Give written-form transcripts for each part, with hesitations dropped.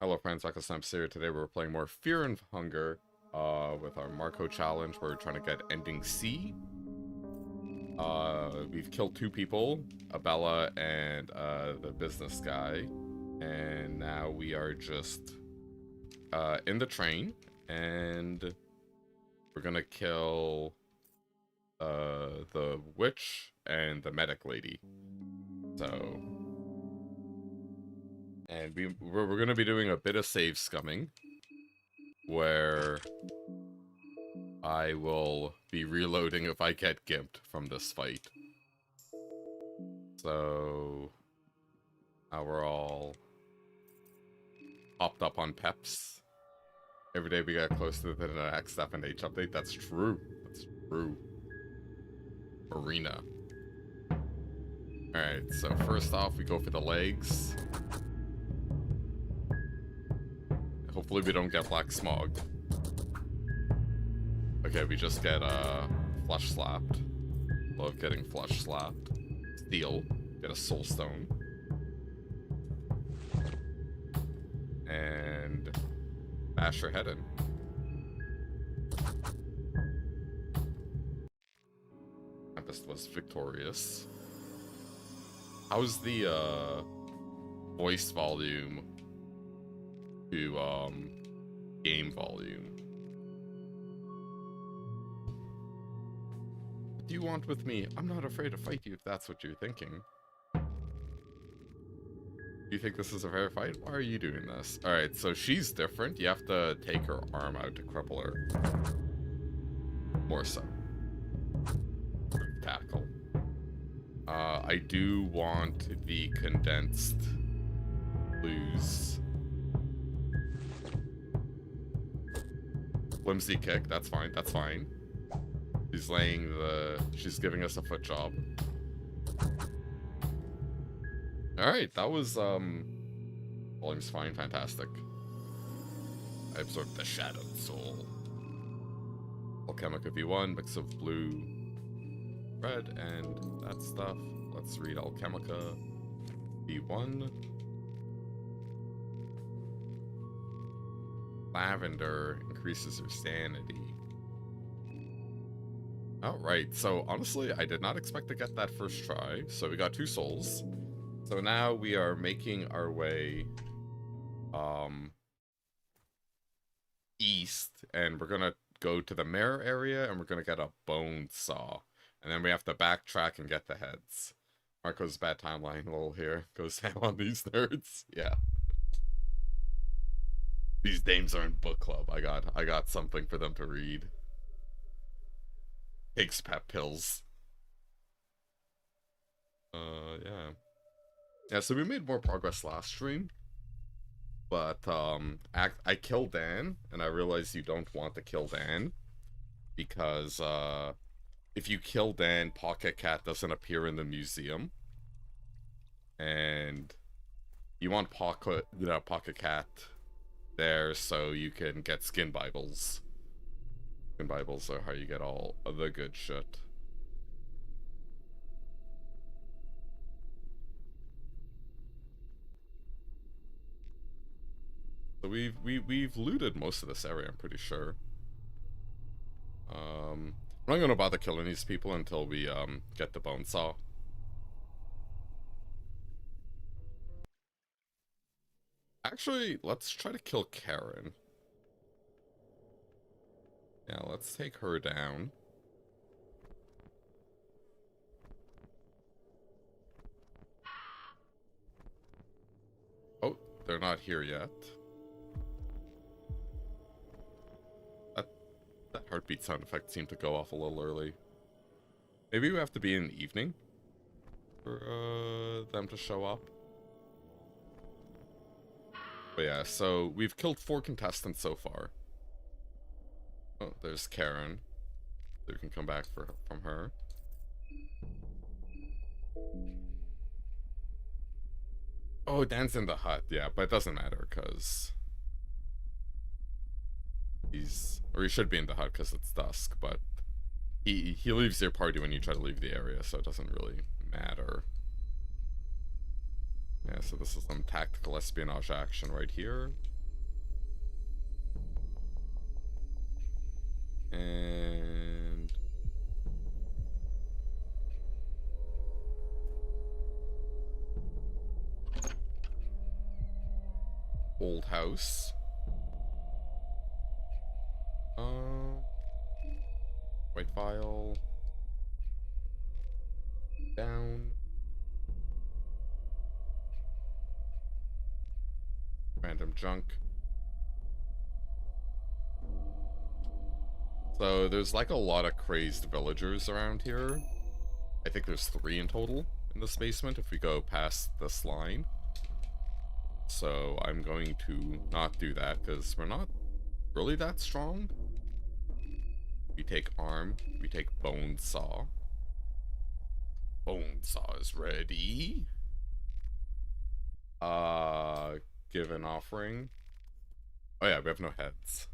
Hello friends, Marcoh here. Today we're playing more Fear and Hunger with our Marcoh challenge. We're trying to get ending C. We've killed two people, Abella and the business guy. And now we are just in the train and we're gonna kill the witch and the medic lady. So... And we're going to be doing a bit of save scumming, where I will be reloading if I get gimped from this fight. So now we're all hopped up on peps. Every day we get closer to the next FNH update. That's true. That's true. Marina. Alright, so first off we go for the legs. Hopefully we don't get black smog. Okay, we just get flesh slapped. Love getting flesh slapped. Steel. Get a soul stone. And bash your head in. Tempest was victorious. How's the voice volume to game volume? What do you want with me? I'm not afraid to fight you if that's what you're thinking. Do you think this is a fair fight? Why are you doing this? Alright, so she's different. You have to take her arm out to cripple her. More so. Tackle. I do want the condensed blues. Flimsy kick, that's fine, that's fine. She's giving us a foot job. Alright, that was, volume's fine, fantastic. I absorbed the Shadowed Soul. Alchemica V1, mix of blue, red, and that stuff. Let's read Alchemica V1. Lavender increases your sanity. Alright, so honestly, I did not expect to get that first try. So we got 2 souls. So now we are making our way east, and we're gonna go to the mirror area, and we're gonna get a bonesaw. And then we have to backtrack and get the heads. Marco's bad timeline roll here. Goes ham on these nerds. Yeah. These dames are in book club. I got something for them to read. Takes pep pills. Yeah. Yeah, so we made more progress last stream. But, I killed Dan, and I realized you don't want to kill Dan. Because, if you kill Dan, Pocket Cat doesn't appear in the museum. And you want Pocket Cat there so you can get skin Bibles. Skin Bibles are how you get all of the good shit. So we've looted most of this area, I'm pretty sure. I'm not gonna bother killing these people until we get the bonesaw. Actually, let's try to kill Karin. Yeah, let's take her down. Oh, they're not here yet. That heartbeat sound effect seemed to go off a little early. Maybe we have to be in the evening for them to show up. But yeah, so we've killed 4 contestants so far. Oh, there's Karin. So we can come back from her. Oh, Dan's in the hut. Yeah, but it doesn't matter because he should be in the hut because it's dusk, but he leaves your party when you try to leave the area, so it doesn't really matter. Yeah, so this is some tactical espionage action right here. And old house. White file. Down. Random junk. So there's like a lot of crazed villagers around here. I think there's 3 in total in this basement if we go past this line. So I'm going to not do that because we're not really that strong. We take arm, we take bonesaw. Bonesaw is ready. Give an offering. Oh yeah, we have no heads.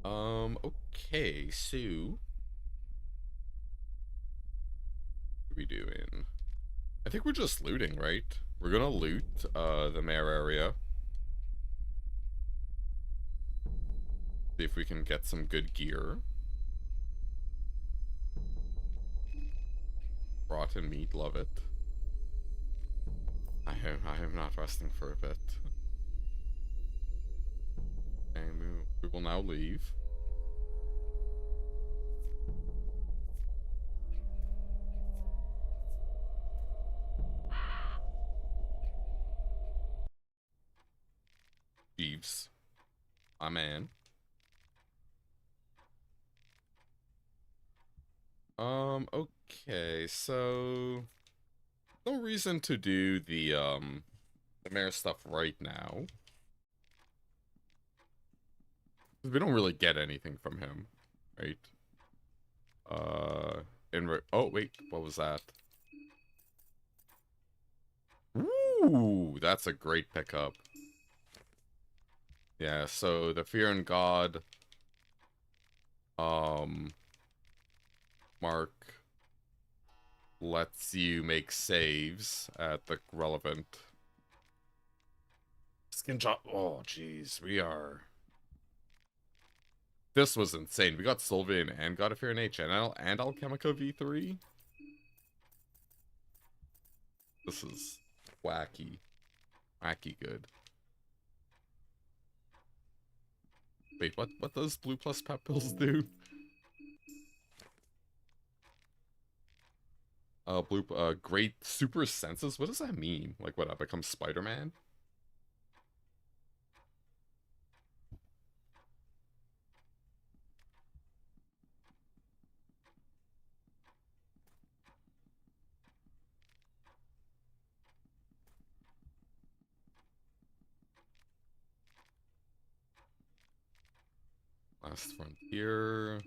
Okay, so what are we doing? I think we're just looting, right? We're gonna loot, the mayor area. See if we can get some good gear. Rotten meat, love it. I am not resting for a bit. And we will now leave. Jeeves. My man. Okay, so no reason to do the mayor stuff right now. We don't really get anything from him, right? Oh wait, what was that? Ooh, that's a great pickup. Yeah, so the Fear in God, Mark lets you make saves at the relevant skin job. Oh, jeez, we are. This was insane. We got Sylvian and God of Fear in HNL and Alchemica V3. This is wacky. Wacky good. Wait, what does Blue Plus Pep Pills do? Great super senses? What does that mean? Like, what, I become Spider-Man? Last Frontier.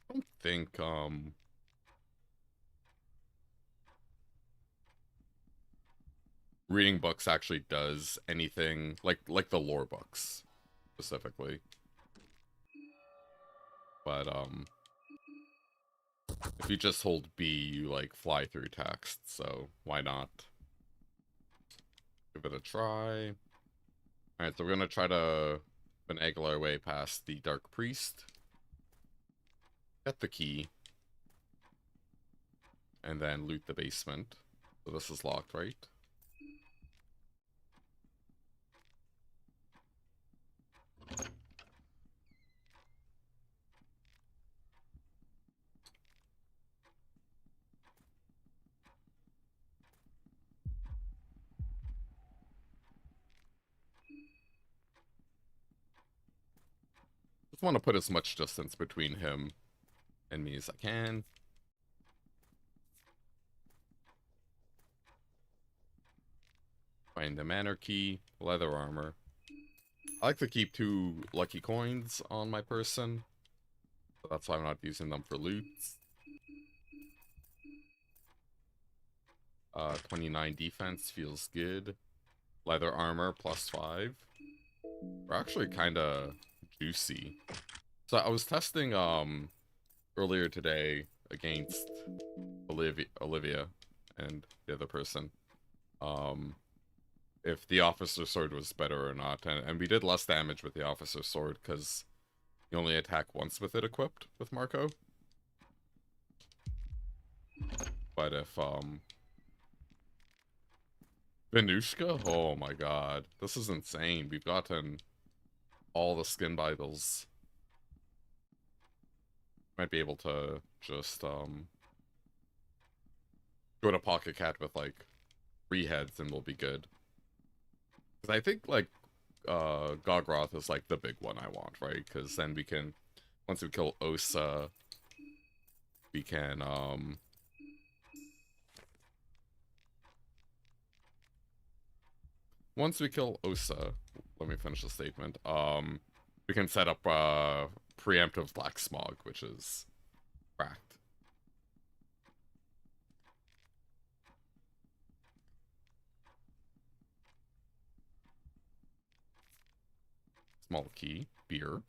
I don't think, reading books actually does anything like the lore books specifically. But if you just hold B, you like fly through text, so why not? Give it a try. Alright, so we're gonna try to finagle our way past the Dark Priest. Get the key. And then loot the basement. So this is locked, right? Just want to put as much distance between him and me as I can. Find the manor key, leather armor. I like to keep 2 lucky coins on my person, so that's why I'm not using them for loot. 29 defense feels good. Leather armor +5. We're actually kind of juicy. So I was testing earlier today against Olivia and the other person. If the officer sword was better or not, and we did less damage with the officer sword because you only attack once with it equipped with Marcoh. But if Venushka, oh my god, this is insane. We've gotten all the skin Bibles. Might be able to just go to Pocket Cat with like 3 heads and we'll be good. Because I think like Gogroth is like the big one I want, right? Because then we can, once we kill Osa, we can once we kill Osa, let me finish the statement. We can set up preemptive Black Smog, which is cracked. Small key, beer.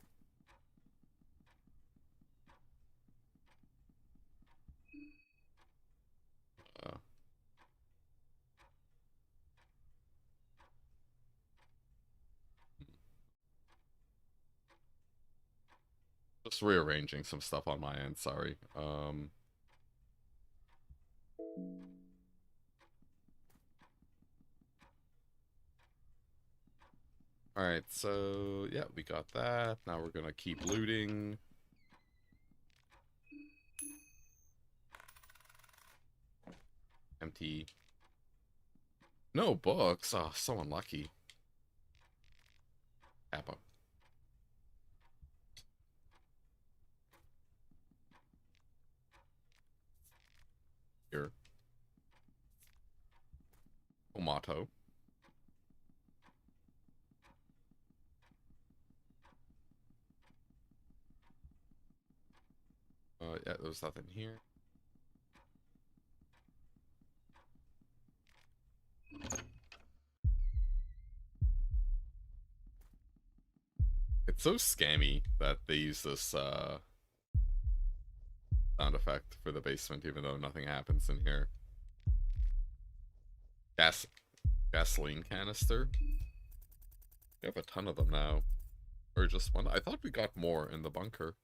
Just rearranging some stuff on my end, sorry. Alright, so yeah, we got that. Now we're gonna keep looting. Empty. No books. Oh, so unlucky. Appa. Here. Tomato. Yeah, there's nothing here. It's so scammy that they use this sound effect for the basement, even though nothing happens in here. Gasoline canister. We have a ton of them now. Or just one. I thought we got more in the bunker.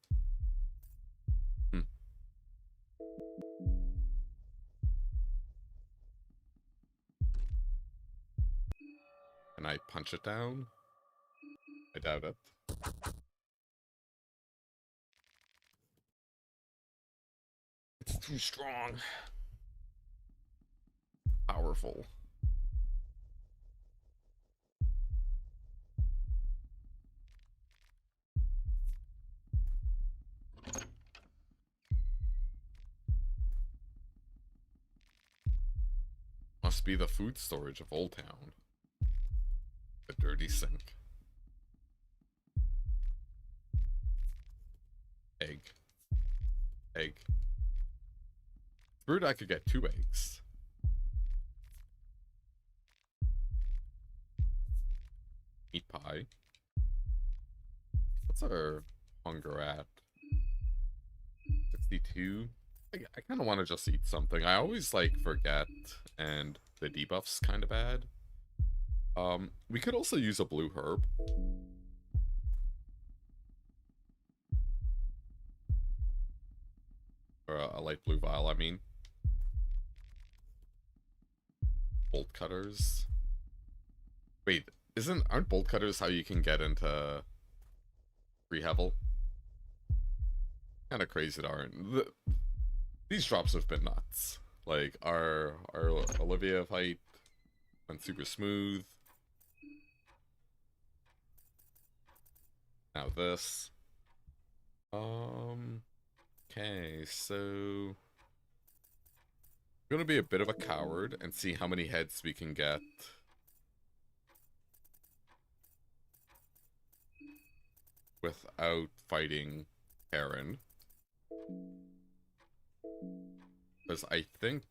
Can I punch it down? I doubt it. It's too strong. Powerful. Must be the food storage of Old Town. The dirty sink. Egg. Egg. Brewed I could get 2 eggs. Meat pie. What's our hunger at? 62? I kind of want to just eat something. I always, like, forget, and the debuff's kind of bad. We could also use a blue herb. Or a light blue vial, I mean. Bolt cutters. Wait, aren't bolt cutters how you can get into Rehevel? Kind of crazy that aren't. These drops have been nuts. Like, our Olivia fight went super smooth. Now this. Okay, so I'm gonna be a bit of a coward and see how many heads we can get without fighting Karin. Because I think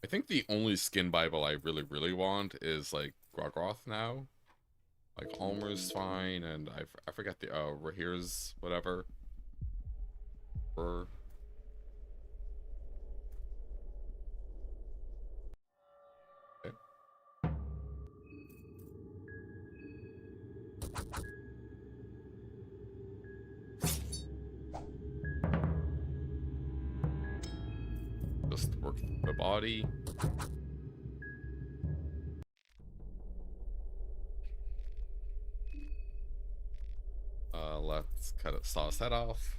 I think the only skin Bible I really want is, like, Grogroth now. Like, Almer's fine, and I forget the, Rahir's whatever. Or... Okay. Just work the body. Let's saw his head off.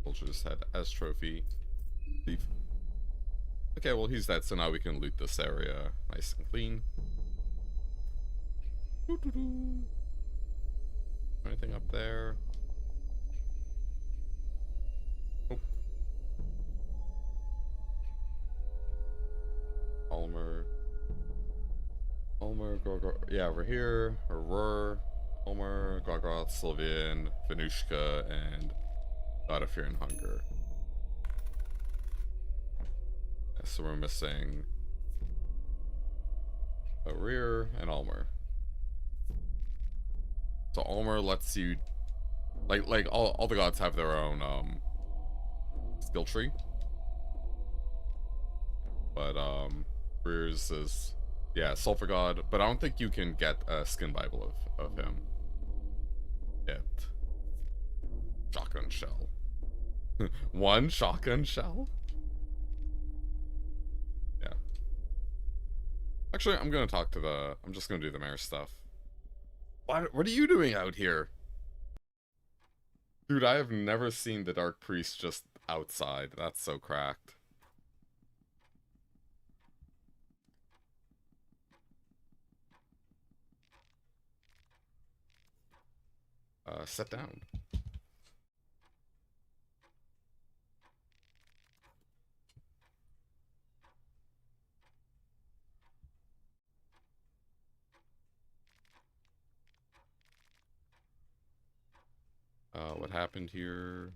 Soldier's head as trophy. Thief. Okay, well he's dead, so now we can loot this area nice and clean. Anything up there? Nope. Ulmer, Gorgoroth. Yeah, over here. Aurora, Ulmer, Gorgoroth, Sylvian, Venushka, and God of Fear and Hunger. Yeah, so we're missing a rear and Ulmer. So Ulmer lets you, like all the gods have their own skill tree, but Rear's is, yeah, Sulfur God, but I don't think you can get a skin Bible of him yet. Shotgun shell. One shotgun shell? Yeah. Actually, I'm gonna talk to the, I'm just gonna do the mayor stuff. What are you doing out here? Dude, I have never seen the Dark Priest just outside. That's so cracked. Sit down. What happened here?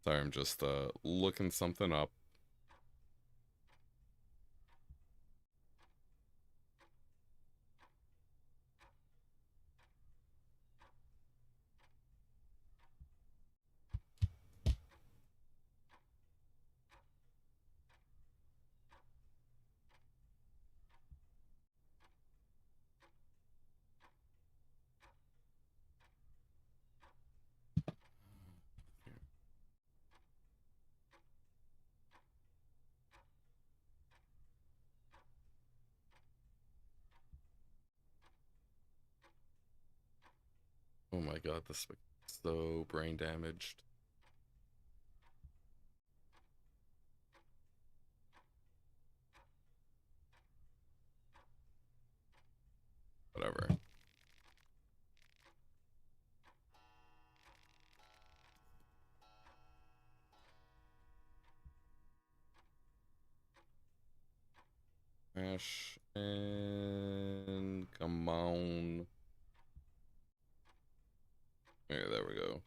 Sorry, I'm just, looking something up. Oh my god, this is so brain damaged. Whatever. Crash and come on. Yeah, there we go.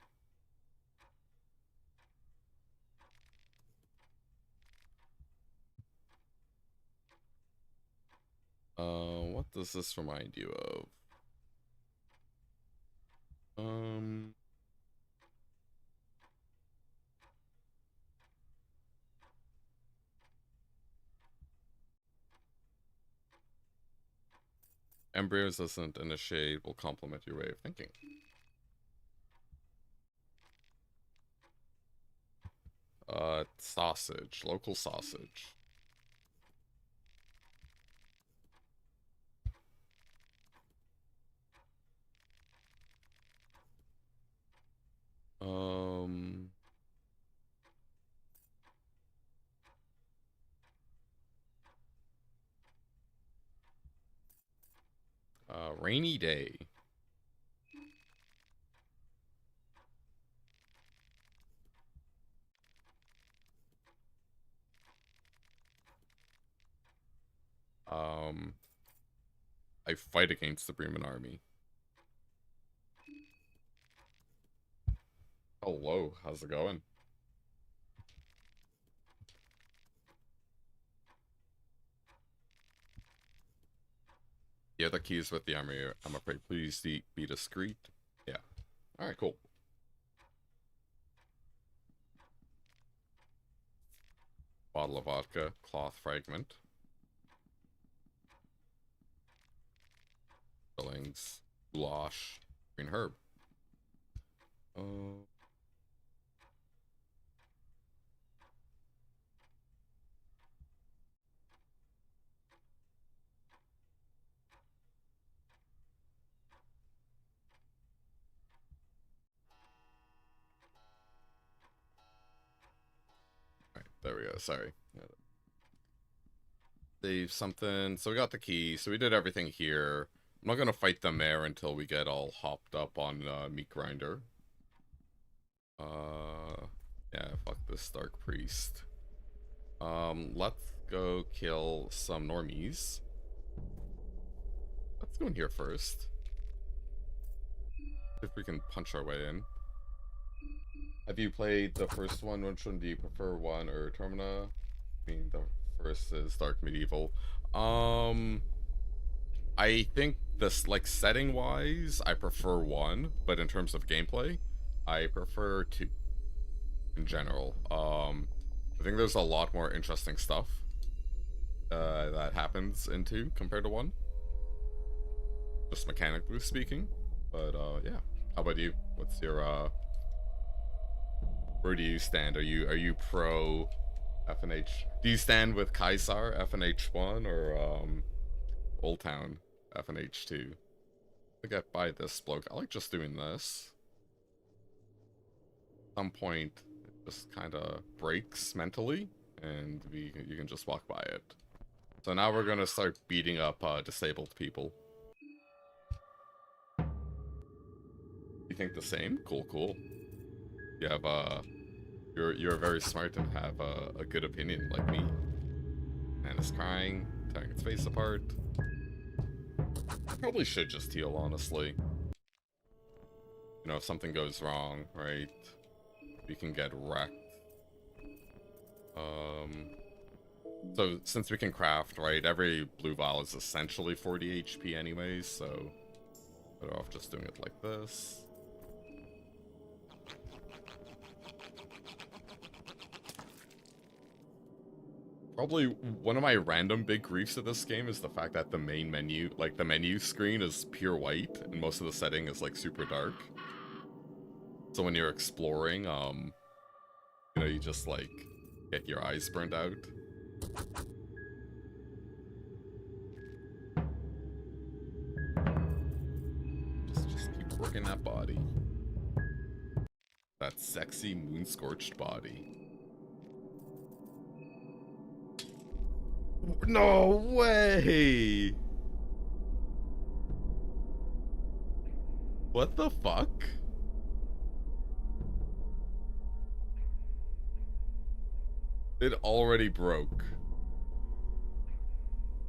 What does this remind you of? Embryos isn't in a shade will complement your way of thinking. Sausage. Local sausage. Um... Rainy day. Um, I fight against the Bremen army. Hello, how's it going? Yeah, the keys with the army, I'm afraid. Please be discreet. Yeah. Alright, cool. Bottle of vodka, cloth fragment. Fillings, goulash, green herb. Oh. Alright, there we go, sorry. Save something. So we got the key, so we did everything here. I'm not gonna fight the mayor until we get all hopped up on meat grinder. Yeah, fuck this Dark Priest. Let's go kill some normies. Let's go in here first. If we can punch our way in. Have you played the first one? Which one do you prefer, 1 or Termina? I mean, the first is Dark Medieval. I think this, like, setting-wise, I prefer 1, but in terms of gameplay, I prefer 2. In general. I think there's a lot more interesting stuff that happens in 2 compared to 1. Just mechanically speaking. But, yeah. How about you? What's your, where do you stand? Are you pro FNH? Do you stand with Kaisar FNH1 or, Old Town FNH2? I get by this bloke. I like just doing this. At some point, it just kind of breaks mentally, and you can just walk by it. So now we're gonna start beating up disabled people. You think the same? Cool, cool. You have you're very smart and have a good opinion like me. Man is crying, tearing its face apart. Probably should just heal, honestly. You know, if something goes wrong, right? We can get wrecked. So since we can craft, right, every blue vial is essentially 40 HP anyways, so better off just doing it like this. Probably one of my random big griefs of this game is the fact that the main menu, like the menu screen is pure white, and most of the setting is like super dark. So when you're exploring, you know, you just like get your eyes burned out. Just keep working that body. That sexy moon-scorched body. No way! What the fuck? It already broke.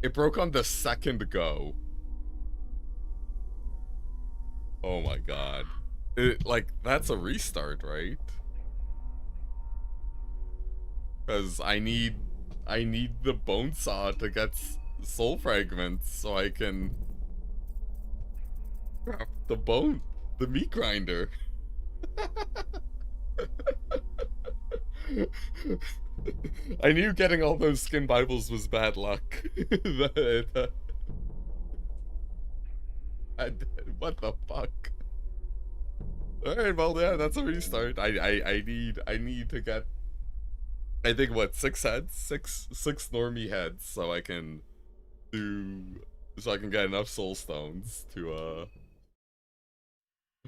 It broke on the second go. Oh my god. Like, that's a restart, right? Because I need the bonesaw to get soul fragments so I can craft the meat grinder. I knew getting all those skin Bibles was bad luck. What the fuck? Alright, well, yeah, that's a restart. I need to get, I think, what, 6 heads? Six normie heads, so I can get enough soul stones to,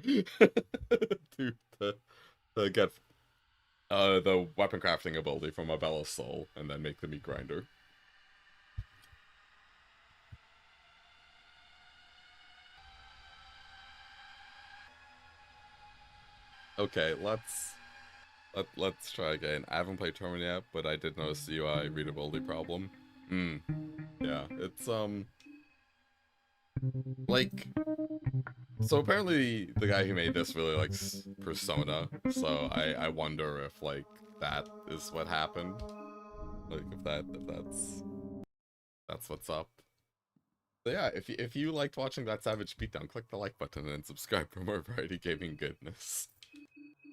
to get, the weapon crafting ability from a Bella's soul, and then make the meat grinder. Okay, let's try again. I haven't played Termina yet, but I did notice the UI readability problem. Hmm. Yeah, it's, like, so apparently the guy who made this really likes Persona, so I wonder if, like, that is what happened. Like, if that's what's up. So yeah, if you liked watching that Savage Beatdown, click the like button and subscribe for more variety gaming goodness.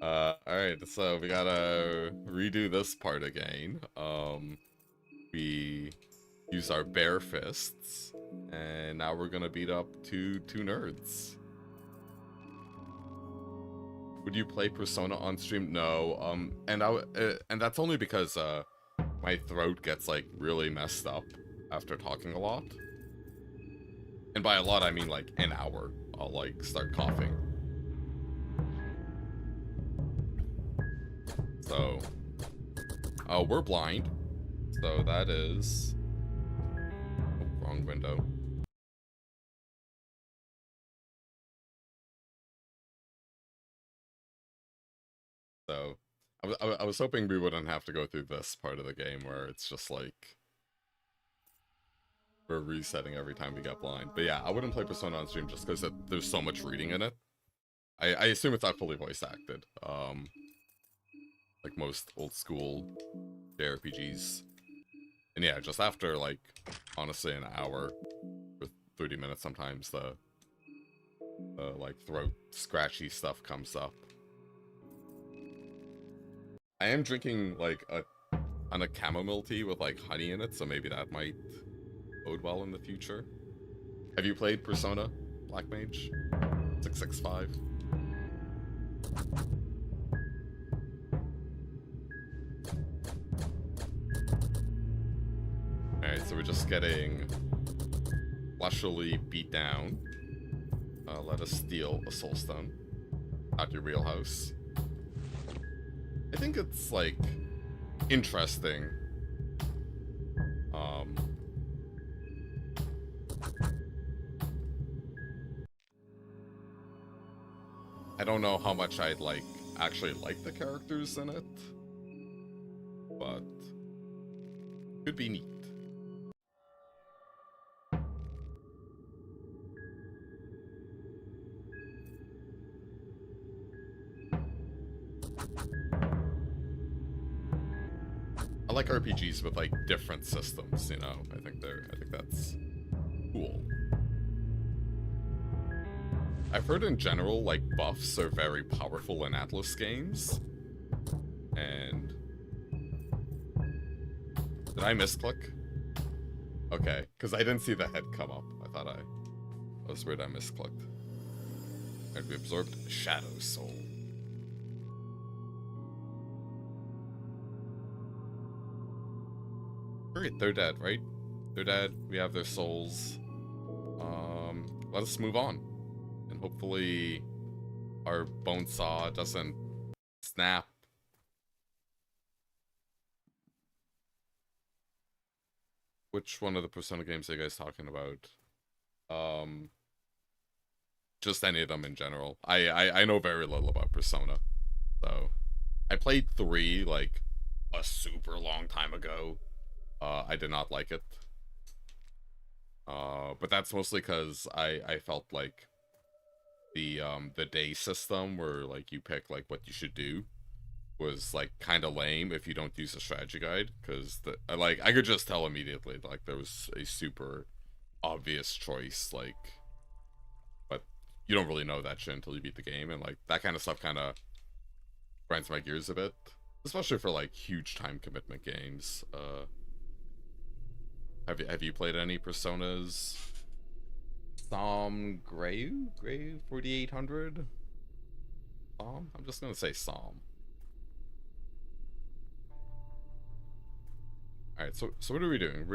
Alright, so we gotta redo this part again. We use our bare fists, and now we're gonna beat up two nerds. Would you play Persona on stream? No, and that's only because, my throat gets, like, really messed up after talking a lot. And by a lot, I mean, like, an hour. I'll, like, start coughing. So, we're blind. So that is... Oh, wrong window. So, I was hoping we wouldn't have to go through this part of the game where it's just, like... We're resetting every time we get blind. But yeah, I wouldn't play Persona on stream just because there's so much reading in it. I assume it's not fully voice acted. Like most old school JRPGs. And yeah, just after, like, honestly, an hour or 30 minutes sometimes, the like, throat scratchy stuff comes up. I am drinking, like, a chamomile tea with, like, honey in it, so maybe that might bode well in the future. Have you played Persona, Black Mage? 665? Alright, so we're just getting fleshly beat down. Let us steal a soulstone. Not your wheelhouse. I think it's, like, interesting. I don't know how much I'd, like, actually like the characters in it. But could be neat. I like RPGs with, like, different systems, you know? I think that's cool. I've heard in general, like, buffs are very powerful in Atlas games. And... Did I misclick? Okay, because I didn't see the head come up. I thought I was weird I misclicked. And we absorbed Shadow Soul. Great, they're dead, right? They're dead, we have their souls. Let us move on. And hopefully our bonesaw doesn't snap. Which one of the Persona games are you guys talking about? Just any of them in general. I know very little about Persona. So, I played 3, like, a super long time ago. I did not like it. But that's mostly because I felt like the day system where, like, you pick, like, what you should do was, like, kind of lame if you don't use a strategy guide, because I could just tell immediately, like, there was a super obvious choice, like, but you don't really know that shit until you beat the game, and, like, that kind of stuff kind of grinds my gears a bit, especially for, like, huge time commitment games. Have you played any Personas? Psalm Grave 4800? Psalm? I'm just gonna say Psalm. Alright, so what are we doing?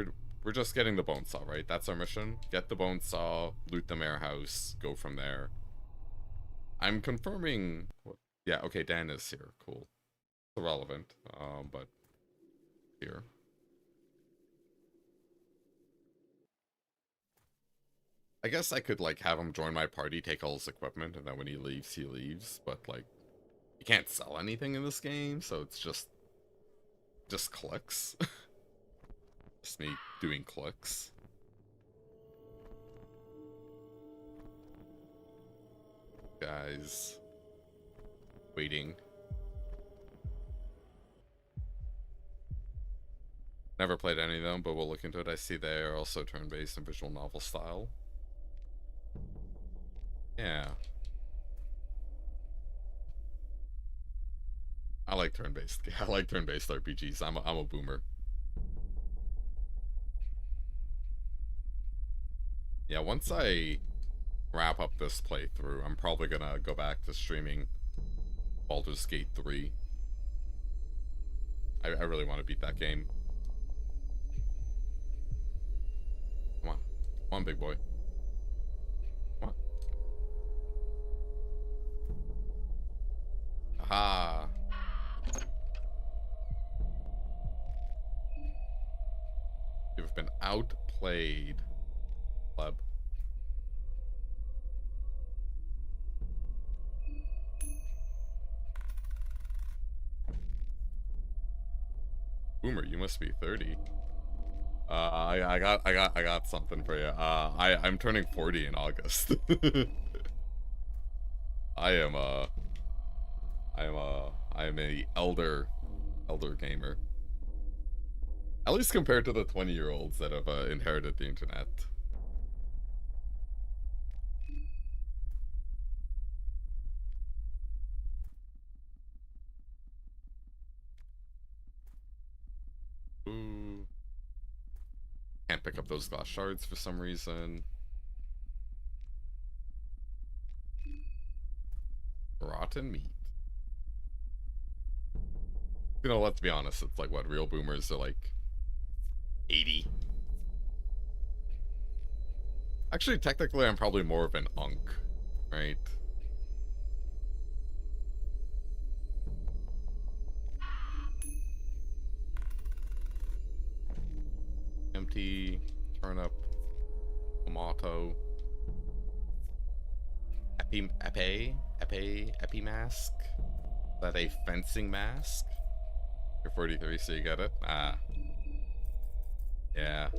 We're just getting the bonesaw, right? That's our mission. Get the bonesaw, loot the mayor house, go from there. I'm confirming... Yeah, okay, Dan is here. Cool. Irrelevant, but... Here. I guess I could, like, have him join my party, take all his equipment, and then when he leaves, but, like... You can't sell anything in this game, so it's just clicks. Just me doing clicks. Guys. Waiting. Never played any of them, but we'll look into it. I see they are also turn-based and visual novel style. Yeah. I like turn-based. I like turn-based RPGs. I'm a boomer. Yeah, once I wrap up this playthrough, I'm probably gonna go back to streaming Baldur's Gate 3. I really want to beat that game. Come on. Come on, big boy. Come on. Aha. You've been outplayed, pleb. Boomer, you must be 30. I got something for you. I'm turning 40 in August. I am a elder gamer. At least compared to the 20-year-olds that have inherited the internet. Ooh. Can't pick up those glass shards for some reason. Rotten meat. You know, let's be honest, it's like what real boomers are like 80. Actually, technically, I'm probably more of an unk, right? Empty, turnip, tomato, epi mask. Is that a fencing mask? You're 43, so you get it? Ah. Yeah.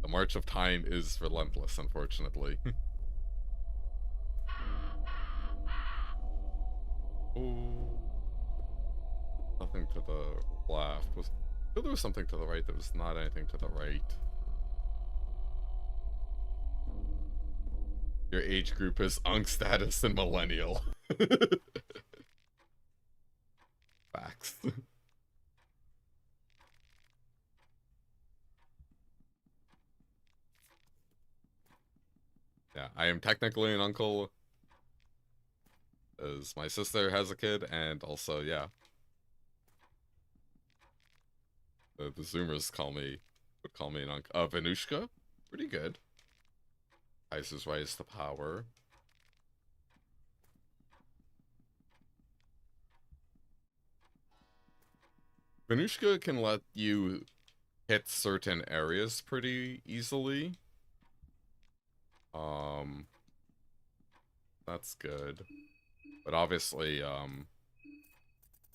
The march of time is relentless, unfortunately. Ooh. Nothing to the left. There was something to the right. There was not anything to the right. Your age group is unk status and millennial. Facts. Yeah, I am technically an uncle, as my sister has a kid, and also, yeah. The Zoomers would call me an uncle. Venushka? Pretty good. Ice's Rise to Power. Venushka can let you hit certain areas pretty easily. That's good. But obviously,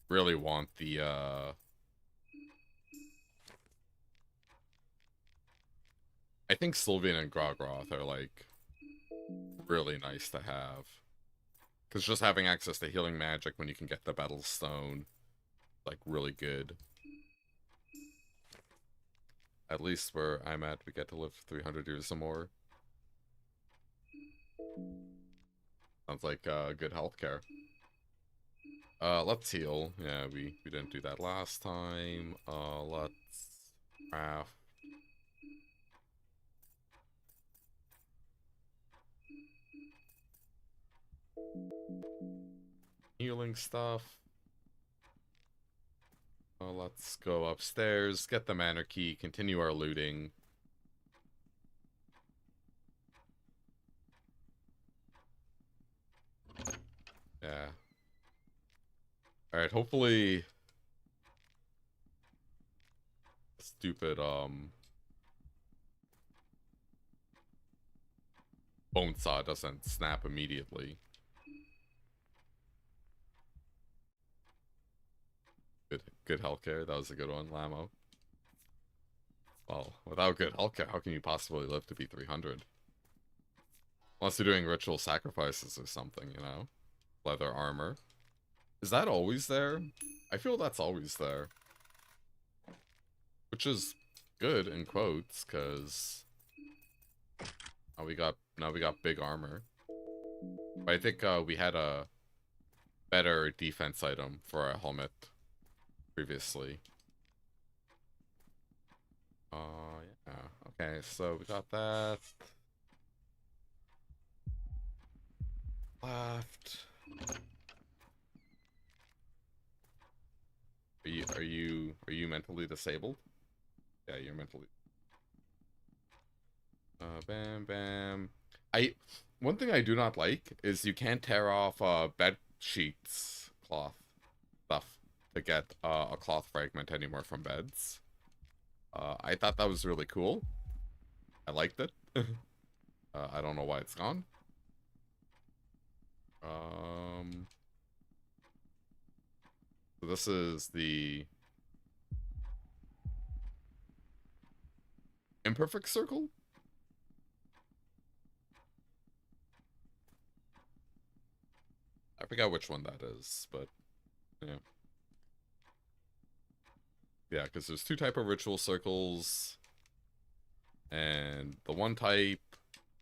really want the, I think Sylvian and Grogroth are, like, really nice to have. Because just having access to healing magic when you can get the Battle Stone, like, really good. At least where I'm at, we get to live 300 years or more. Sounds like good healthcare. Let's heal. Yeah, we didn't do that last time. Let's craft. Healing stuff. Let's go upstairs, get the mana key, continue our looting. Yeah. Alright, hopefully stupid bonesaw doesn't snap immediately. good healthcare. That was a good one, Lamo. Well, without good healthcare, how can you possibly live to be 300? Unless you're doing ritual sacrifices or something, you know? Leather armor. Is that always there? I feel that's always there. Which is good, in quotes, because now we got big armor. But I think we had a better defense item for our helmet previously. Yeah. Okay, so we got that. Left. Are you mentally disabled? Yeah, you're mentally. Bam bam. One thing I do not like is you can't tear off bed sheets cloth stuff to get a cloth fragment anymore from beds. I thought that was really cool. I liked it. I don't know why it's gone. So this is the imperfect circle? I forgot which one that is, but yeah. Yeah, because there's two type of ritual circles, and the one type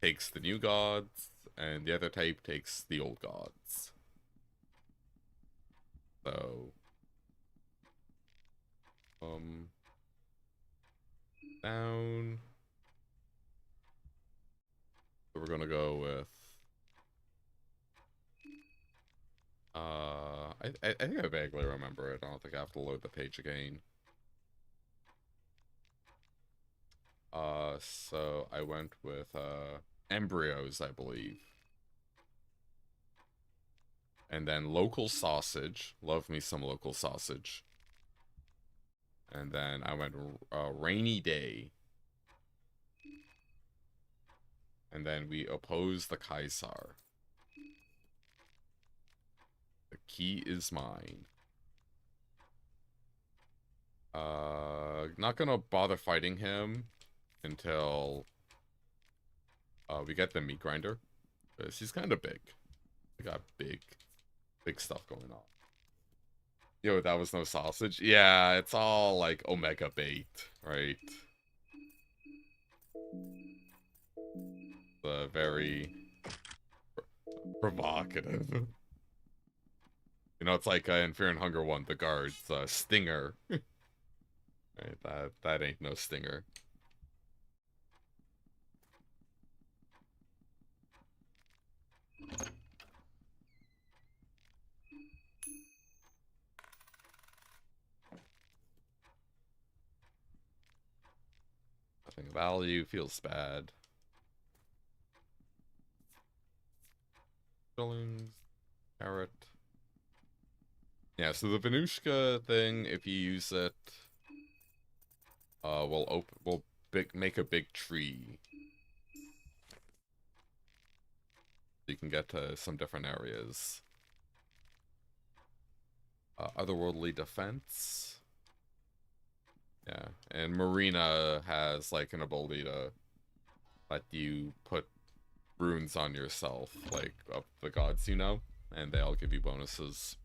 takes the new gods, and the other type takes the old gods. So, down. So we're gonna go with, I think I vaguely remember it. I don't think I have to load the page again. So I went with, embryos, I believe. And then local sausage. Love me some local sausage. And then I went rainy day. And then we oppose the Kaisar. The key is mine. Not gonna bother fighting him until we get the meat grinder. Because he's kind of big. We got big stuff going on. Yo, that was no sausage? Yeah, it's all like omega bait, right? Very provocative. You know, it's like in Fear and Hunger 1, the guards, Stinger. Right, that ain't no Stinger. Nothing value, feels bad. Fillings, carrot. Yeah, so the Venushka thing, if you use it, will make a big tree. You can get to some different areas. Otherworldly defense. Yeah, and Marina has like an ability to let you put runes on yourself, like of the gods you know, and they all give you bonuses.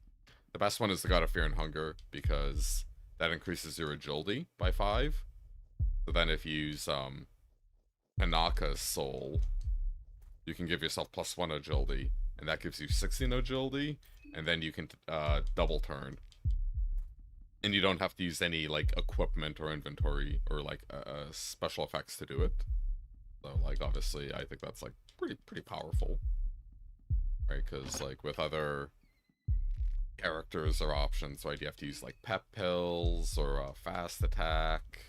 The best one is the God of Fear and Hunger, because that increases your agility by 5. So then if you use Hanaka's soul, you can give yourself +1 agility, and that gives you 16 agility, and then you can double turn. And you don't have to use any like equipment or inventory or like special effects to do it. So like obviously I think that's like pretty powerful. Right, because like with other characters or options, right, you have to use like pep pills or fast attack.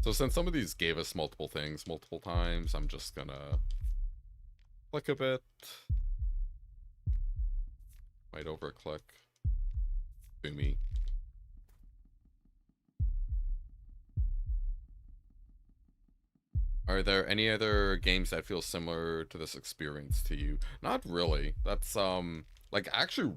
So since some of these gave us multiple things multiple times, I'm just gonna click a bit. Might over click. Do me. Are there any other games that feel similar to this experience to you? Not really. That's like actually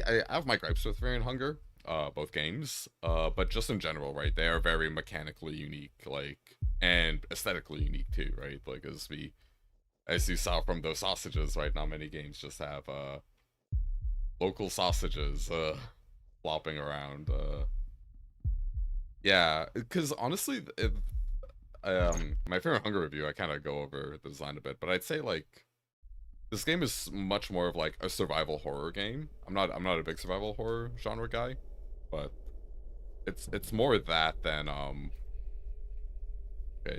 I have my gripes with Fear and Hunger, both games. But just in general, right? They are very mechanically unique, like, and aesthetically unique too, right? Like as you saw from those sausages, right? Not many games just have local sausages flopping around. Yeah, because honestly, my favorite Hunger review, I kind of go over the design a bit, but I'd say like this game is much more of like a survival horror game. I'm not a big survival horror genre guy, but it's more that than okay,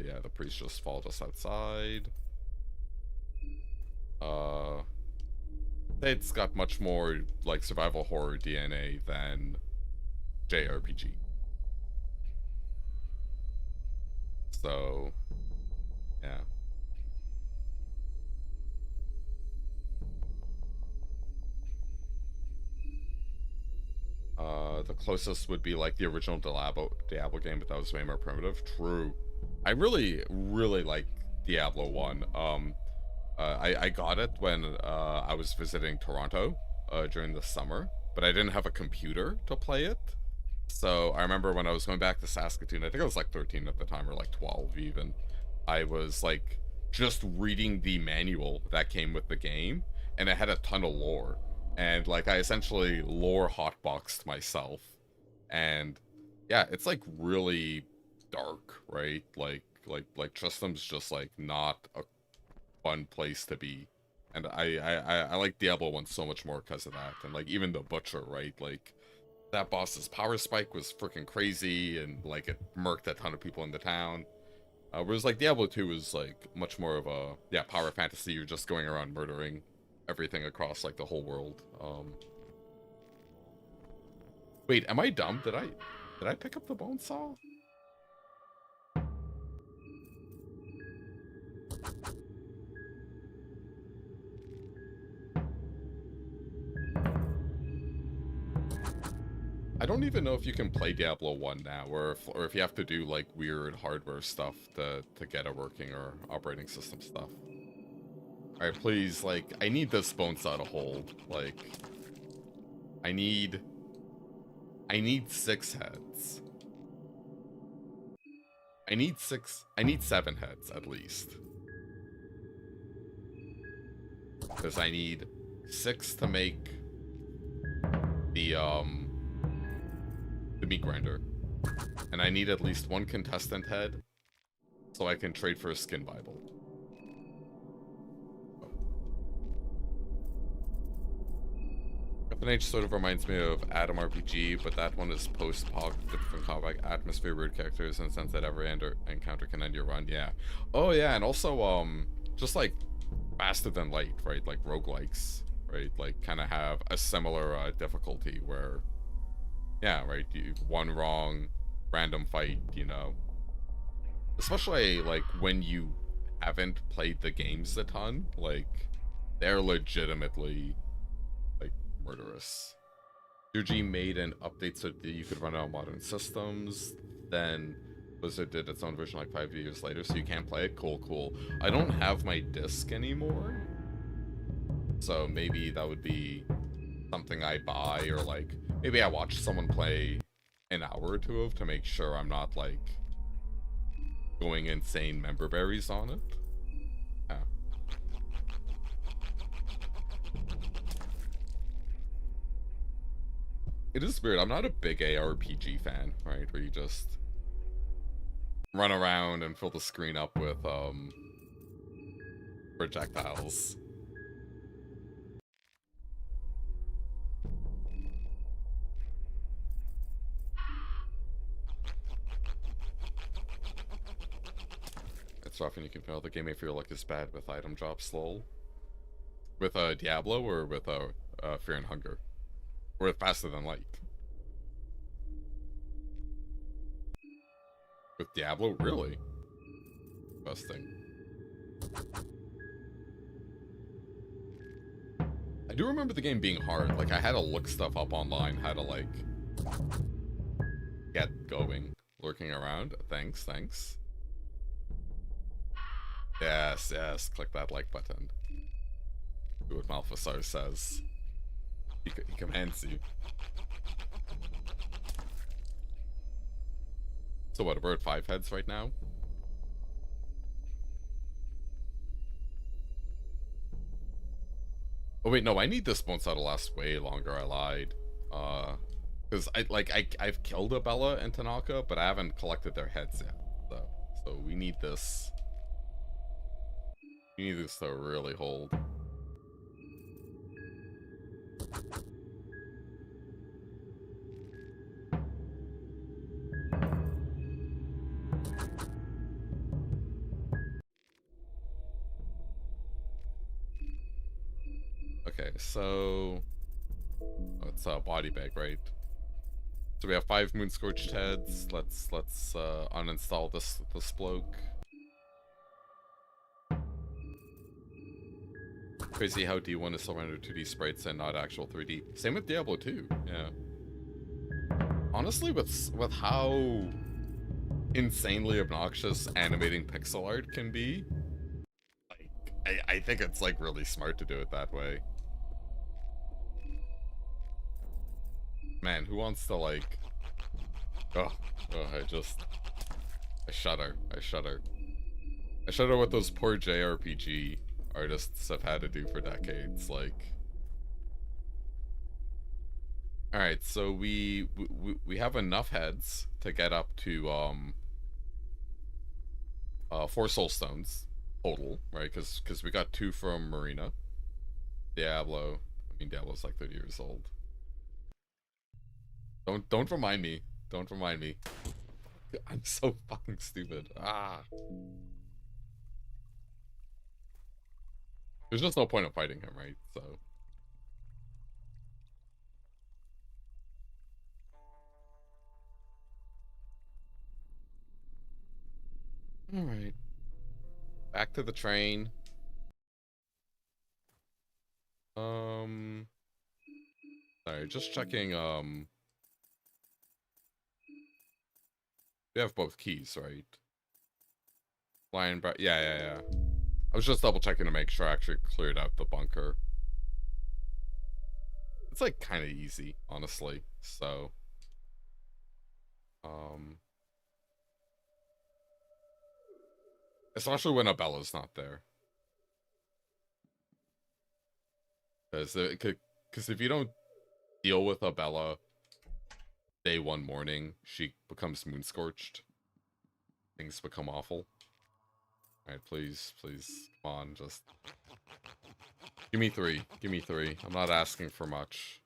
yeah, the priest just followed us outside. Uh it's got much more like survival horror DNA than JRPG. So, yeah. The closest would be like the original Diablo game, but that was way more primitive. True. I really, really like Diablo 1. I got it when I was visiting Toronto during the summer, but I didn't have a computer to play it. So I remember when I was going back to Saskatoon, I think I was like 13 at the time, or like 12 even. I was like just reading the manual that came with the game, and it had a ton of lore. And like I essentially lore hotboxed myself. And yeah, it's like really dark, right? Like Tristram's just like not a fun place to be. And I like Diablo 1 so much more because of that. And like even the Butcher, right? Like that boss's power spike was freaking crazy, and like it murked a ton of people in the town. Whereas like Diablo 2 is like much more of a, yeah, power fantasy. You're just going around murdering everything across like the whole world. Wait, am I dumb? Did I pick up the bonesaw? I don't even know if you can play Diablo 1 now, or if you have to do like weird hardware stuff to get a working or operating system stuff. Alright, please, like, I need this bonesaw to hold. Like, I need 6 heads. I need 7 heads, at least. Because I need 6 to make the meat grinder. And I need at least 1 contestant head, so I can trade for a skin Bible. FNH sort of reminds me of Adam RPG, but that one is post-pog, different combat atmosphere, weird characters, and sense that every encounter can end your run. Yeah. Oh yeah, and also just like faster than light, right? Like roguelikes, right? Like kind of have a similar difficulty where, yeah, right. One wrong random fight, you know. Especially like when you haven't played the games a ton, like they're legitimately like murderous. 2G made an update so that you could run it on modern systems. Then Blizzard did its own version like 5 years later, so you can't play it. Cool. I don't have my disc anymore, so maybe that would be something I buy, or like maybe I watch someone play an hour or two of to make sure I'm not like going insane member berries on it. Yeah. It is weird. I'm not a big ARPG fan, right? Where you just run around and fill the screen up with projectiles. It's rough and you can feel the game may feel like it's bad with item drops, lol. With Diablo, or with Fear and Hunger? Or with Faster Than Light? With Diablo? Really? Interesting. I do remember the game being hard. Like, I had to look stuff up online, how to, like, get going. Lurking around. Thanks. Yes, yes, click that like button. Do what Malphasar says. He commands you. So what, we're at 5 heads right now? Oh wait, no, I need this bonesaw to last way longer, I lied. Because I've killed a Bella and Tanaka, but I haven't collected their heads yet. So we need this. We need this to really hold. Okay, so it's a body bag, right? So we have 5 moon scorched heads. Let's uninstall this bloke. Crazy how D1 is still rendered 2D sprites and not actual 3D. Same with Diablo 2. Yeah. Honestly, with how insanely obnoxious animating pixel art can be, like I think it's like really smart to do it that way. Man, who wants to like? Oh, I shudder. I shudder. I shudder what those poor JRPG artists have had to do for decades. Like, all right, so we have enough heads to get up to 4 soul stones total, right? Because we got 2 from Marina. Diablo. I mean, Diablo's like 30 years old. Don't remind me. Don't remind me. I'm so fucking stupid. Ah. There's just no point in fighting him, right? So. Alright. Back to the train. Sorry, just checking, we have both keys, right? Lion Bright. Yeah. I was just double checking to make sure I actually cleared out the bunker. It's like kind of easy, honestly. So, especially when Abella's not there. Because if you don't deal with Abella day 1 morning, she becomes moon scorched. Things become awful. Alright, please, come on, just give me 3. Give me 3. I'm not asking for much.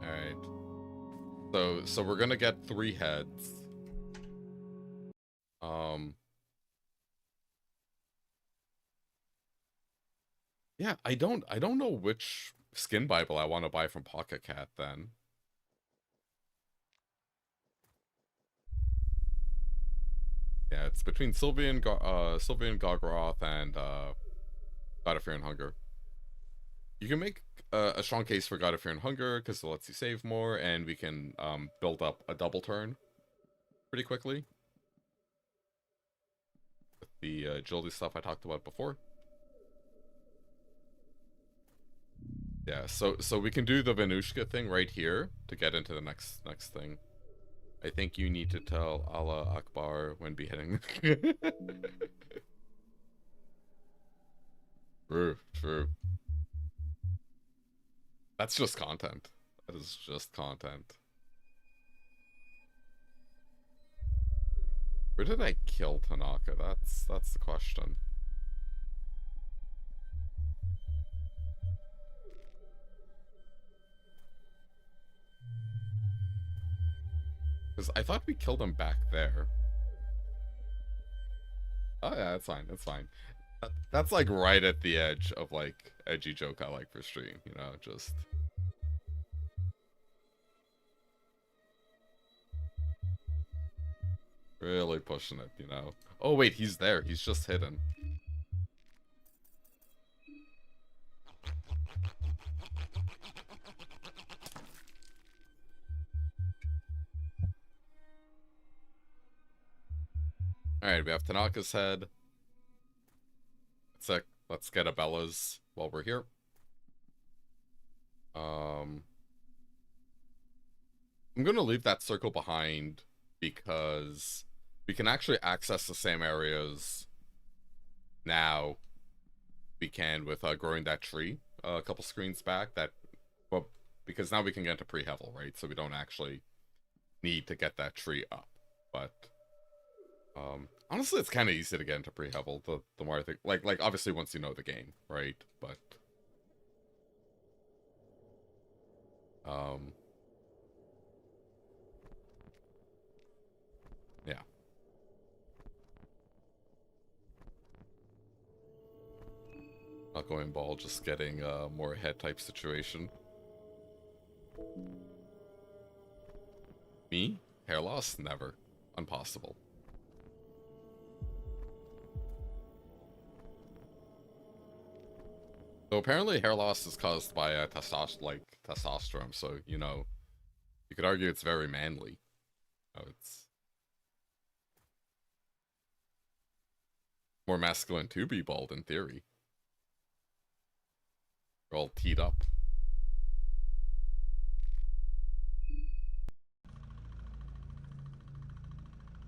Alright. So we're gonna get 3 heads. Yeah, I don't know which skin Bible I want to buy from Pocket Cat then. Yeah, it's between Sylvian Gogoroth and God of Fear and Hunger. You can make a strong case for God of Fear and Hunger because it lets you save more, and we can build up a double turn pretty quickly with the agility stuff I talked about before. Yeah, so we can do the Venushka thing right here to get into the next thing. I think you need to tell Allah Akbar when beheading. True. That's just content. That is just content. Where did I kill Tanaka? That's the question. Because I thought we killed him back there. Oh yeah, that's fine. That's fine. That's like right at the edge of like edgy joke I like for stream. You know, just. Really pushing it, you know. Oh wait, he's there. He's just hidden. Alright, we have Tanaka's head. Let's get Abella's while we're here. I'm gonna leave that circle behind because we can actually access the same areas now we can with growing that tree a couple screens back. Well, because now we can get into pre-hevel, right? So we don't actually need to get that tree up. But honestly, it's kind of easy to get into pre-hevel. The more I think, like obviously once you know the game, right? But yeah. Not going ball, just getting more head type situation. Me? Hair loss? Never. Impossible. So apparently hair loss is caused by testosterone, so, you know, you could argue it's very manly. Oh, it's more masculine to be bald in theory. We're all teed up.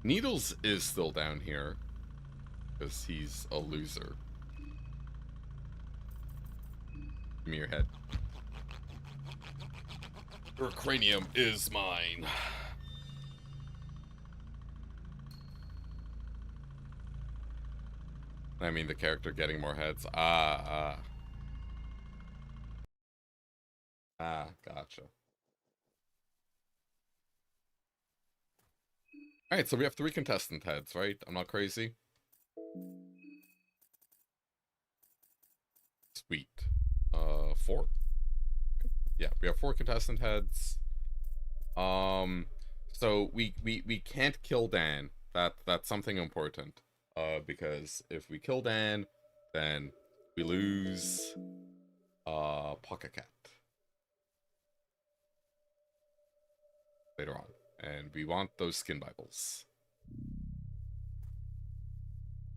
Needles is still down here because he's a loser. Give me your head. Your cranium is mine. I mean, the character getting more heads. Gotcha. Alright, so we have 3 contestant heads, right? I'm not crazy? Sweet. 4. Yeah, we have 4 contestant heads. So we can't kill Dan. That's something important. Because if we kill Dan, then we lose Pocket Cat later on. And we want those skin Bibles.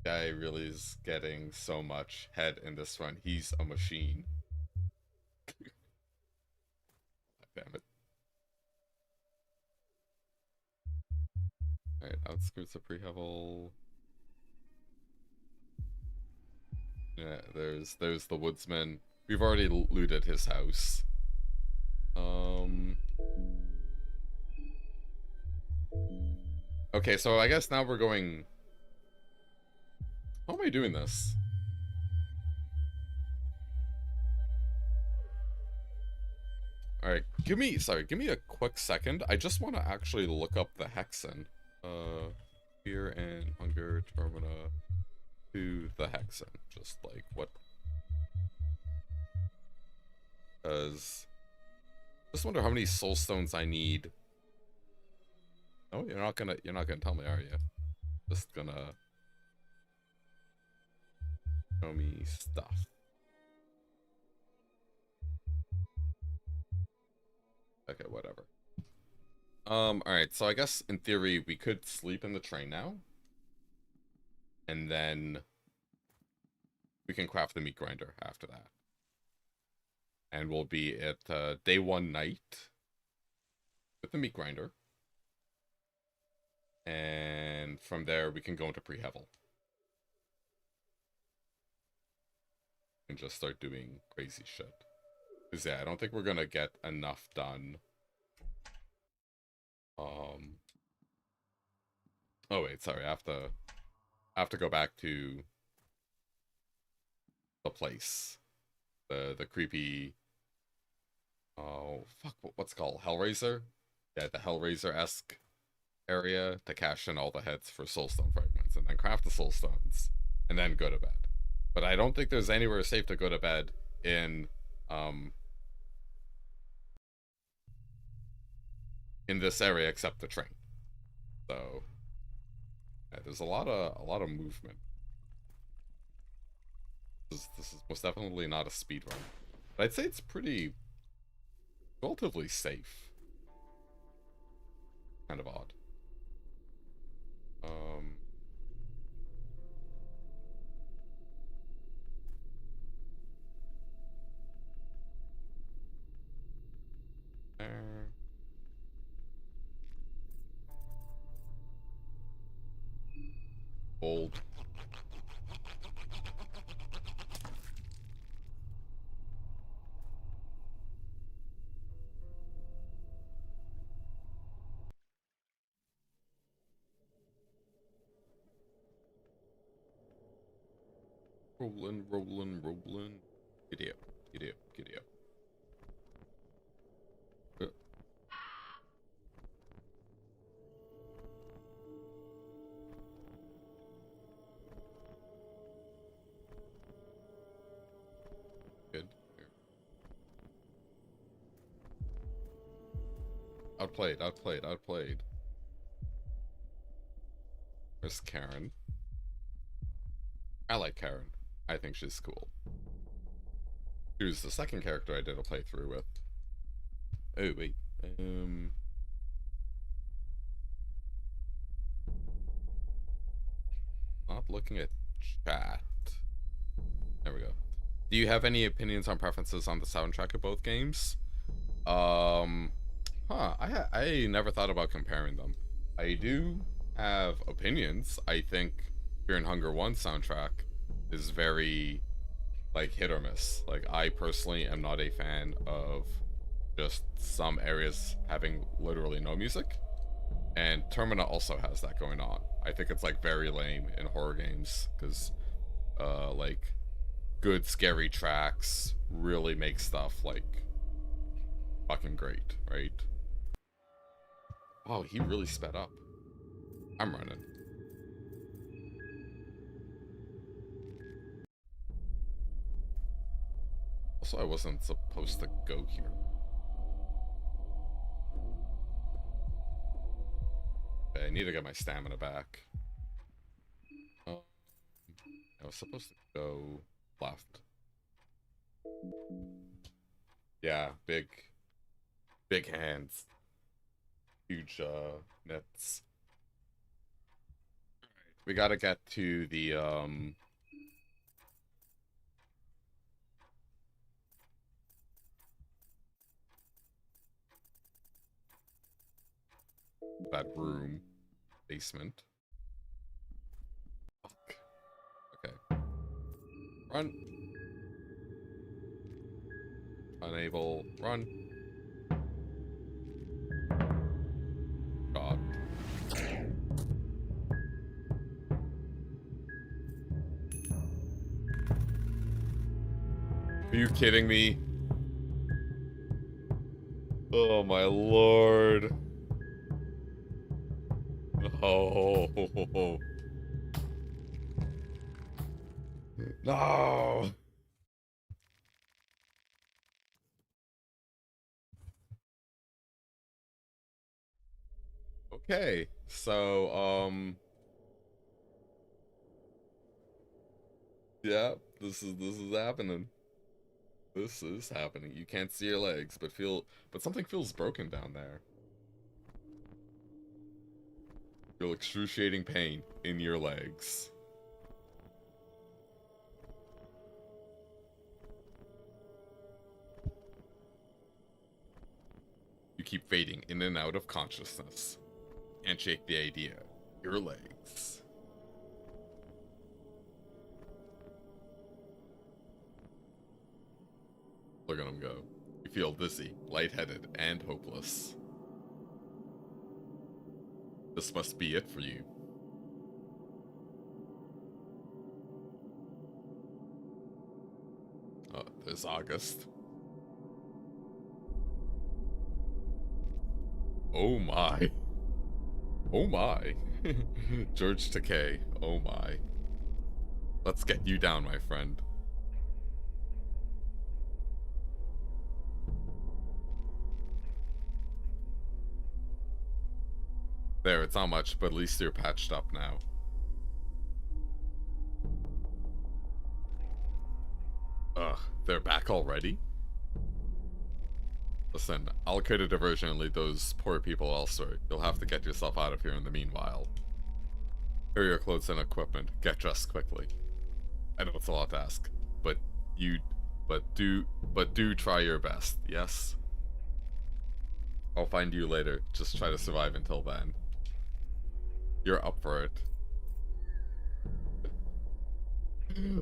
Guy really is getting so much head in this run. He's a machine. Damn it. Alright, outskirts of pre-hevel. Yeah, there's the woodsman. We've already looted his house. Okay, so I guess now we're going... How am I doing this? Alright, give me a quick second. I just want to actually look up the hexen. Fear and hunger, Termina to the hexen. Just like what? Because just wonder how many soul stones I need. Oh, you're not gonna tell me, are you? Just gonna show me stuff. Okay, whatever. Alright, so I guess in theory we could sleep in the train now. And then we can craft the meat grinder after that. And we'll be at day 1 night with the meat grinder. And from there we can go into pre-hevel. And just start doing crazy shit. Because yeah, I don't think we're gonna get enough done. Oh wait, sorry, I have to go back to the place. The creepy... Oh, fuck, what's it called? Hellraiser? Yeah, the Hellraiser-esque area to cash in all the heads for soulstone fragments, and then craft the soulstones, and then go to bed. But I don't think there's anywhere safe to go to bed in this area except the train. So yeah, there's a lot of movement. This is most definitely not a speed run, but I'd say it's pretty relatively safe. Kind of odd. Hold. Rolling, rolling, rolling. Giddy up, giddy up, giddy up. Good. Here. Outplayed, outplayed, outplayed. There's Karin. I like Karin. I think she's cool. She was the second character I did a playthrough with. Oh, wait. Not looking at chat. There we go. Do you have any opinions on preferences on the soundtrack of both games? I never thought about comparing them. I do have opinions. I think Fear and Hunger 1 soundtrack is very, like, hit or miss. Like, I personally am not a fan of just some areas having literally no music. And Termina also has that going on. I think it's, like, very lame in horror games, because, like, good scary tracks really make stuff, like, fucking great, right? Oh, he really sped up. I'm running. Also, I wasn't supposed to go here. Okay, I need to get my stamina back. I was supposed to go left. Yeah, big hands. Huge, nets. We gotta get to the, that room. Basement. Fuck. Okay. Run. Unable. Run. God. Are you kidding me? Oh my lord. Oh. No. Okay. So, yeah, this is happening. This is happening. You can't see your legs, but something feels broken down there. Feel excruciating pain in your legs. You keep fading in and out of consciousness. Can't shake the idea. Your legs. Look at him go. You feel dizzy, lightheaded, and hopeless. This must be it for you. There's August. Oh my. Oh my. George Takei. Oh my. Let's get you down, my friend. There, it's not much, but at least you're patched up now. Ugh, they're back already? Listen, I'll create a diversion and lead those poor people elsewhere. You'll have to get yourself out of here in the meanwhile. Here are your clothes and equipment. Get dressed quickly. I know it's a lot to ask, but do try your best, yes? I'll find you later. Just try to survive until then. You're up for it.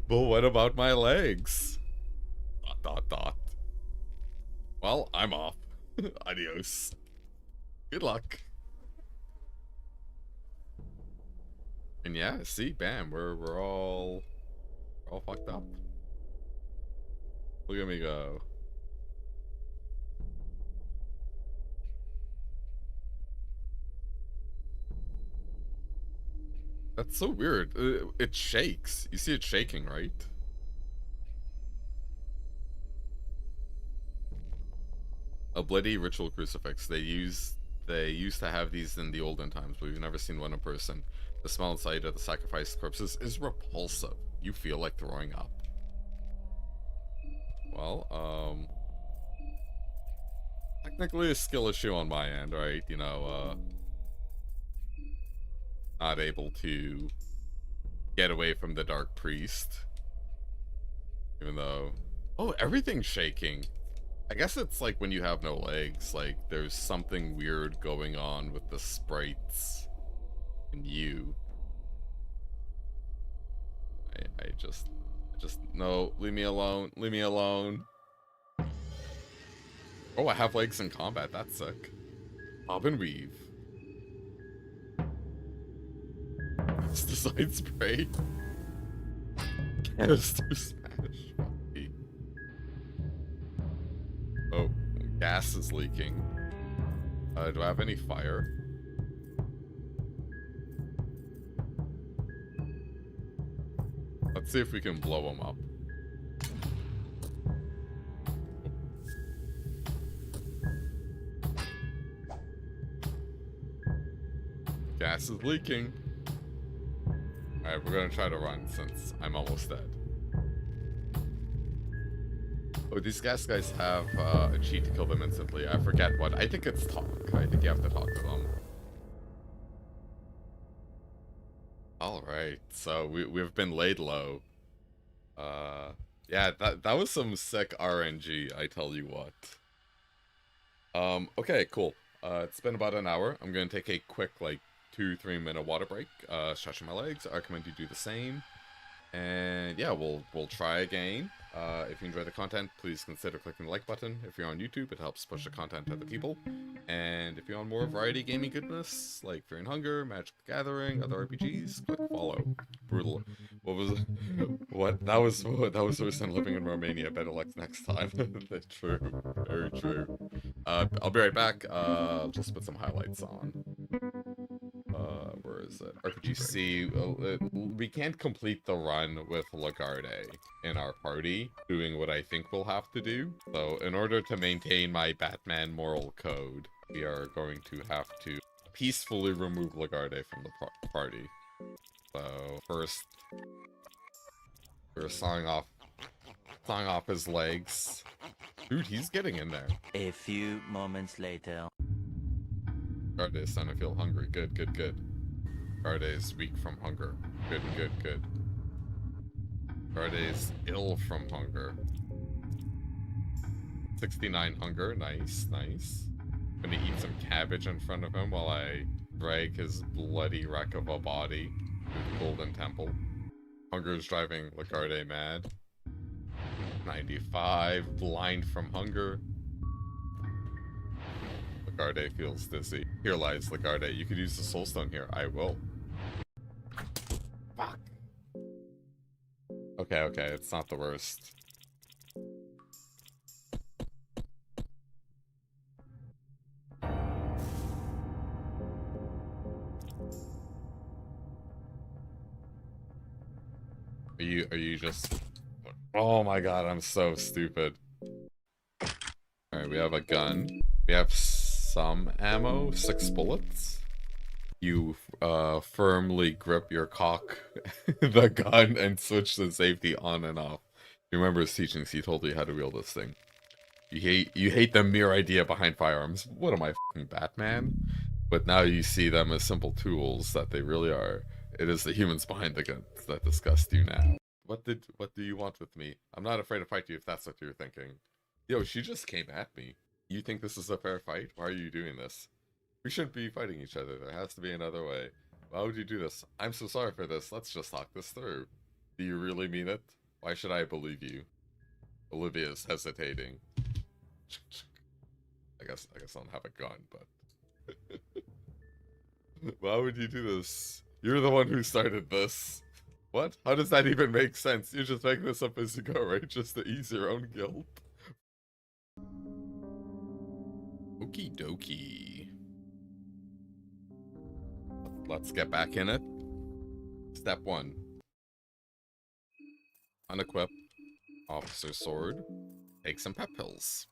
But what about my legs? Dot dot dot. Well, I'm off. Adios. Good luck. And yeah, see, bam, we're all fucked up. Look at me go. That's so weird. It shakes. You see it shaking, right? A bloody ritual crucifix. They used to have these in the olden times, but we've never seen one in person. The smell and sight of the sacrificed corpses is repulsive. You feel like throwing up. Well, technically a skill issue on my end, right? You know, not able to get away from the dark priest. Even though, oh, everything's shaking. I guess it's like when you have no legs, like there's something weird going on with the sprites and you. I just, no, leave me alone, leave me alone. Oh, I have legs in combat, that's sick. Bob and weave. It's the side spray. Canister smash. Oh, gas is leaking. Do I have any fire? Let's see if we can blow them up. Gas is leaking. Alright, we're gonna try to run since I'm almost dead. Oh, these guys have a cheat to kill them instantly. I forget what. I think it's talk. I think you have to talk to them. Alright, so we've been laid low. Yeah, that was some sick RNG, I tell you what. Okay, cool. It's been about an hour. I'm gonna take a quick, like, 2-3 minute water break, stretching my legs. I recommend you do the same. And yeah, we'll try again. If you enjoy the content, please consider clicking the like button. If you're on YouTube, it helps push the content to other people. And if you're on more variety gaming goodness, like Fear and Hunger, Magic the Gathering, other RPGs, click follow. Brutal. What was it? What? That was worse than living in Romania. Better luck next time. True. Very true. I'll be right back. Just put some highlights on. Where is it? RPGC. We can't complete the run with Lagarde in our party, doing what I think we'll have to do. So, in order to maintain my Batman moral code, we are going to have to peacefully remove Lagarde from the party. So, first, we're sawing off his legs. Dude, he's getting in there. A few moments later. Lagarde is starting to feel hungry. Good, good, good. Lagarde is weak from hunger. Good, good, good. Lagarde is ill from hunger. 69 hunger. Nice, nice. I'm gonna eat some cabbage in front of him while I drag his bloody wreck of a body to the Golden Temple. Hunger is driving Lagarde mad. 95. Blind from hunger. Lagarde feels dizzy. Here lies Lagarde. You could use the soul stone here. I will. Fuck. Okay, okay, it's not the worst. Are you just... Oh my god, I'm so stupid. Alright, we have a gun. We have some ammo, 6 bullets. You firmly grip your cock, the gun, and switch the safety on and off. You remember his teachings, he told you how to wield this thing. You hate the mere idea behind firearms. What am I, fucking Batman? But now you see them as simple tools that they really are. It is the humans behind the guns that disgust you now. What do you want with me? I'm not afraid to fight you if that's what you're thinking. Yo, she just came at me. You think this is a fair fight? Why are you doing this? We shouldn't be fighting each other. There has to be another way. Why would you do this? I'm so sorry for this. Let's just talk this through. Do you really mean it? Why should I believe you? Olivia's hesitating. I guess I don't have a gun, but why would you do this? You're the one who started this. What? How does that even make sense? You're just making this up as you go, right? Just to ease your own guilt. Okie dokie. Let's get back in it. Step 1. Unequip officer sword. Take some pep pills.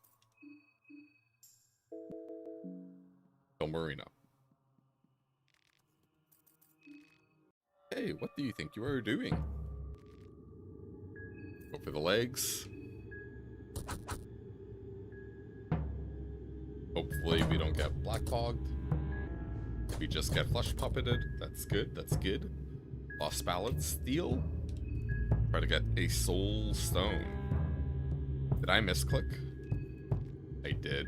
Kill Marina. Hey, what do you think you are doing? Go for the legs. Hopefully we don't get blackfogged. We just get flesh puppeted. That's good, that's good. Lost balance. Steal. Try to get a soul stone. Did I misclick? I did.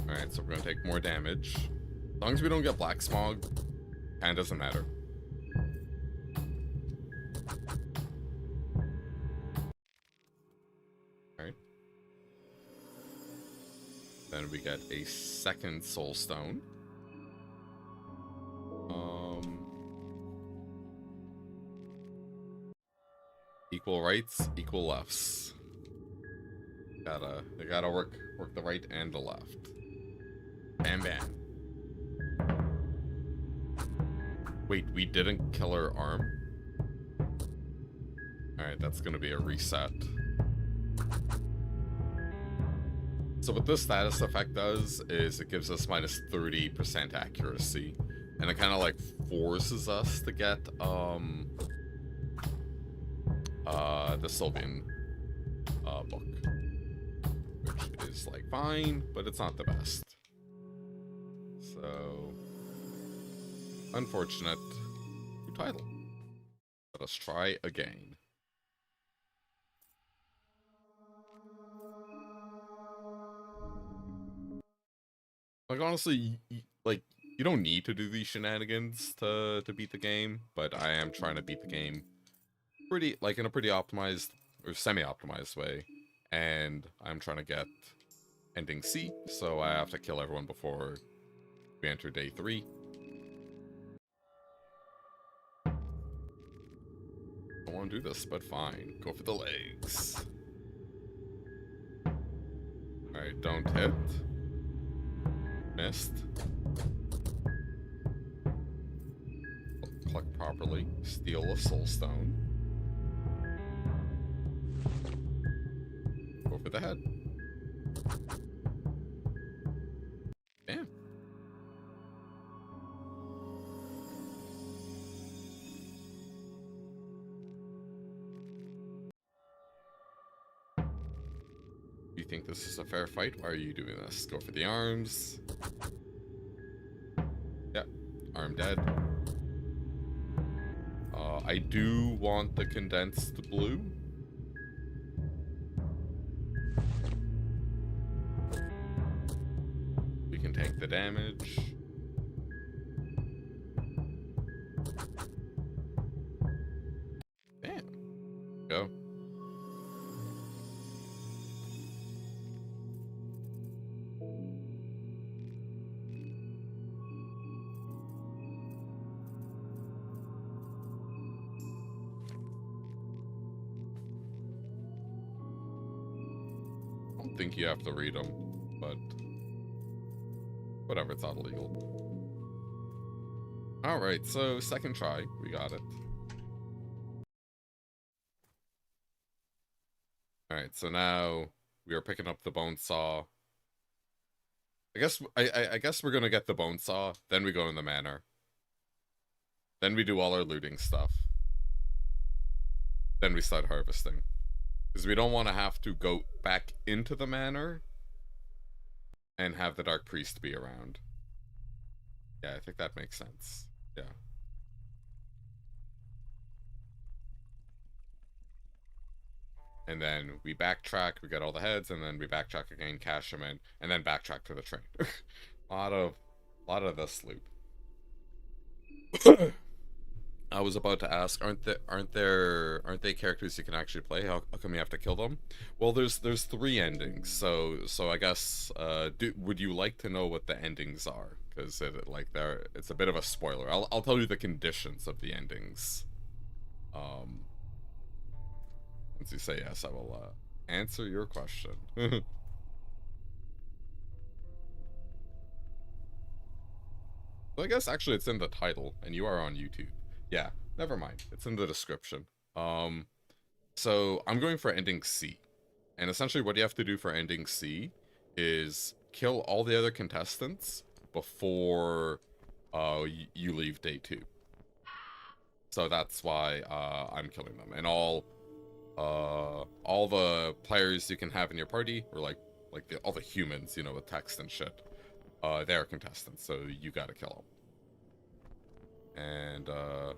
Alright, so we're gonna take more damage. As long as we don't get black smog, kinda doesn't matter. Alright. Then we get a second soul stone. Equal rights, equal lefts. They gotta work the right and the left. Bam bam. Wait, we didn't kill her arm? Alright, that's gonna be a reset. So what this status effect does is it gives us minus 30% accuracy. And it kinda like forces us to get the Sylvian book. Which is like fine, but it's not the best. So unfortunate. New title. Let us try again. Like honestly, like you don't need to do these shenanigans to beat the game, but I am trying to beat the game pretty like in a pretty optimized or semi-optimized way, and I'm trying to get ending C, so I have to kill everyone before we enter day 3. Don't want to do this, but fine. Go for the legs. Alright, don't hit. Missed. Click properly. Steal a soul stone. Go for the head. Damn. You think this is a fair fight? Why are you doing this? Go for the arms. Yep. Arm dead. I do want the condensed blue. We can take the damage. Damn. Go. I don't think you have to read them, but whatever, it's not illegal. Alright, so second try, we got it. Alright, so now we are picking up the bonesaw. I guess we're gonna get the bonesaw, then we go in the manor. Then we do all our looting stuff. Then we start harvesting. Because we don't want to have to go back into the manor and have the Dark Priest be around. Yeah, I think that makes sense. Yeah. And then we backtrack, we get all the heads, and then we backtrack again, cash them in, and then backtrack to the train. lot of this loop. I was about to ask, aren't they characters you can actually play? How come you have to kill them? Well, there's three endings, so I guess would you like to know what the endings are? Because it's a bit of a spoiler. I'll tell you the conditions of the endings. Um, once you say yes, I will answer your question. So I guess actually it's in the title, and you are on YouTube. Yeah, never mind. It's in the description. Um, so I'm going for ending C. And essentially what you have to do for ending C is kill all the other contestants before you leave day 2. So that's why I'm killing them. And all the players you can have in your party, or all the humans, you know, with text and shit, they're contestants, so you gotta kill them. And well,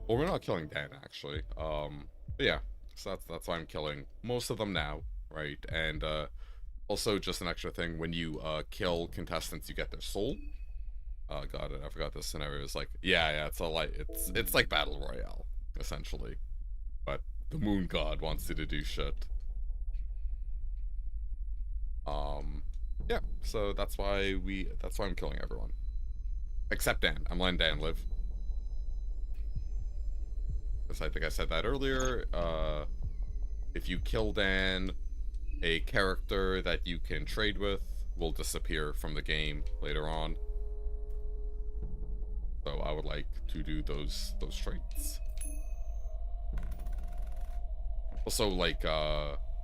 we're not killing Dan actually. But yeah, so that's why I'm killing most of them now, right? And also just an extra thing, when you kill contestants, you get their soul. Got it. I forgot this scenario is like, yeah, it's like battle royale essentially, but the moon god wants you to do shit. Yeah. So that's why I'm killing everyone except Dan. I'm letting Dan live. Because I think I said that earlier. If you kill Dan, a character that you can trade with will disappear from the game later on. So I would like to do those traits. Also, like,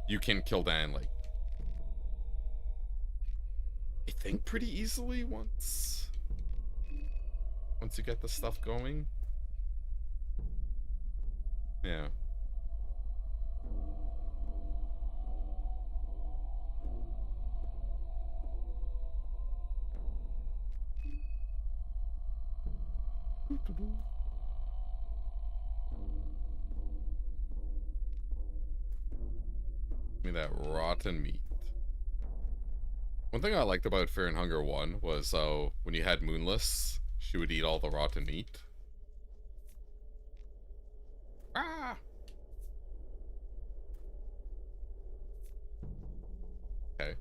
you can kill Dan, like, I think pretty easily once you get the stuff going. Yeah. Give me that rotten meat. One thing I liked about Fear and Hunger 1 was when you had Moonless, she would eat all the rotten meat. Ah! Okay.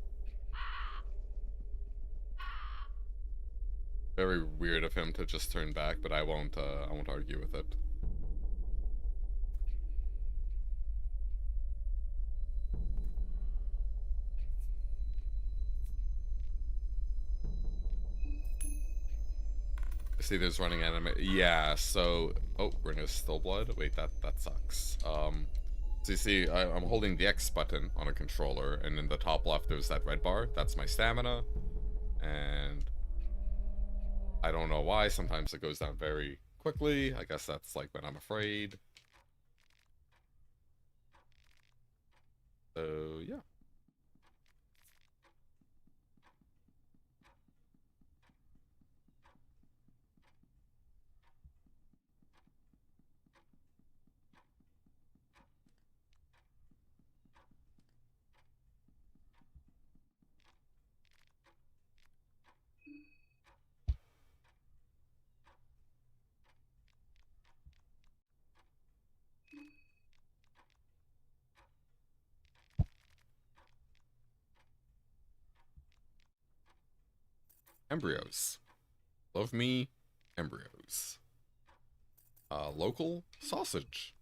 Very weird of him to just turn back, but I won't argue with it. See, there's running anime. Yeah, so Ring of Stillblood. Wait, that sucks. So you see, I'm holding the X button on a controller, and in the top left there's that red bar. That's my stamina, and I don't know why. Sometimes it goes down very quickly. I guess that's like when I'm afraid. So yeah. Embryos. Love me, embryos. Local sausage.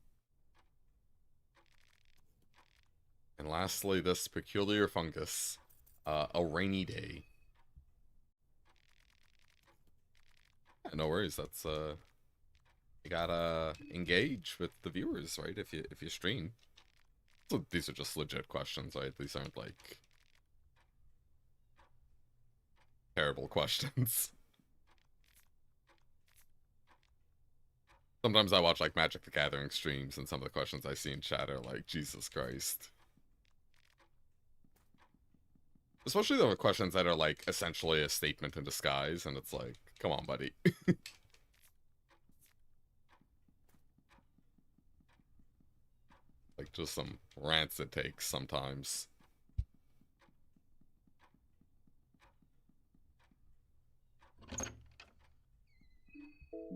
And lastly, this peculiar fungus. A rainy day. Yeah, no worries. That's you gotta engage with the viewers, right? If you stream. So these are just legit questions, right? These aren't like terrible questions. Sometimes I watch like Magic the Gathering streams, and some of the questions I see in chat are like, Jesus Christ. Especially the questions that are like essentially a statement in disguise, and it's like, come on, buddy. Like just some rants it takes sometimes.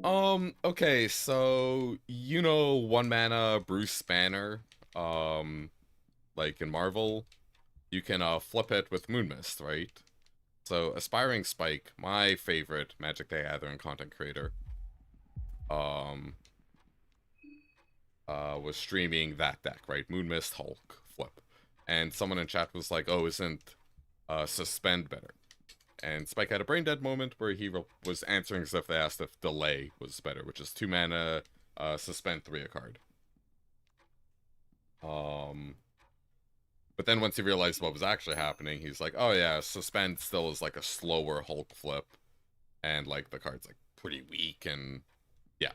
Okay, so you know 1 mana Bruce Banner, um, like in Marvel, you can flip it with Moon Mist, right? So Aspiring Spike, my favorite Magic the Gathering content creator, um, was streaming that deck, right? Moon Mist Hulk flip, and someone in chat was like, "Oh, isn't Suspend better?" And Spike had a brain dead moment where he was answering as if they asked if Delay was better, which is 2 mana, Suspend 3 a card. But then once he realized what was actually happening, he's like, oh yeah, Suspend still is like a slower Hulk flip, and like the card's like pretty weak, and yeah.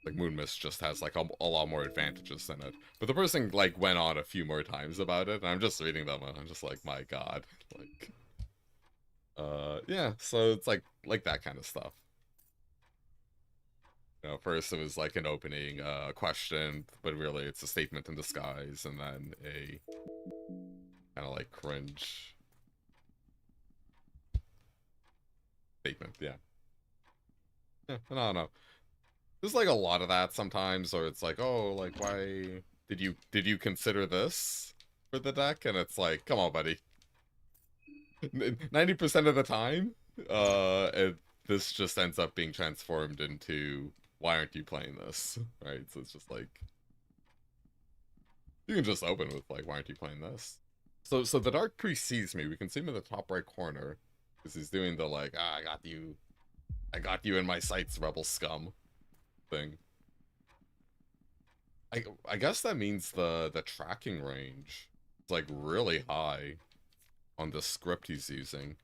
Like Moon Mist just has like a lot more advantages than it. But the person like went on a few more times about it, and I'm just reading them and I'm just like, my god. Like yeah, so it's like that kind of stuff. You know, first it was like an opening question, but really it's a statement in disguise, and then a kind of like cringe statement, yeah. Yeah, I don't know. There's like a lot of that sometimes, or it's like, oh, like why did you consider this for the deck? And it's like, come on, buddy. 90% of the time, this just ends up being transformed into why aren't you playing this, right? So it's just like you can just open with like why aren't you playing this? So the Dark Priest sees me. We can see him in the top right corner because he's doing the like I got you in my sights, rebel scum thing. I guess that means the tracking range is like really high on the script he's using.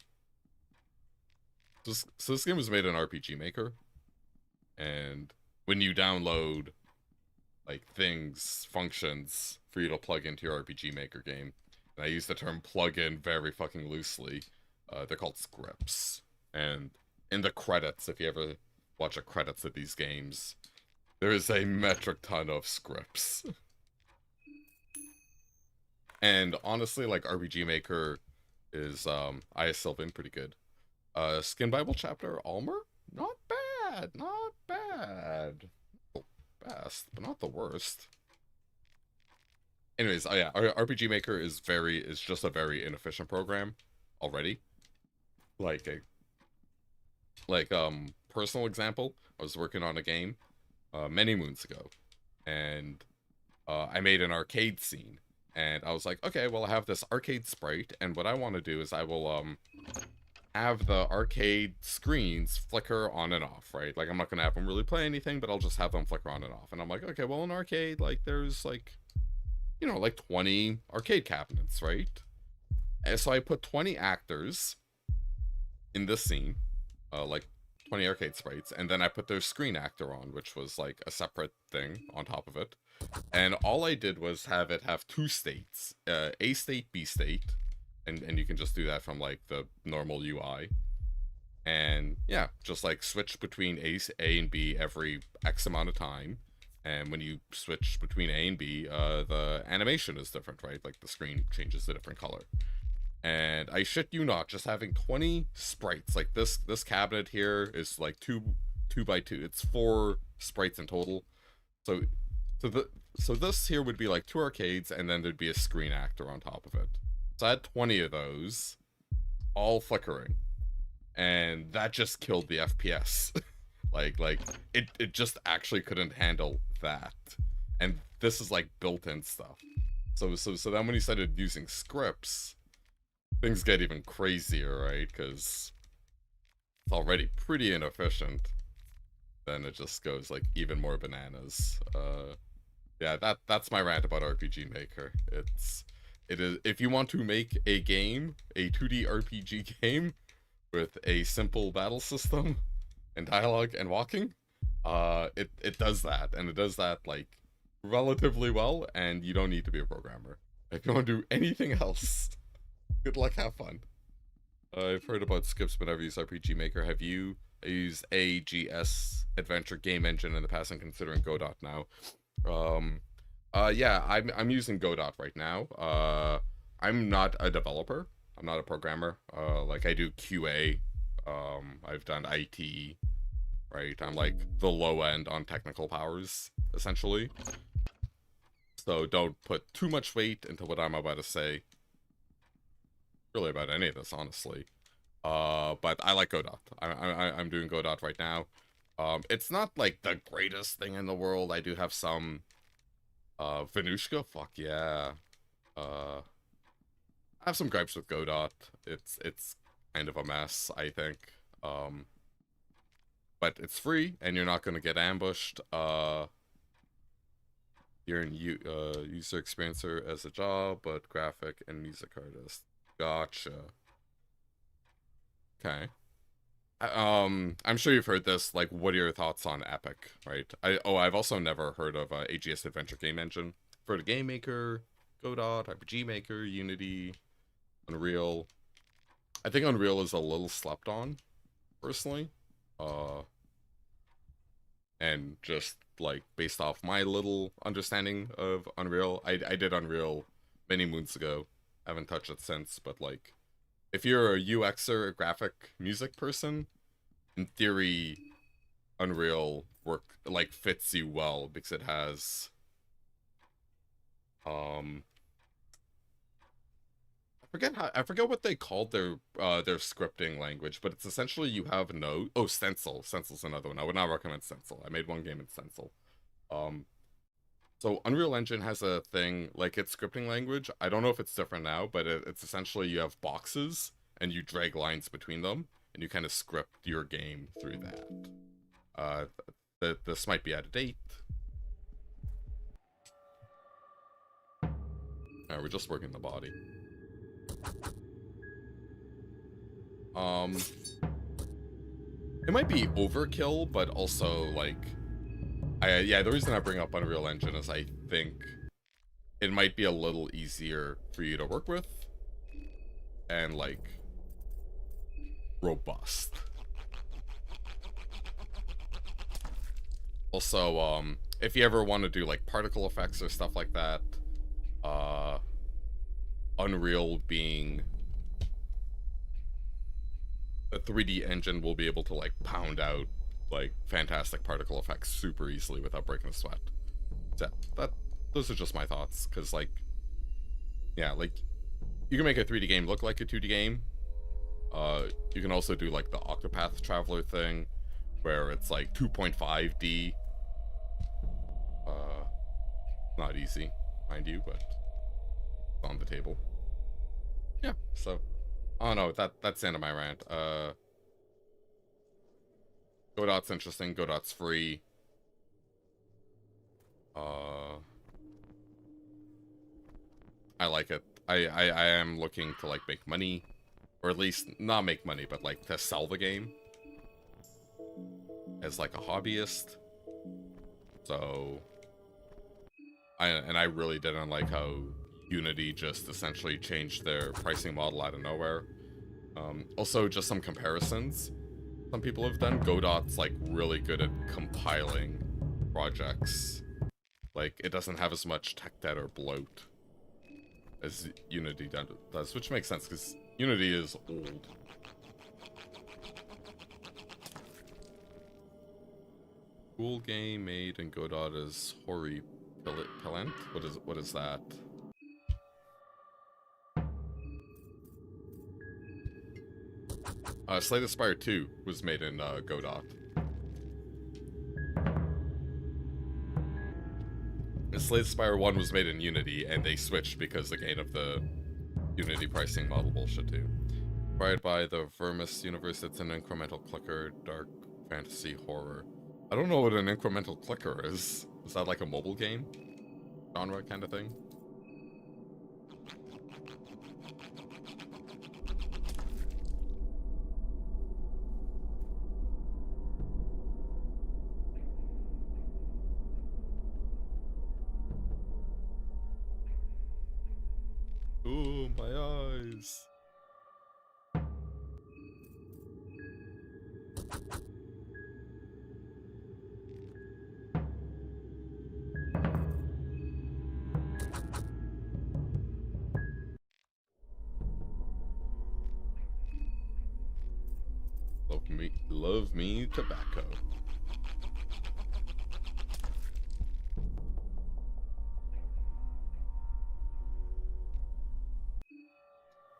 So this game was made in RPG Maker, and when you download like things, functions for you to plug into your RPG Maker game, and I use the term plug-in very fucking loosely, they're called scripts. And in the credits, if you ever watch the credits of these games, there is a metric ton of scripts. And honestly, like RPG Maker is I.S. Sylvan pretty good. Skin Bible chapter Almer? Not bad, not bad. The best, but not the worst. Anyways, oh yeah, RPG Maker is just a very inefficient program already. Like personal example, I was working on a game many moons ago, and I made an arcade scene, and I was like, okay, well I have this arcade sprite, and what I want to do is I will have the arcade screens flicker on and off, right? Like I'm not gonna have them really play anything, but I'll just have them flicker on and off. And I'm like, okay, well in arcade, like there's like, you know, like 20 arcade cabinets, right? And so I put 20 actors in this scene, like 20 arcade sprites, and then I put their screen actor on, which was like a separate thing on top of it. And all I did was have it have 2 states, A state, B state, and you can just do that from like the normal UI. And yeah, just like switch between A and B every X amount of time. And when you switch between A and B, the animation is different, right? Like the screen changes to different color. And I shit you not, just having 20 sprites, like this cabinet here is like 2 by 2. It's 4 sprites in total. So this here would be like 2 arcades, and then there'd be a screen actor on top of it. So I had 20 of those, all flickering, and that just killed the FPS. like it just actually couldn't handle that. And this is like built-in stuff. So then when you started using scripts, things get even crazier, right? Because it's already pretty inefficient. Then it just goes like even more bananas. Yeah, that's my rant about RPG Maker. It is, if you want to make a game, a 2D RPG game with a simple battle system and dialogue and walking, it does that, and it does that like relatively well, and you don't need to be a programmer. If you want to do anything else, good luck, have fun. I've heard about skips but never used RPG Maker. Have you? I used AGS Adventure Game Engine in the past and considering Godot now. Yeah, I'm using Godot right now. I'm not a developer. I'm not a programmer. Like I do QA I've done IT, right? I'm like the low end on technical powers, essentially. So don't put too much weight into what I'm about to say. Really about any of this, honestly. But I like Godot. I'm doing Godot right now. It's not like the greatest thing in the world. I do have some Venushka, fuck yeah. I have some gripes with Godot. It's kind of a mess, I think. But it's free and you're not gonna get ambushed. You're in user experiencer as a job, but graphic and music artist. Gotcha. Okay. I'm sure you've heard this. Like, what are your thoughts on Epic, right? I've also never heard of AGS Adventure Game Engine. For the Game Maker, Godot, RPG Maker, Unity, Unreal. I think Unreal is a little slept on, personally. And just like based off my little understanding of Unreal, I did Unreal many moons ago. I haven't touched it since, but like, if you're a UXer, a graphic music person, in theory, Unreal fits you well because it has I forget what they called their scripting language, but it's essentially you have no Stencil. Stencil's another one. I would not recommend Stencil. I made one game in Stencil. So Unreal Engine has a thing like its scripting language. I don't know if it's different now, but it's essentially you have boxes and you drag lines between them and you kind of script your game through that. This might be out of date. We're just working the body. It might be overkill, but also like, the reason I bring up Unreal Engine is I think it might be a little easier for you to work with and like robust. Also, if you ever want to do like particle effects or stuff like that, Unreal being a 3D engine will be able to like pound out like fantastic particle effects super easily without breaking a sweat. So those are just my thoughts, because like, yeah, like you can make a 3D game look like a 2D game. You can also do like the Octopath Traveler thing, where it's like 2.5D. Not easy, mind you, but it's on the table. Yeah, so, oh no, that's the end of my rant. Godot's interesting, Godot's free. I like it. I am looking to like make money, or at least not make money, but like to sell the game as like a hobbyist. So, I really didn't like how Unity just essentially changed their pricing model out of nowhere. Also, just some comparisons some people have done. Godot's like really good at compiling projects. Like, it doesn't have as much tech debt or bloat as Unity does, which makes sense because Unity is old. Cool game made in Godot is Horripillant. What is that? Slay the Spire 2 was made in Godot. And Slay the Spire 1 was made in Unity, and they switched because again of the Unity pricing model bullshit too. Inspired by the Vermis universe, it's an incremental clicker, dark fantasy horror. I don't know what an incremental clicker is. Is that like a mobile game? Genre kind of thing? Ooh, my eyes. love me tobacco.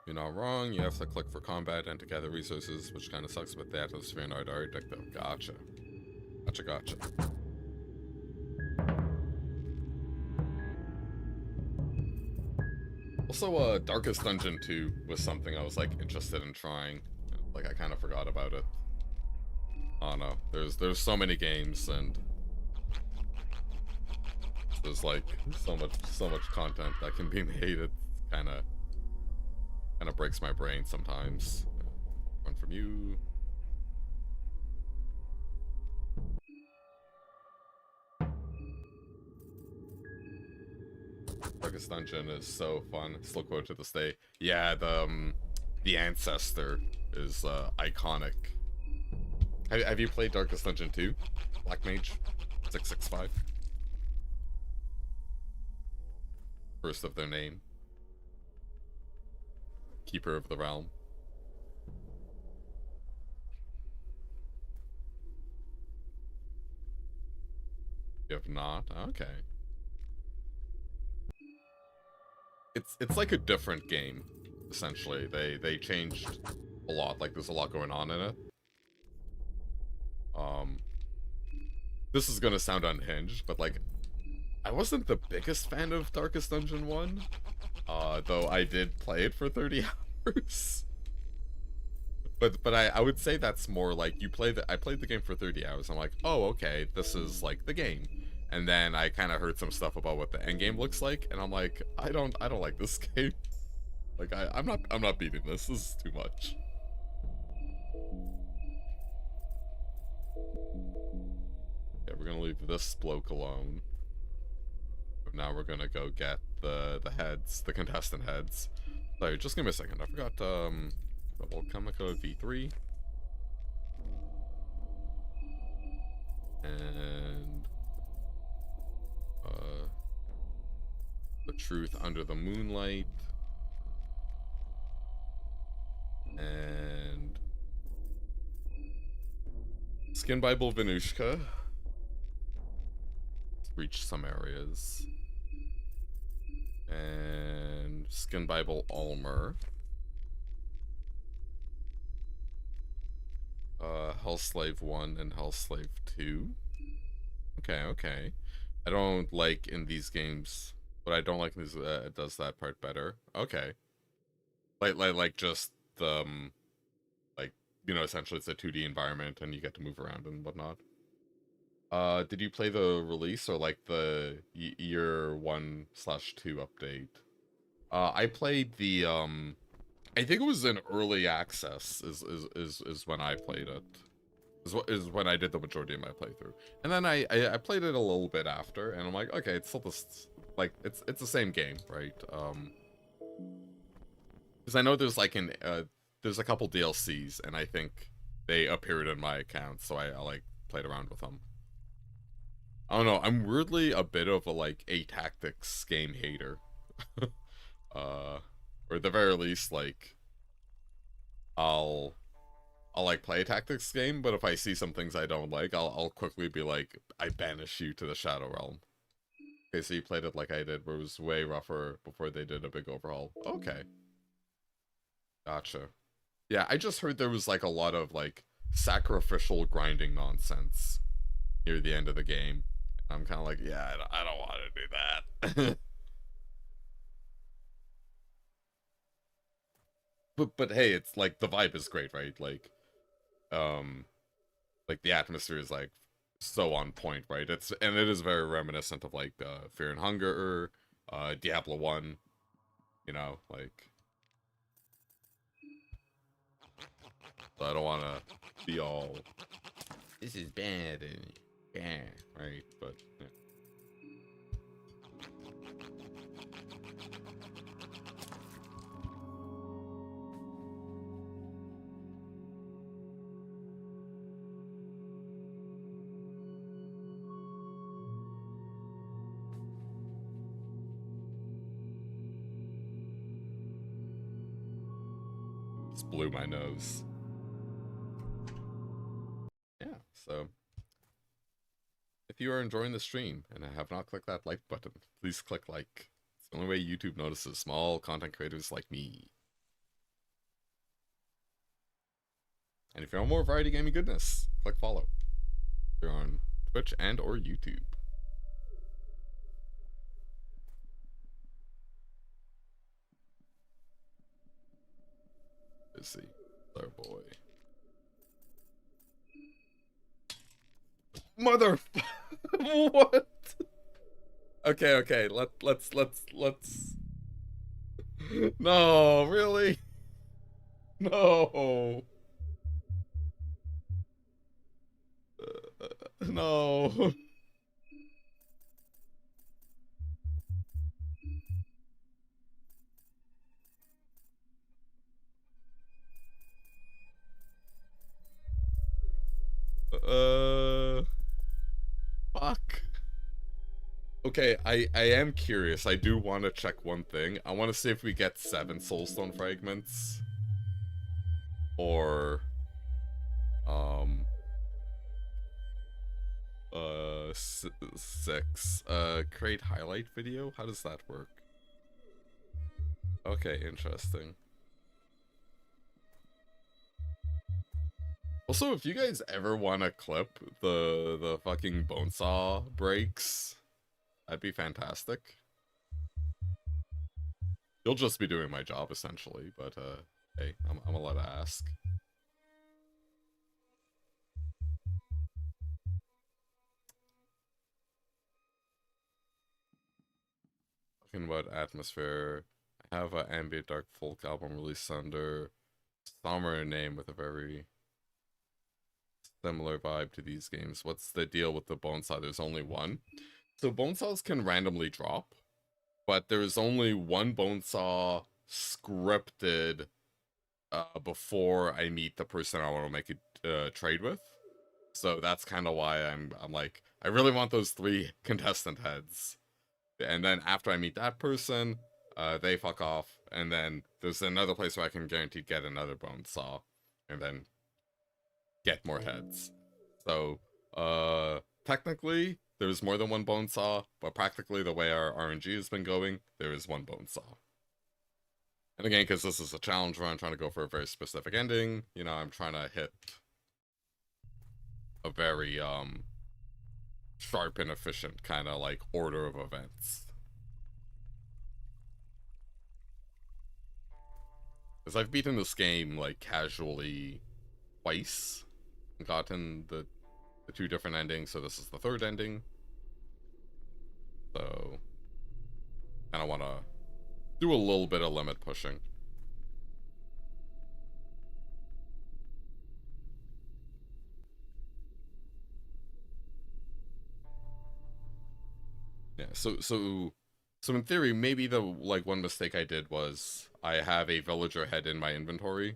You're not wrong, you have to click for combat and to gather resources, which kind of sucks, but the atmosphere and art are addictive. Gotcha. Gotcha. Also, Darkest Dungeon 2 was something I was, like, interested in trying. Like, I kind of forgot about it. I don't know. There's so many games, and there's, like, so much content that can be made. It kind of breaks my brain sometimes. Run from you. Darkest Dungeon is so fun. Still quote to this day. Yeah, the Ancestor is iconic. Have you played Darkest Dungeon 2? Black Mage 665. First of their name. Keeper of the Realm. You have not? Okay. It's like a different game, essentially. They changed a lot. Like, there's a lot going on in it. This is gonna sound unhinged, but like, I wasn't the biggest fan of Darkest Dungeon 1. Though I did play it for 30 hours. But I would say that's more like I played the game for 30 hours. I'm like, oh, okay, this is like the game. And then I kind of heard some stuff about what the end game looks like, and I'm like, I don't like this game. Like, I'm not beating this. This is too much. Yeah, we're gonna leave this bloke alone. Now we're gonna go get the heads, the contestant heads. Sorry, just give me a second. I forgot double Kamiko V3. And the truth under the moonlight. And Skin Bible Venushka. Reach some areas. And Skin Bible Almer. Hellslave 1 and Hellslave 2. Okay. I don't like in these games, but I don't like this. It does that part better. Okay. Like just like, you know, essentially it's a 2D environment and you get to move around and whatnot. Did you play the release or like the year 1/2 update? I played the I think it was in early access is when I played it. Is when I did the majority of my playthrough. And then I played it a little bit after, and I'm like, okay, it's still this, like, it's the same game, right? Because I know there's like there's a couple DLCs, and I think they appeared in my account, so I like played around with them. I don't know, I'm weirdly a bit of a like a tactics game hater. Or at the very least, like, I'll like play a tactics game, but if I see some things I don't like, I'll quickly be like, I banish you to the Shadow Realm. Okay, so you played it like I did, where it was way rougher before they did a big overhaul. Okay. Gotcha. Yeah, I just heard there was like a lot of like sacrificial grinding nonsense near the end of the game. I'm kind of like, yeah, I don't want to do that. But hey, it's like the vibe is great, right? Like the atmosphere is like so on point, right? It is very reminiscent of like Fear and Hunger, Diablo 1, you know, like, so I don't want to be all, this is bad and yeah, right? But yeah. Just blew my nose. you are enjoying the stream and have not clicked that like button, please click like. It's the only way YouTube notices small content creators like me. And if you want more variety gaming goodness, click follow. You're on Twitch and or YouTube. Let's see. Oh boy. Mother. What? Okay. Let's. No, really? No. No. Fuck. Okay, I am curious. I do want to check one thing. I want to see if we get 7 soulstone fragments. Or... 6. Create highlight video? How does that work? Okay, interesting. Also, if you guys ever want to clip the fucking bonesaw breaks, that'd be fantastic. You'll just be doing my job, essentially, but, hey, I'm allowed to ask. Talking about atmosphere, I have an ambient dark folk album released under Summer name with a very similar vibe to these games. What's the deal with the bonesaw? There's only one. So bonesaws can randomly drop, but there's only one bonesaw scripted before I meet the person I want to make a trade with. So that's kind of why I'm like, I really want those 3 contestant heads. And then after I meet that person, they fuck off, and then there's another place where I can guaranteed get another bonesaw, and then get more heads. So, technically, there's more than one bonesaw, but practically the way our RNG has been going, there is one bonesaw. And again, because this is a challenge where I'm trying to go for a very specific ending, you know, I'm trying to hit a very, sharp and efficient kind of like order of events. Because I've beaten this game like casually twice and gotten the 2 different endings, so this is the 3rd ending. So kind of want to do a little bit of limit pushing. Yeah, so in theory, maybe the like one mistake I did was I have a villager head in my inventory,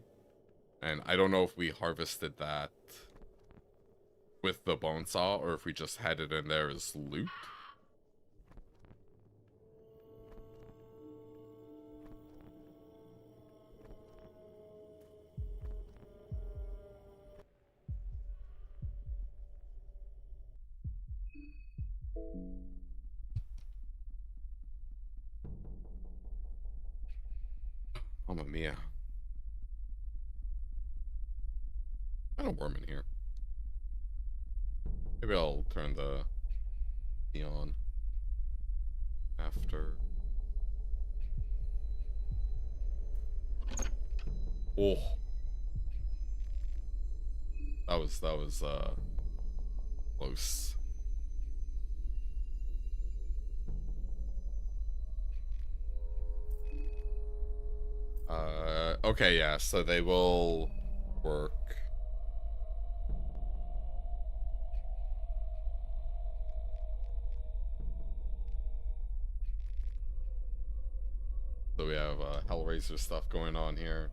and I don't know if we harvested that with the bonesaw or if we just had it in there as loot. Mamma mia. Kind of warm in here. Maybe I'll turn the neon after. Oh. That was close. Okay, yeah, so they will work. So we have Hellraiser stuff going on here.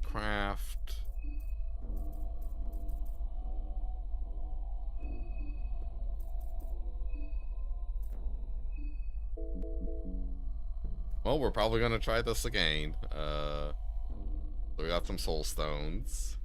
Craft. Well, we're probably gonna try this again. So we got some soul stones.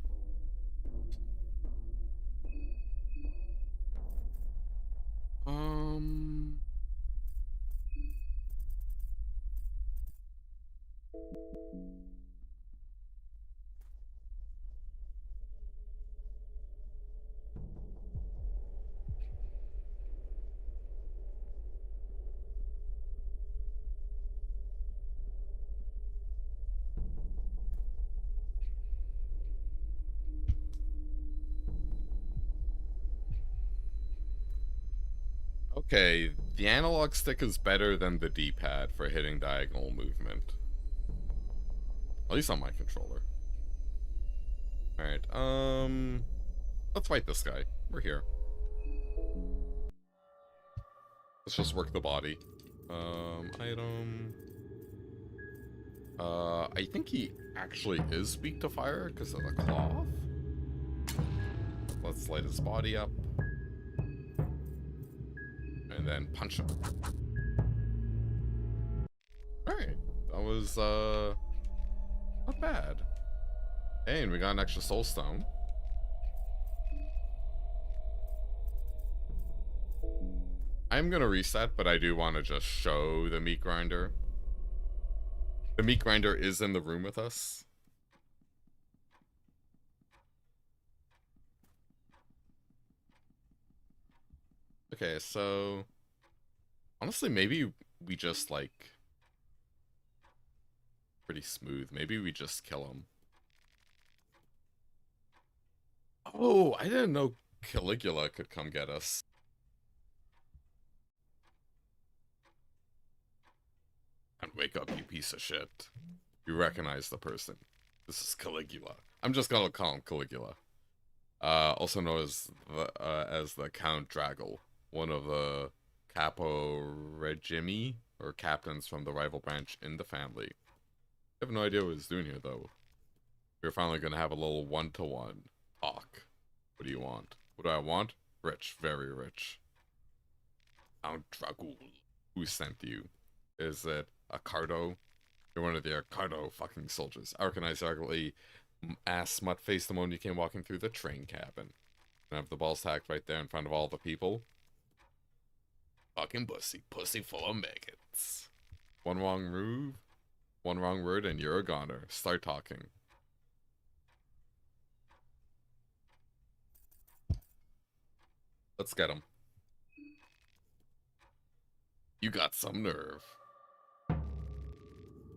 Okay, the analog stick is better than the D-pad for hitting diagonal movement. At least on my controller. Alright, let's fight this guy. We're here. Let's just work the body. Item... I think he actually is weak to fire because of the cloth. Let's light his body up. And then punch him. Alright, that was, not bad. Hey, and we got an extra soul stone. I'm gonna reset, but I do want to just show the meat grinder. The meat grinder is in the room with us. Okay, so... honestly, maybe we just, like... pretty smooth. Maybe we just kill him. Oh, I didn't know Caligula could come get us. And wake up, you piece of shit. You recognize the person. This is Caligula. I'm just gonna call him Caligula. Also known as the Count Draggle, one of the Capo Regimi, or captains from the rival branch in the family. I have no idea what he's doing here, though. We're finally gonna have a little one-to-one talk. What do you want? What do I want? Rich. Very rich. Count Dragul. Who sent you? Is it Accardo? You're one of the Accardo fucking soldiers. I recognize ugly ass smut-faced the moment you came walking through the train cabin. And have the balls tacked right there in front of all the people. Fucking pussy. Pussy full of maggots. One wrong move, one wrong word, and you're a goner. Start talking. Let's get him. You got some nerve.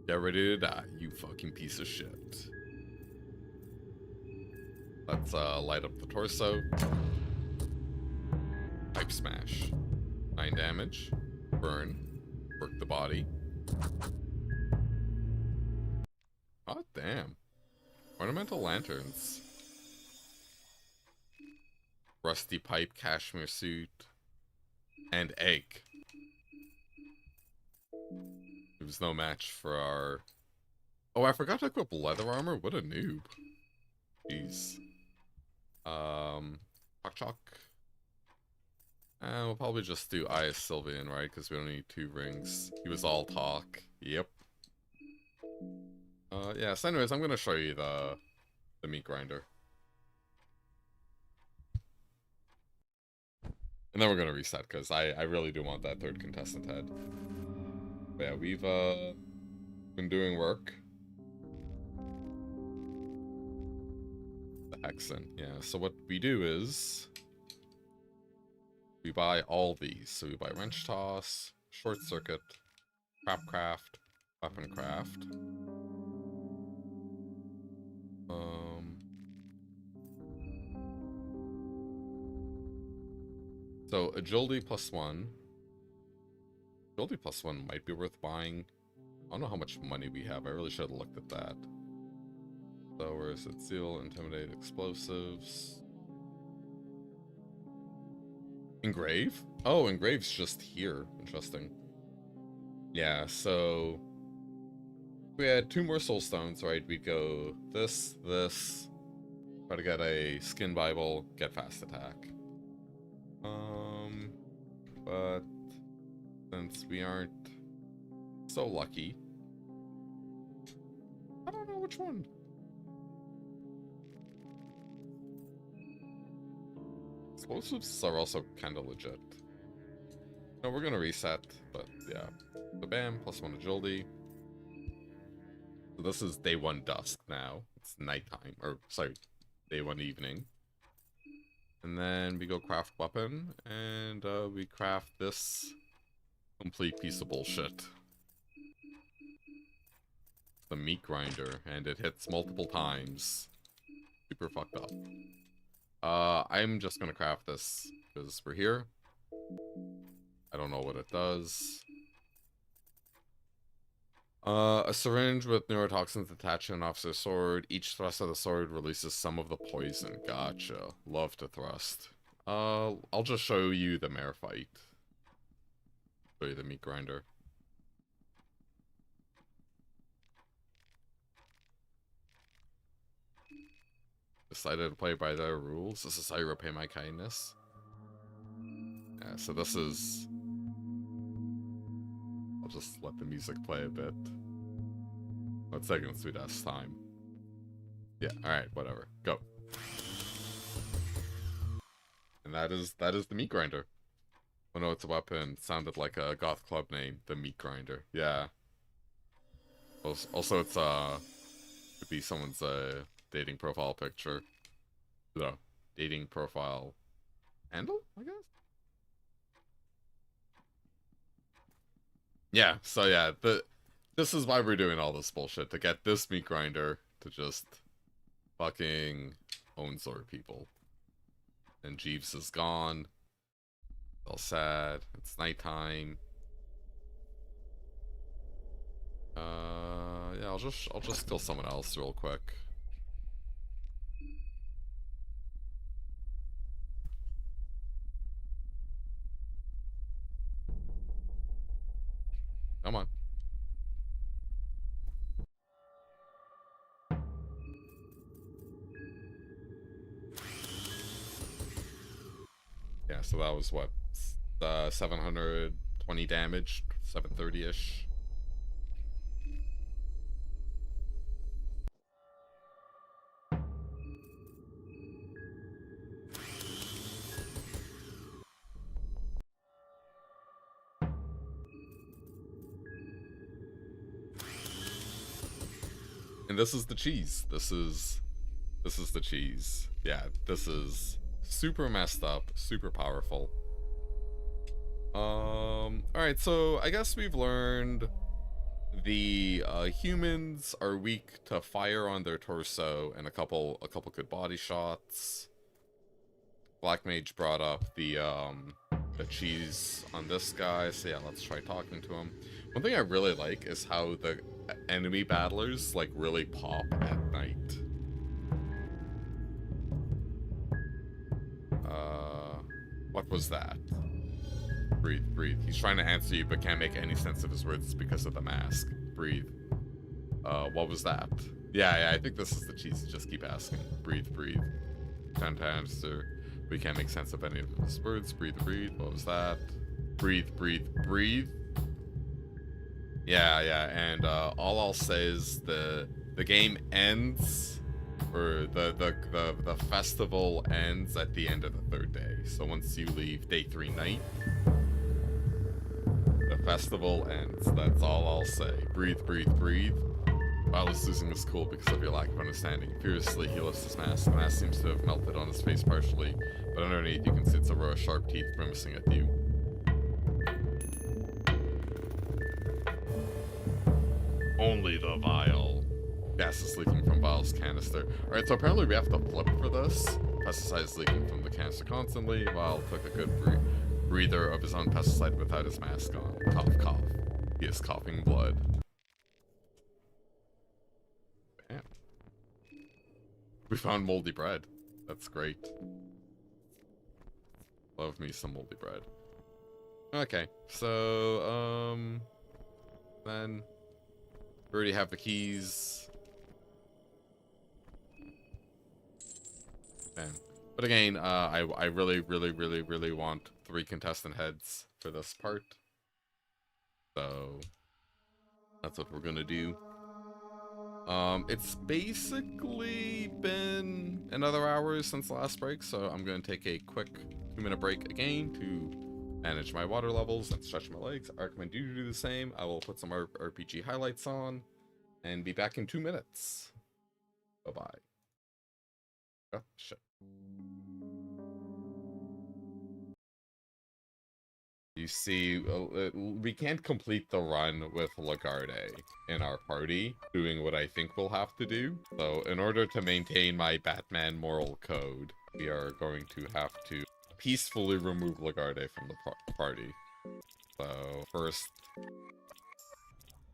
Get ready to die, you fucking piece of shit. Let's light up the torso. Pipe smash. 9 damage. Burn. Work the body. Oh damn. Ornamental lanterns. Rusty pipe, cashmere suit. And egg. It was no match for our... oh, I forgot to equip leather armor? What a noob. Jeez. Chalk. We'll probably just do Aya Sylvian, right? Because we don't need 2 rings. He was all talk. Yep. Yeah, so anyways, I'm gonna show you the meat grinder. And then we're gonna reset, because I really do want that 3rd contestant head. But yeah, we've, been doing work. The Hexen, yeah. So what we do is... we buy all these. So we buy Wrench Toss, Short Circuit, Trap Craft, Weapon Craft. So Agility +1. Agility +1 might be worth buying. I don't know how much money we have. I really should have looked at that. So where is it? Seal, Intimidate, Explosives. Engrave? Oh, Engrave's just here. Interesting. Yeah, so... if we had 2 more soul stones, right? We'd go this, try to get a Skin Bible, get fast attack. But since we aren't so lucky, I don't know which one. Explosives are also kind of legit. No, we're gonna reset, but yeah. So bam, +1 agility. So this is day 1 dusk now. It's nighttime, or sorry, day 1 evening. And then we go craft weapon, and we craft this complete piece of bullshit. The meat grinder, and it hits multiple times. Super fucked up. I'm just gonna craft this, because we're here. I don't know what it does. A syringe with neurotoxins attached to an officer's sword. Each thrust of the sword releases some of the poison. Gotcha. Love to thrust. I'll just show you the mare fight. Show you the meat grinder. Decided to play by their rules. This is how you repay my kindness. Yeah, so this is... I'll just let the music play a bit. It's taking a sweet ass time. Yeah, alright, whatever. Go. And that is the meat grinder. Oh no, it's a weapon. Sounded like a goth club name. The meat grinder. Yeah. Also it's could be someone's dating profile picture. No. Dating profile handle, I guess? Yeah, so yeah, this is why we're doing all this bullshit, to get this meat grinder to just fucking own sword people. And Jeeves is gone. It's all sad. It's nighttime. Yeah, I'll just kill someone else real quick. Come on. Yeah, so that was what? 720 damage? 730-ish? And this is the cheese. This is the cheese. Yeah, this is super messed up, super powerful. Alright, so I guess we've learned the humans are weak to fire on their torso and a couple good body shots. Black Mage brought up the cheese on this guy, so yeah, let's try talking to him. One thing I really like is how the enemy battlers like really pop at night. What was that? Breathe, breathe. He's trying to answer you but can't make any sense of his words because of the mask. Breathe. What was that? Yeah, I think this is the cheese. Just keep asking. Breathe, breathe. Trying to answer. We can't make sense of any of his words. Breathe, breathe. What was that? Breathe, breathe, breathe. Yeah, and all I'll say is the game ends, or the festival ends at the end of the third day. So once you leave day 3 night, the festival ends. That's all I'll say. Breathe, breathe, breathe. Violet's losing his cool because of your lack of understanding. Furiously, he lifts his mask. The mask seems to have melted on his face partially, but underneath you can see it's a row of sharp teeth grimacing at you. Only the vial. Gas is leaking from Vial's canister. Alright, so apparently we have to flip for this. Pesticide is leaking from the canister constantly. Vial took a good breather of his own pesticide without his mask on. Cough, cough. He is coughing blood. Bam. We found moldy bread. That's great. Love me some moldy bread. Okay, so, then... we already have the keys. Man. But again, I really want 3 contestant heads for this part. So that's what we're gonna do. It's basically been another hour since the last break, so I'm gonna take a quick 2-minute break again to manage my water levels and stretch my legs. I recommend you do the same. I will put some RPG highlights on and be back in 2 minutes. Bye-bye. Oh, shit. You see, we can't complete the run with Lagarde in our party, doing what I think we'll have to do. So, in order to maintain my Batman moral code, we are going to have to peacefully remove Lagarde from the party. So first,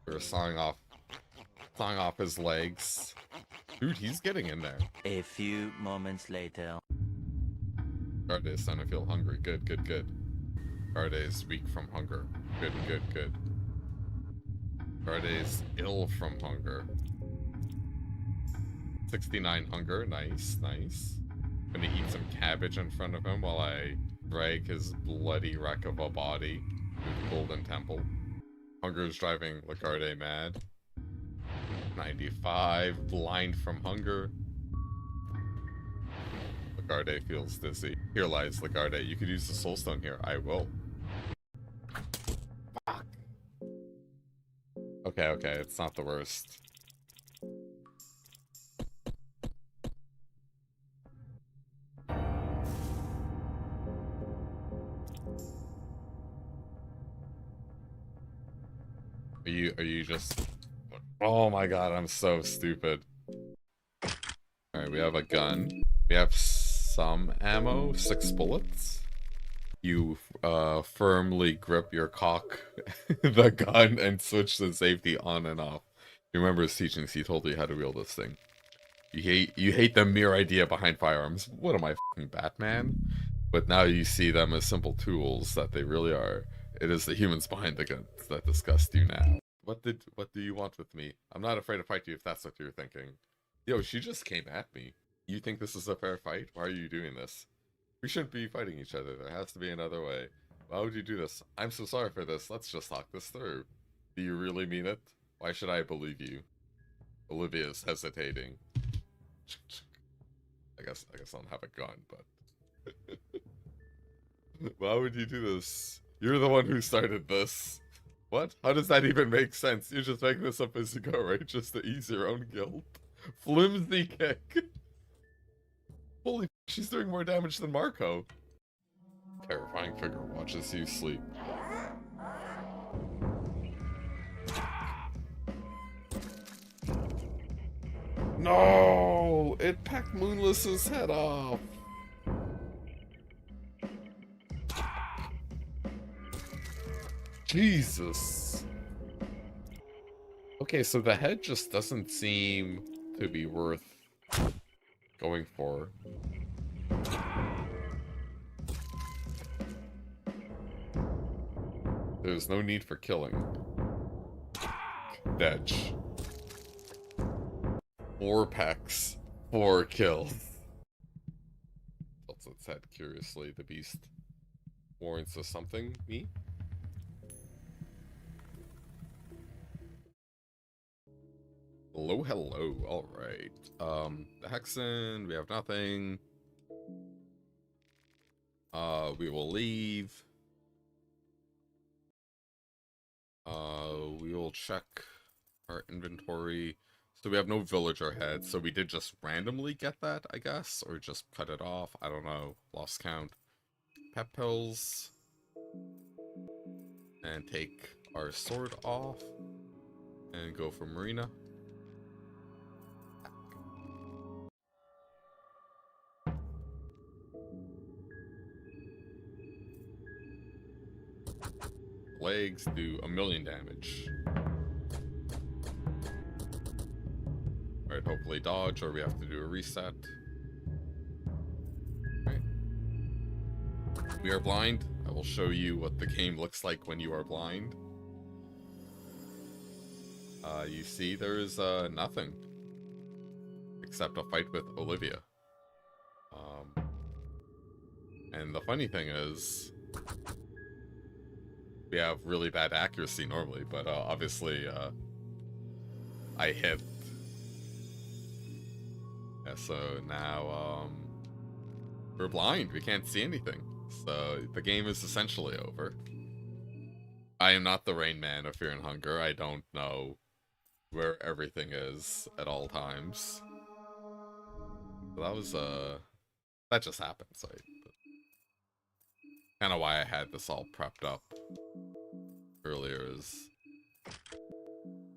we're sawing off his legs. Dude, he's getting in there. A few moments later. Garde's starting to feel hungry. Good, good, good. Garde is weak from hunger. Good, good, good. Garde's ill from hunger. 69 hunger. Nice, nice. Gonna eat some cabbage in front of him while I drag his bloody wreck of a body to the Golden Temple. Hunger is driving Lagarde mad. 95. Blind from hunger. Lagarde feels dizzy. Here lies Lagarde. You could use the soul stone here. I will. Fuck. Okay, okay. It's not the worst. Are you just... Oh my god, I'm so stupid. Alright, we have a gun. We have some ammo, 6 bullets. You firmly grip your cock, the gun, and switch the safety on and off. You remember his teachings, he told you how to wield this thing. You hate the mere idea behind firearms. What am I, fucking Batman? But now you see them as simple tools that they really are. It is the humans behind the guns that disgust you now. What do you want with me? I'm not afraid to fight you if that's what you're thinking. Yo, she just came at me. You think this is a fair fight? Why are you doing this? We shouldn't be fighting each other. There has to be another way. Why would you do this? I'm so sorry for this. Let's just talk this through. Do you really mean it? Why should I believe you? Olivia's hesitating. I guess I don't have a gun, but why would you do this? You're the one who started this. What? How does that even make sense? You're just making this up as you go, right? Just to ease your own guilt. Flimsy kick. Holy f, she's doing more damage than Marcoh. Terrifying figure watches you sleep. No! It pecked Moonless's head off! Jesus! Okay, so the head just doesn't seem to be worth going for. There's no need for killing. Detch. 4 pecks, 4 kills. Tilts its head curiously. The beast warrants us something. Me? Hello, hello. Alright. The Hexen, we have nothing. We will leave. We will check our inventory. So we have no villager head, so we did just randomly get that, I guess? Or just cut it off, I don't know. Lost count. Pep pills. And take our sword off. And go for Marina. Legs do 1,000,000 damage. Alright, hopefully dodge, or we have to do a reset. Alright. We are blind. I will show you what the game looks like when you are blind. You see there is nothing. Except a fight with Olivia. And the funny thing is, we have really bad accuracy normally, but obviously I hit. Yeah, so now we're blind. We can't see anything. So the game is essentially over. I am not the Rain Man of Fear and Hunger. I don't know where everything is at all times. So that was that just happened, so kind of why I had this all prepped up earlier is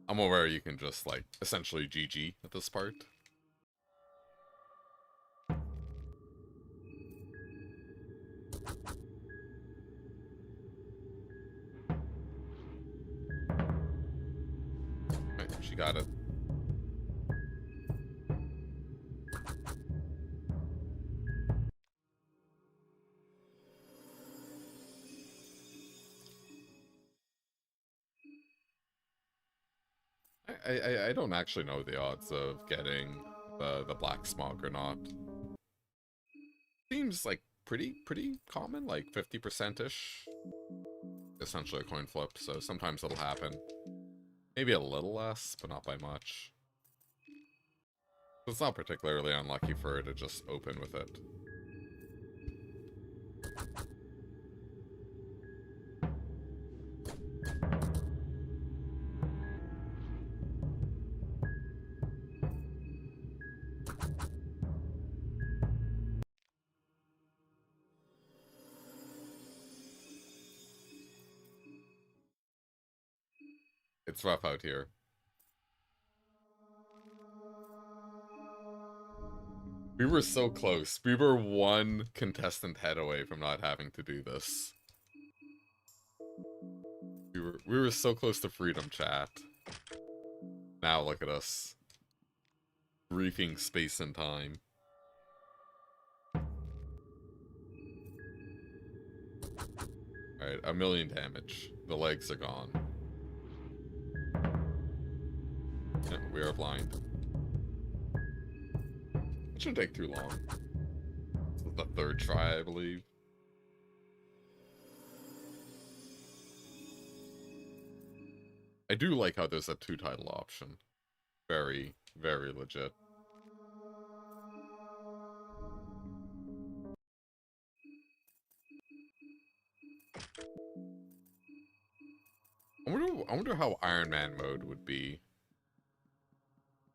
I'm aware you can just like essentially GG at this part. She got it. I don't actually know the odds of getting the black smog or not. Seems like pretty common, like 50%-ish. Essentially a coin flip, so sometimes it'll happen. Maybe a little less, but not by much. It's not particularly unlucky for her to just open with it. It's rough out here. We were so close. We were one contestant head away from not having to do this. We were so close to freedom, chat. Now look at us. Reefing space and time. Alright, 1,000,000 damage. The legs are gone. Yeah, we are blind. It shouldn't take too long. This is the third try, I believe. I do like how there's a 2-title option. Very, very legit. I wonder how Iron Man mode would be.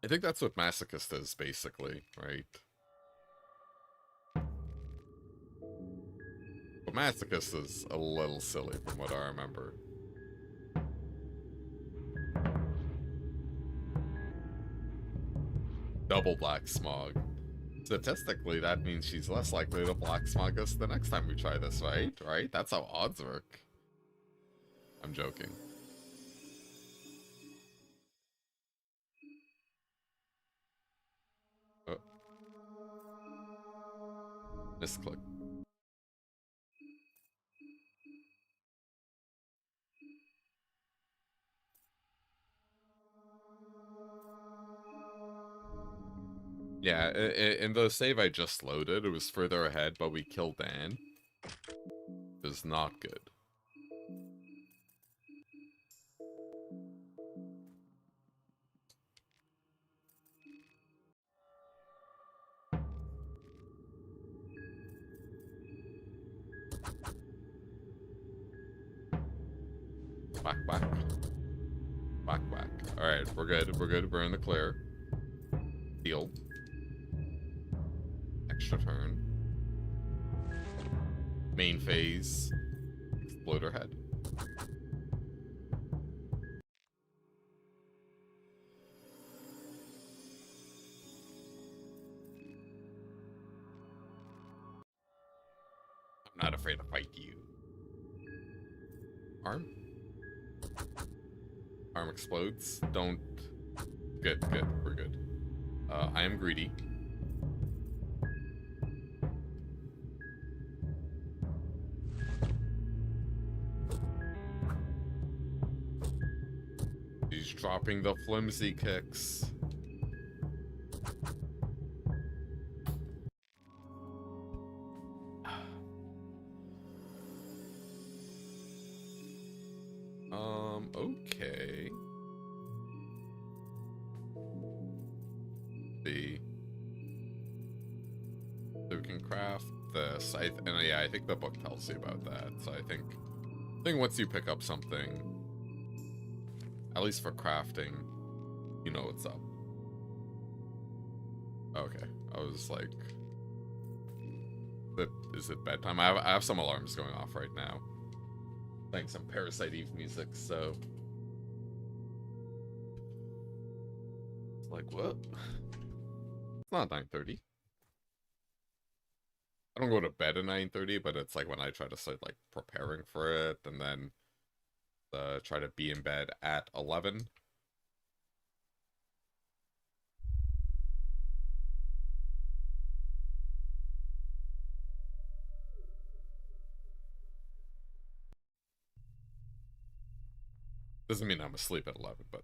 I think that's what Masochist is, basically, right? But Masochist is a little silly from what I remember. Double Black Smog. Statistically, that means she's less likely to Black Smog us the next time we try this, right? Right? That's how odds work. I'm joking. Oh. Misclick. Yeah, in the save I just loaded, it was further ahead, but we killed Dan. It was not good. Whack, whack. Whack, whack. Alright, we're good. We're good. We're in the clear. Heal. Extra turn. Main phase. Explode her head. I'm not afraid to fight you. Arm? Arm explodes. Don't... Good, good. We're good. I am greedy. He's dropping the flimsy kicks. Okay. See. So we can craft this. And yeah, I think the book tells you about that. So I think once you pick up something, at least for crafting, you know what's up. Okay. I was like, is it bedtime? I have some alarms going off right now. Playing some Parasite Eve music, so it's like, what? It's not 9:30. I don't go to bed at 9:30, but it's like when I try to start like preparing for it, and then try to be in bed at 11. Doesn't mean I'm asleep at 11, but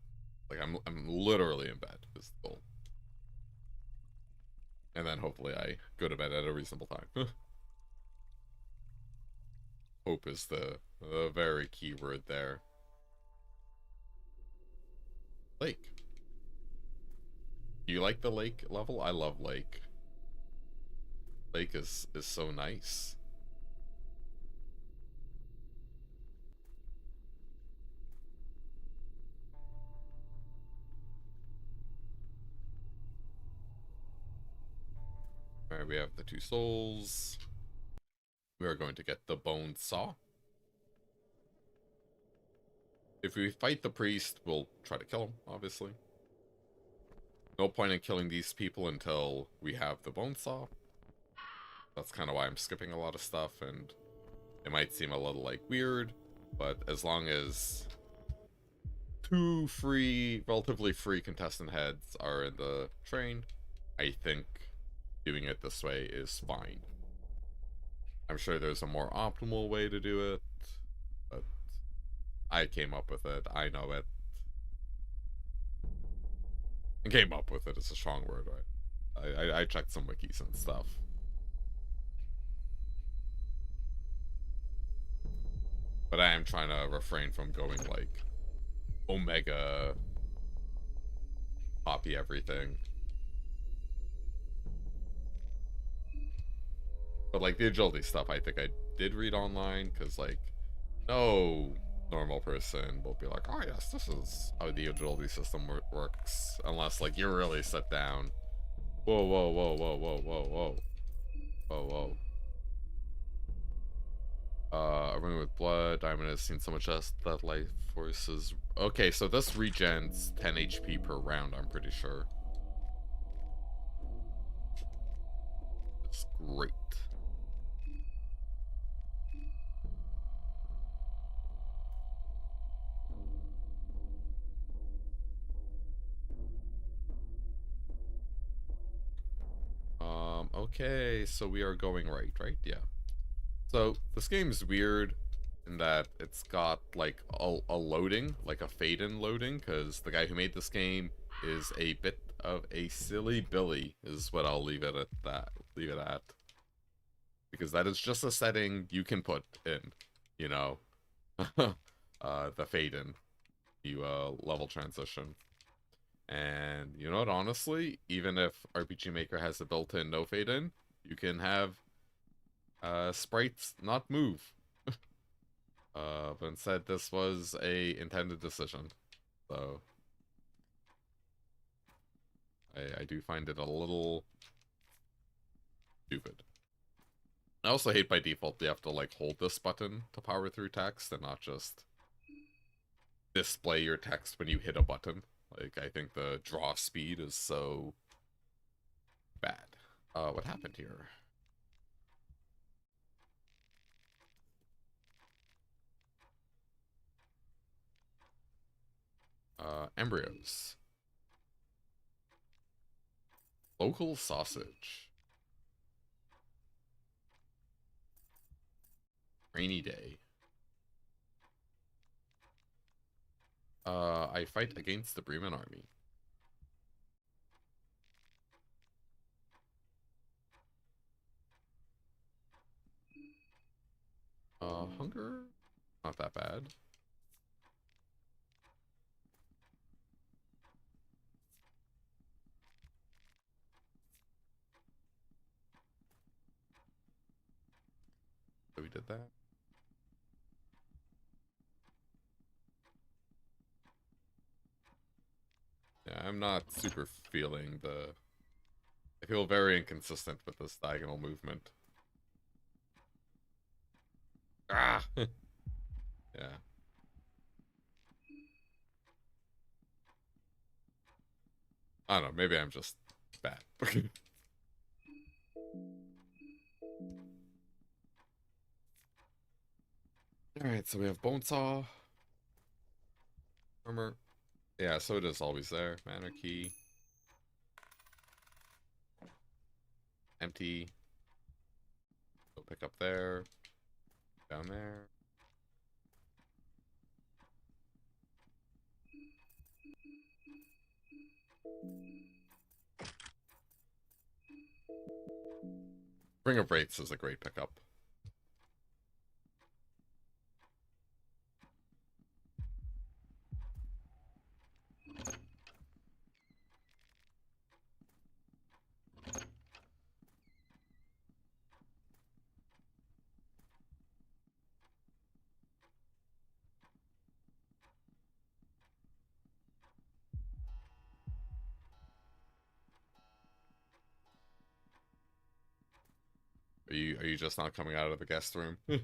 like I'm literally in bed is the goal. And then hopefully I go to bed at a reasonable time. Hope is the very key word there. Lake. Do you like the lake level? I love lake. Lake is so nice. Alright, we have the 2 souls. We are going to get the bonesaw. If we fight the priest, we'll try to kill him, obviously. No point in killing these people until we have the bonesaw. That's kind of why I'm skipping a lot of stuff, and it might seem a little, like, weird, but as long as 2 relatively free contestant heads are in the train, I think doing it this way is fine. I'm sure there's a more optimal way to do it, but I came up with it. I know it. And came up with it is a strong word, right? I checked some wikis and stuff. But I am trying to refrain from going, like, Omega, copy everything. But, like, the agility stuff, I think I did read online, because, like, no normal person will be like, oh, yes, this is how the agility system works. Unless, like, you really sit down. Whoa, whoa, whoa, whoa, whoa, whoa, whoa. Whoa, whoa. A ring with blood. Diamond has seen so much that life forces. Okay, so this regens 10 HP per round, I'm pretty sure. It's great. Okay, so we are going right? Yeah. So, this game's weird in that it's got, like, a loading, like a fade-in loading, because the guy who made this game is a bit of a silly Billy, is what I'll leave it at. Because that is just a setting you can put in, you know, the fade-in, you, level transition. And, you know what, honestly, even if RPG Maker has a built-in no fade-in, you can have sprites not move. But instead this was a intended decision. So I do find it a little stupid. I also hate by default you have to, like, hold this button to power through text and not just display your text when you hit a button. Like, I think the draw speed is so bad. What happened here? Embryos. Local sausage. Rainy day. I fight against the Bremen army. Hunger? Not that bad. So we did that. Yeah, I'm not super feeling the... I feel very inconsistent with this diagonal movement. Ah! Yeah. I don't know, maybe I'm just bad. Alright, so we have Bonesaw. Armor. Yeah, so it is always there. Mana key. Empty. Go pick up there. Down there. Ring of Wraiths is a great pickup. Are you just not coming out of the guest room? Okay,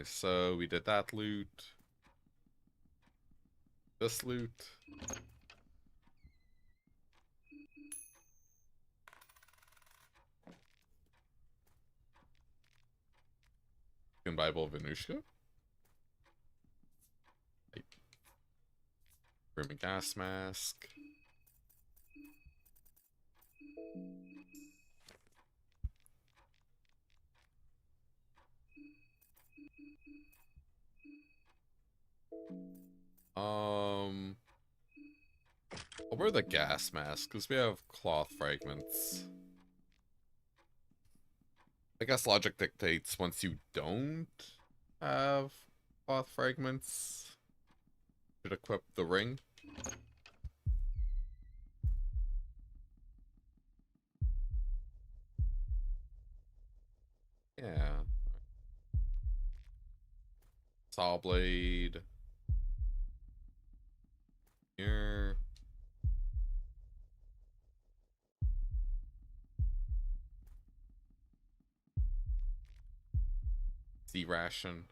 so we did that loot. This loot. In Bible Venushka. Roman gas mask. I'll wear the gas mask because we have cloth fragments. I guess logic dictates once you don't have cloth fragments, should equip the ring. Yeah. Saw blade. Here. Sea ration.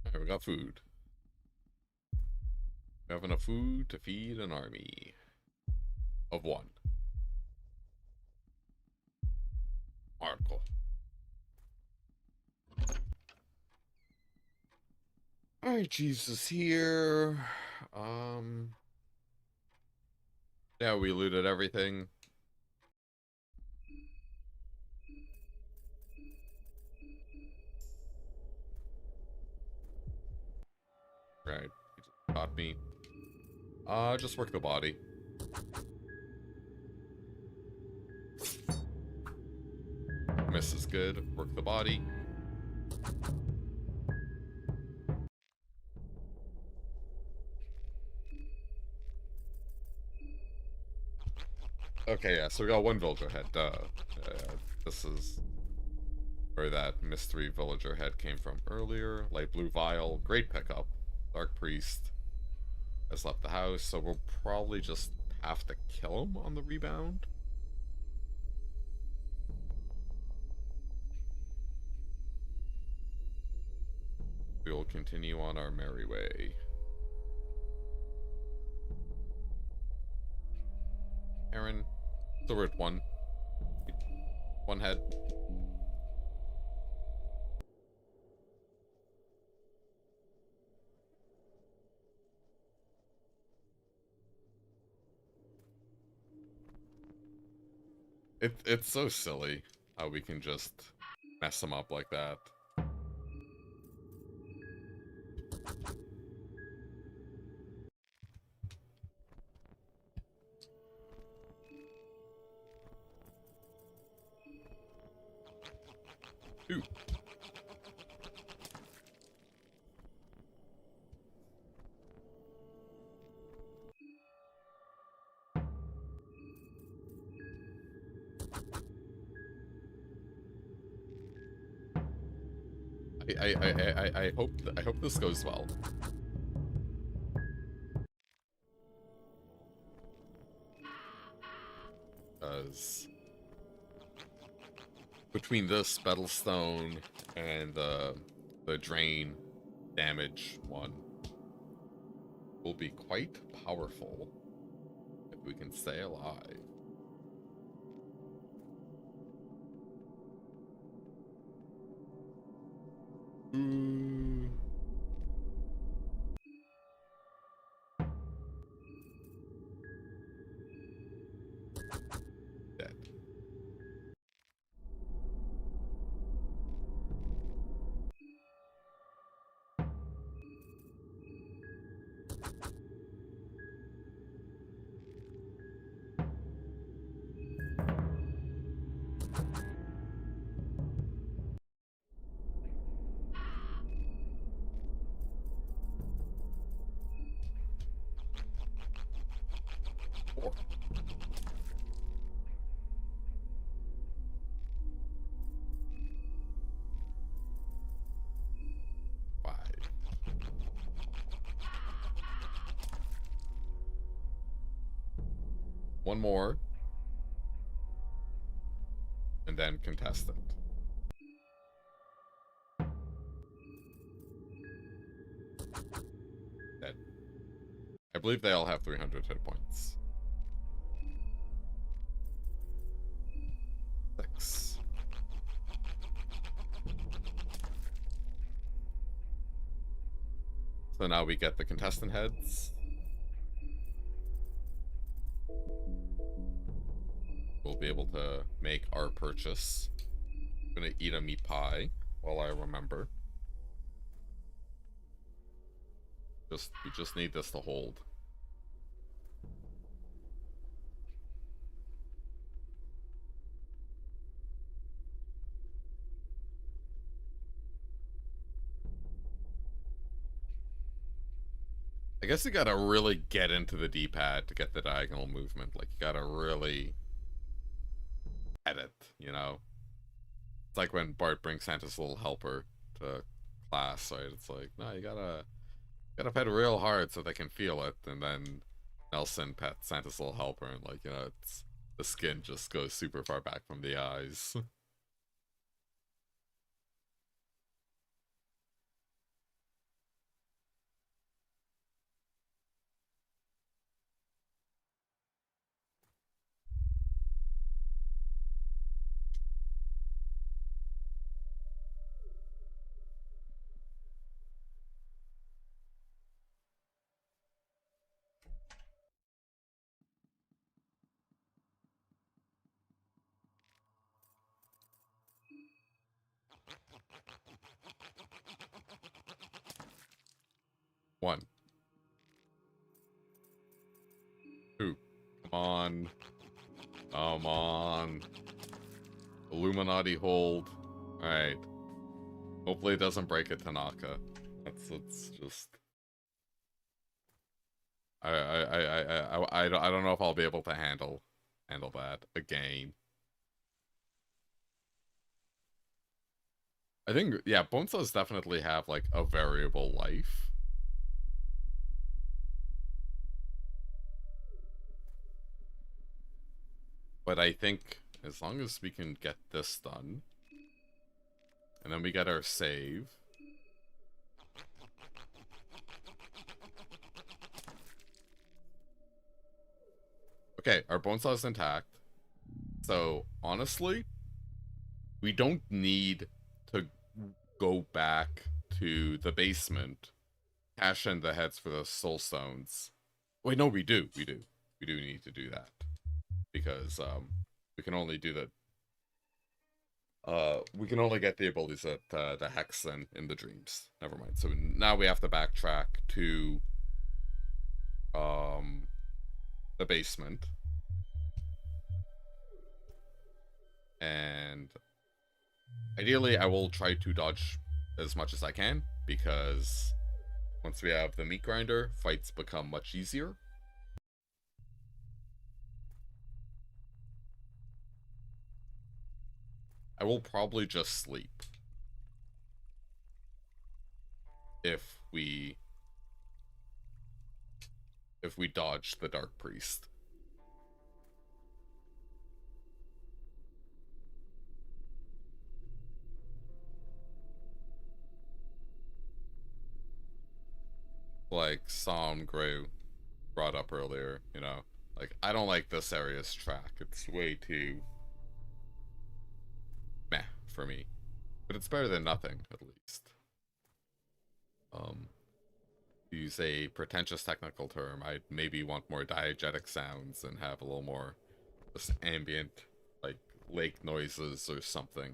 Alright, we got food. We have enough food to feed an army of one. Marcoh. Alright, Jesus here. Yeah, we looted everything. Right, he just caught me. Just work the body. Miss is good. Work the body. Okay, yeah, so we got one villager head. This is where that mystery villager head came from earlier. Light blue vial. Great pickup. Dark priest has left the house, so we'll probably just have to kill him on the rebound. We will continue on our merry way. Karin, so we're at one. One head. It's so silly how we can just mess them up like that. Ooh. I hope this goes well. Because between this Battlestone and the drain damage one, will be quite powerful if we can stay alive. Dead. Four. 5. One more. And then contestant. Dead. I believe they all have 300 hit points. 6. So now we get the contestant heads. We'll be able to make our purchase. I'm gonna eat a meat pie while I remember. We just need this to hold. I guess you gotta really get into the D-pad to get the diagonal movement. Like, you gotta really edit, you know? It's like when Bart brings Santa's little helper to class, right? It's like, no, you gotta pet real hard so they can feel it, and then Nelson pets Santa's little helper, and like, you know, it's the skin just goes super far back from the eyes. One. 2. Come on. Come on. Illuminati hold. Alright. Hopefully it doesn't break a Tanaka. That's just... I don't know if I'll be able to handle that again. I think, yeah, bonesaws definitely have, like, a variable life. But I think as long as we can get this done, and then we get our save. Okay, our bonesaw is intact. So, honestly, we don't need to go back to the basement, cash in the heads for the soul stones. Wait, no, we do. We do need to do that. Because, we can only do the... we can only get the abilities that, the Hex in the dreams. Never mind. So now we have to backtrack to, the basement. And ideally, I will try to dodge as much as I can, because once we have the meat grinder, fights become much easier. I will probably just sleep if we dodge the Dark Priest. like Psalm Gray brought up earlier, you know. Like, I don't like this area's track. It's way too meh for me. But it's better than nothing, at least. To use a pretentious technical term, I'd maybe want more diegetic sounds and have a little more just ambient, like, lake noises or something.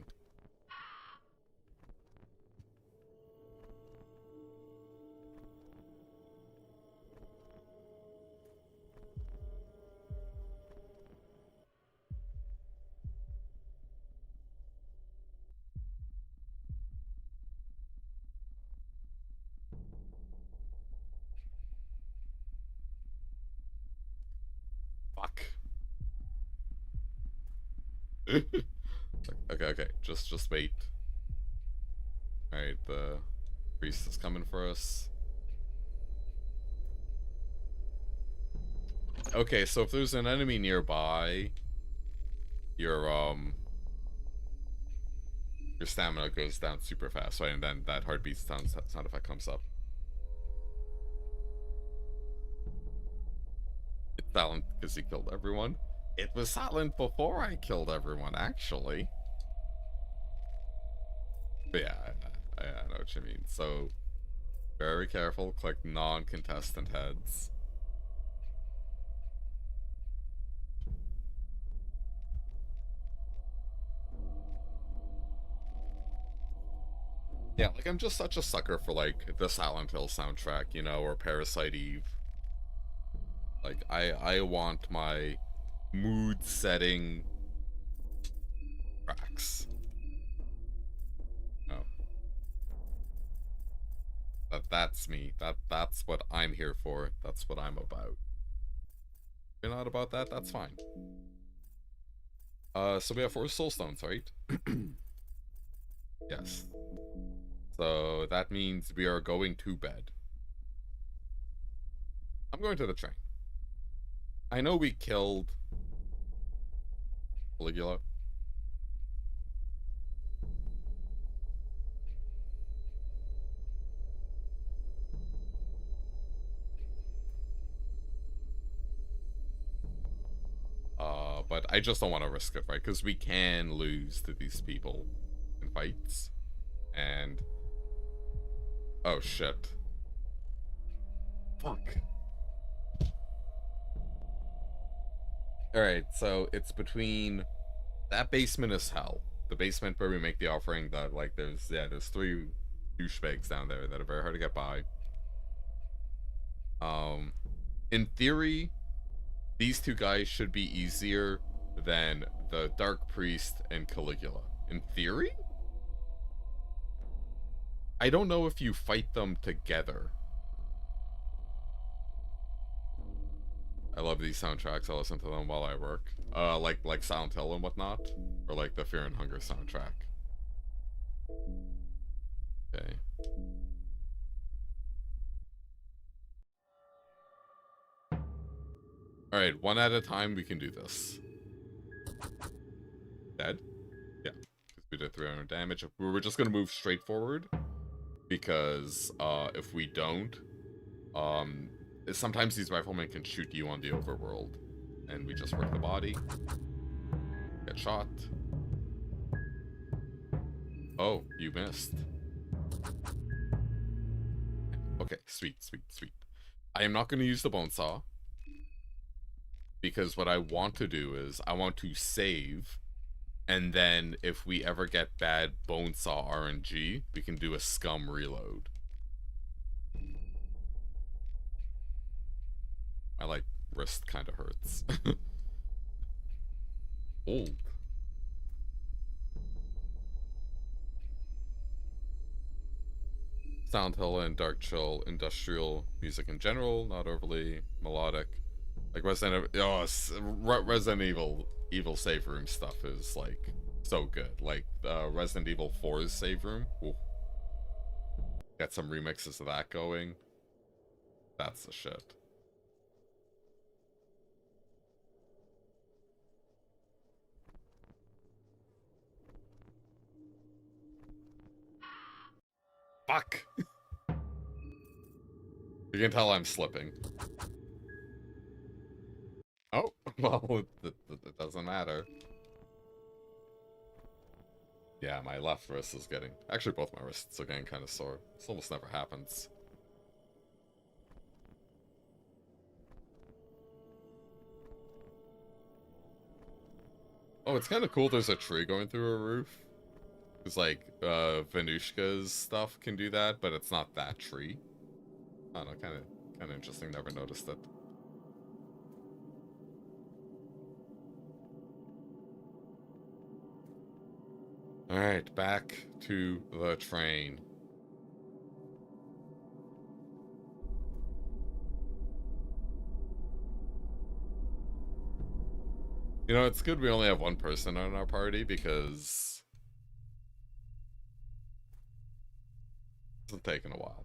Fuck. Okay, just wait. Alright, the priest is coming for us. Okay, so if there's an enemy nearby, your stamina goes down super fast, right? And then that heartbeat sound effect comes up. It's silent because he killed everyone. It was silent before I killed everyone, actually. But yeah, I know what you mean. So, very careful. Click non-contestant heads. Yeah, like, I'm just such a sucker for, like, the Silent Hill soundtrack, you know, or Parasite Eve. Like, I want my mood-setting tracks. Oh. That's me. That's what I'm here for. That's what I'm about. If you're not about that, that's fine. So we have 4 soul stones, right? Yes. So that means we are going to bed. I'm going to the train. I know we killed Caligula. But I just don't want to risk it, right? Because we can lose to these people in fights. And... oh, shit. Fuck. Alright, so it's between... that basement is hell. The basement where we make the offering, that, like, there's 3 douchebags down there that are very hard to get by. In theory, these 2 guys should be easier than the Dark Priest and Caligula. In theory? I don't know if you fight them together. I love these soundtracks. I listen to them while I work. Like Silent Hill and whatnot. Or like the Fear and Hunger soundtrack. Okay. Alright, one at a time we can do this. Dead? Yeah. Because we did 300 damage. We were just gonna move straight forward. Because, if we don't, sometimes these riflemen can shoot you on the overworld. And we just work the body. Get shot. Oh, you missed. Okay, sweet. I am not going to use the bonesaw. Because what I want to do is, I want to save. And then, if we ever get bad bonesaw RNG, we can do a scum reload. My, like, wrist kind of hurts. Old. Silent Hill and Dark Chill industrial music in general, not overly melodic. Like Resident Evil save room stuff is like so good. Like Resident Evil 4's save room. Ooh. Got some remixes of that going. That's the shit. Fuck. You can tell I'm slipping. Oh, well, it doesn't matter. Yeah, my left wrist is getting... Actually, both my wrists are getting kind of sore. This almost never happens. Oh, it's kind of cool there's a tree going through a roof. It's like, Venushka's stuff can do that, but it's not that tree. I don't know, kind of interesting. Never noticed it. Alright, back to the train. You know, it's good we only have one person on our party because it's taking a while.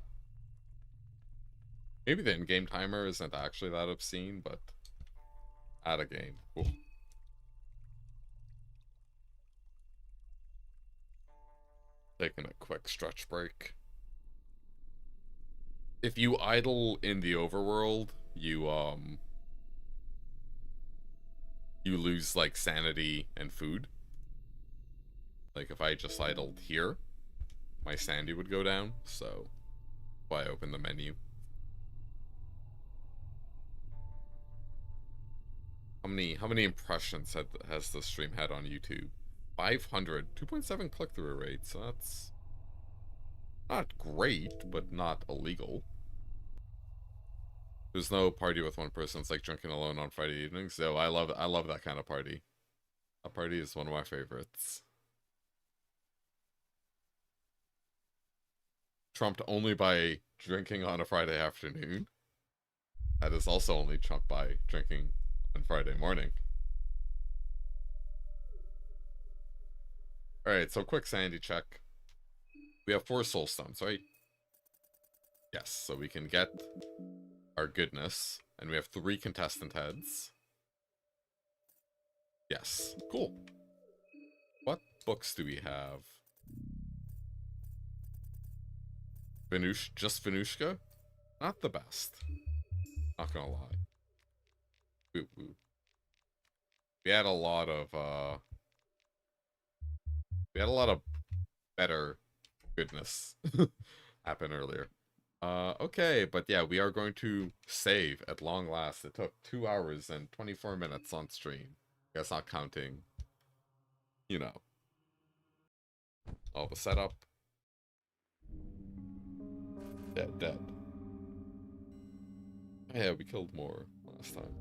Maybe the in-game timer isn't actually that obscene, but out of game. Cool. Taking a quick stretch break. If you idle in the overworld, you lose, like, sanity and food. Like, if I just idled here, my sanity would go down, so why open the menu. How many impressions has the stream had on YouTube? 500, 2.7 click-through rate, so that's not great, but not illegal. There's no party with one person. It's like drinking alone on Friday evenings. So I love that kind of party. That party is one of my favorites. Trumped only by drinking on a Friday afternoon. That is also only trumped by drinking on Friday morning. Alright, so quick sanity check. We have 4 soul stones, right? Yes, so we can get our goodness. And we have 3 contestant heads. Yes, cool. What books do we have? Just Venushka? Not the best. Not gonna lie. Woo woo. We had a lot of, we had a lot of better goodness happen earlier. Okay, but yeah, we are going to save at long last. It took 2 hours and 24 minutes on stream. I guess not counting, you know, all the setup. Dead. Yeah, we killed more last time.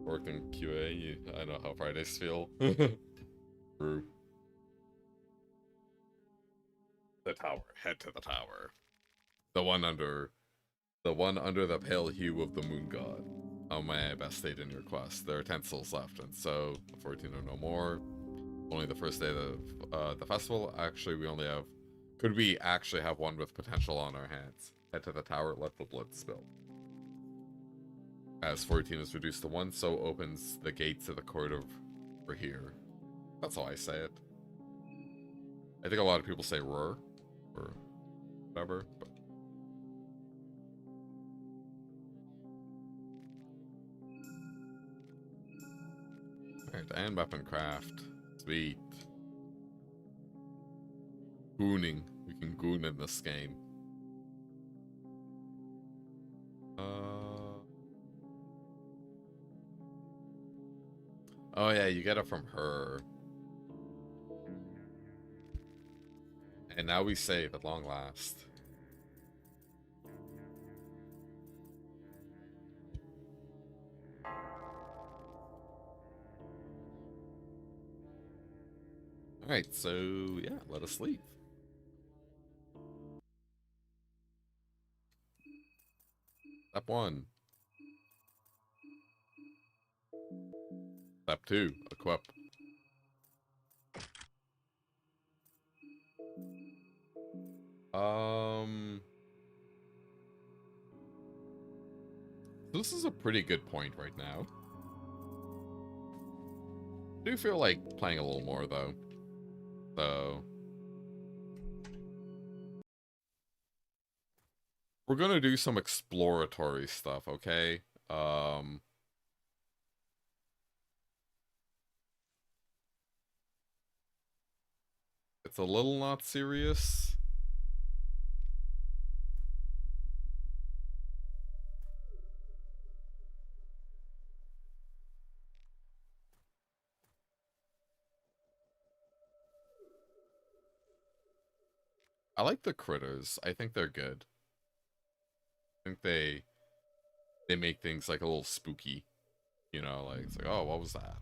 Worked in QA, I know how Fridays feel. True. The tower. Head to the tower. The one under the pale hue of the moon god. Oh, may I best aid in your quest. There are 10 souls left, and so 14 or no more. Only the first day of the festival. Actually, we only have... Could we actually have one with potential on our hands? Head to the tower, let the blood spill. As 14 is reduced to 1, so opens the gate to the court over here. That's how I say it. I think a lot of people say roar, or whatever, but... Alright, and weapon craft. Sweet. Gooning. We can goon in this game. Oh yeah, you get it from her. And now we save at long last. Alright, so yeah, let us leave. Step 1. Step 2, equip. This is a pretty good point right now. I do feel like playing a little more though. So We're gonna do some exploratory stuff, okay? It's a little not serious. I like the critters. I think they're good. I think they make things like a little spooky. You know, like it's like, oh, what was that?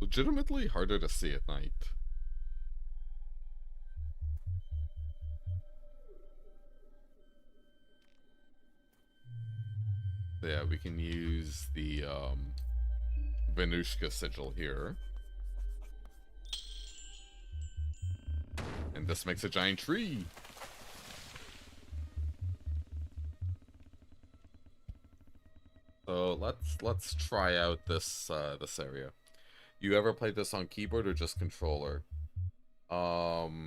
Legitimately harder to see at night. So yeah, we can use the Venushka sigil here. And this makes a giant tree. So let's try out this this area. You ever played this on keyboard or just controller? Let's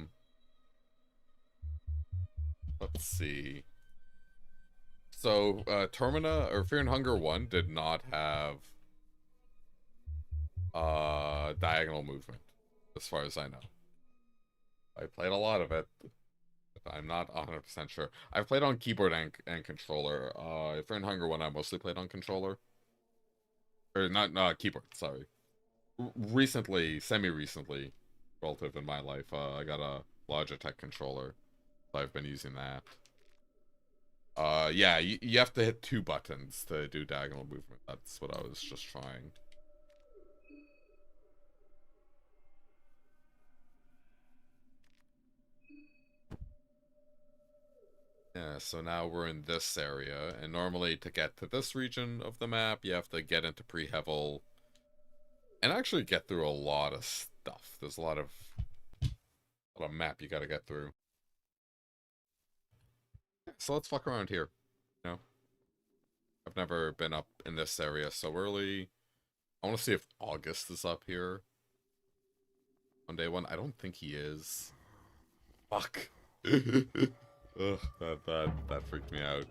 see. So Termina or Fear and Hunger 1 did not have diagonal movement, as far as I know. I played a lot of it. I'm not 100% sure. I've played on keyboard and controller. Fear and Hunger 1 I mostly played on controller. Or not keyboard, sorry. Recently, semi-recently, relative in my life, I got a Logitech controller. So I've been using that. Yeah, you have to hit 2 buttons to do diagonal movement. That's what I was just trying. Yeah, so now we're in this area, and normally to get to this region of the map, you have to get into Pre-Hevel and actually get through a lot of stuff. There's a lot of map you gotta get through. Yeah, so let's fuck around here. You know, I've never been up in this area so early. I want to see if August is up here on day 1. I don't think he is. Fuck. Ugh, that freaked me out.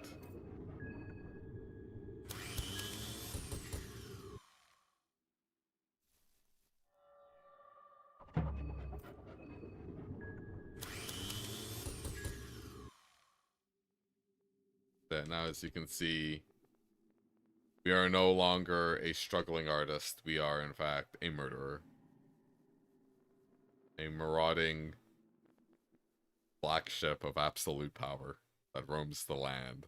That now, as you can see, we are no longer a struggling artist. We are, in fact, a murderer. A marauding black ship of absolute power that roams the land.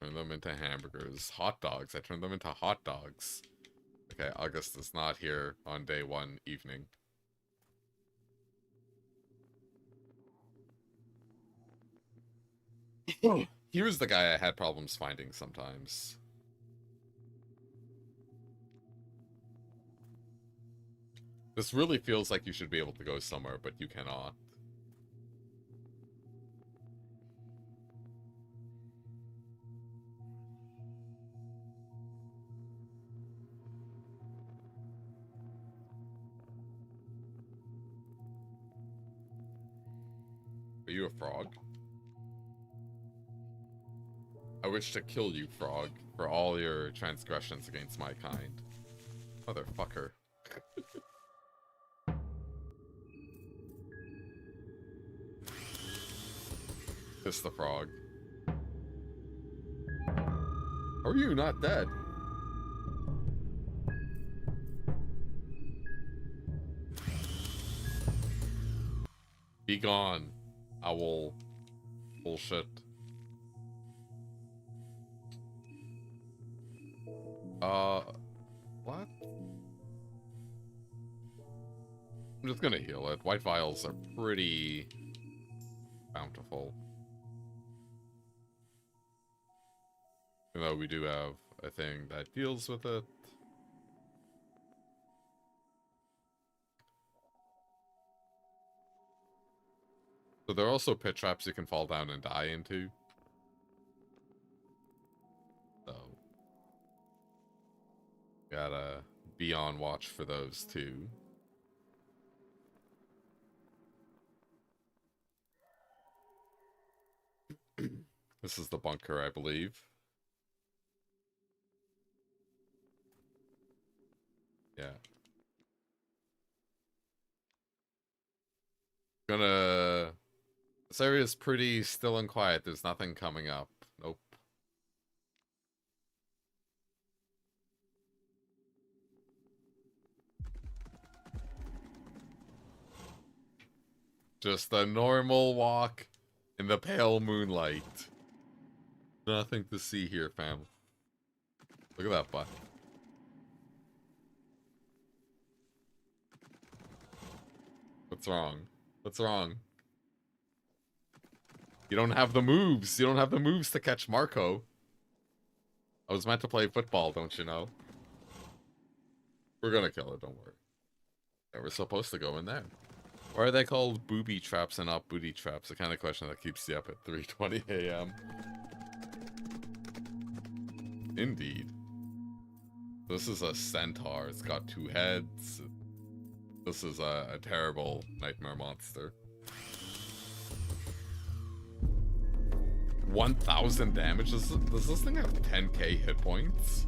Turn them into hamburgers. Hot dogs. I turned them into hot dogs. Okay, August is not here on day 1 evening. He was the guy I had problems finding sometimes. This really feels like you should be able to go somewhere, but you cannot. Are you a frog? I wish to kill you, frog, for all your transgressions against my kind. Motherfucker. Kiss the frog. How are you not dead? Be gone, owl. Bullshit. What? I'm just gonna heal it. White vials are pretty bountiful. Even though we do have a thing that deals with it. So there are also pit traps you can fall down and die into. So gotta be on watch for those too. This is the bunker, I believe. Yeah. Gonna... This area is pretty still and quiet. There's nothing coming up. Nope. Just a normal walk in the pale moonlight. Nothing to see here, fam. Look at that butt. What's wrong? What's wrong? You don't have the moves. You don't have the moves to catch Marcoh. I was meant to play football, don't you know? We're gonna kill it, don't worry. Yeah, we're supposed to go in there. Why are they called booby traps and not booty traps? The kind of question that keeps you up at 3:20 a.m. Indeed. This is a centaur. It's got 2 heads. This is a terrible nightmare monster. 1,000 damage? Does this thing have 10k hit points?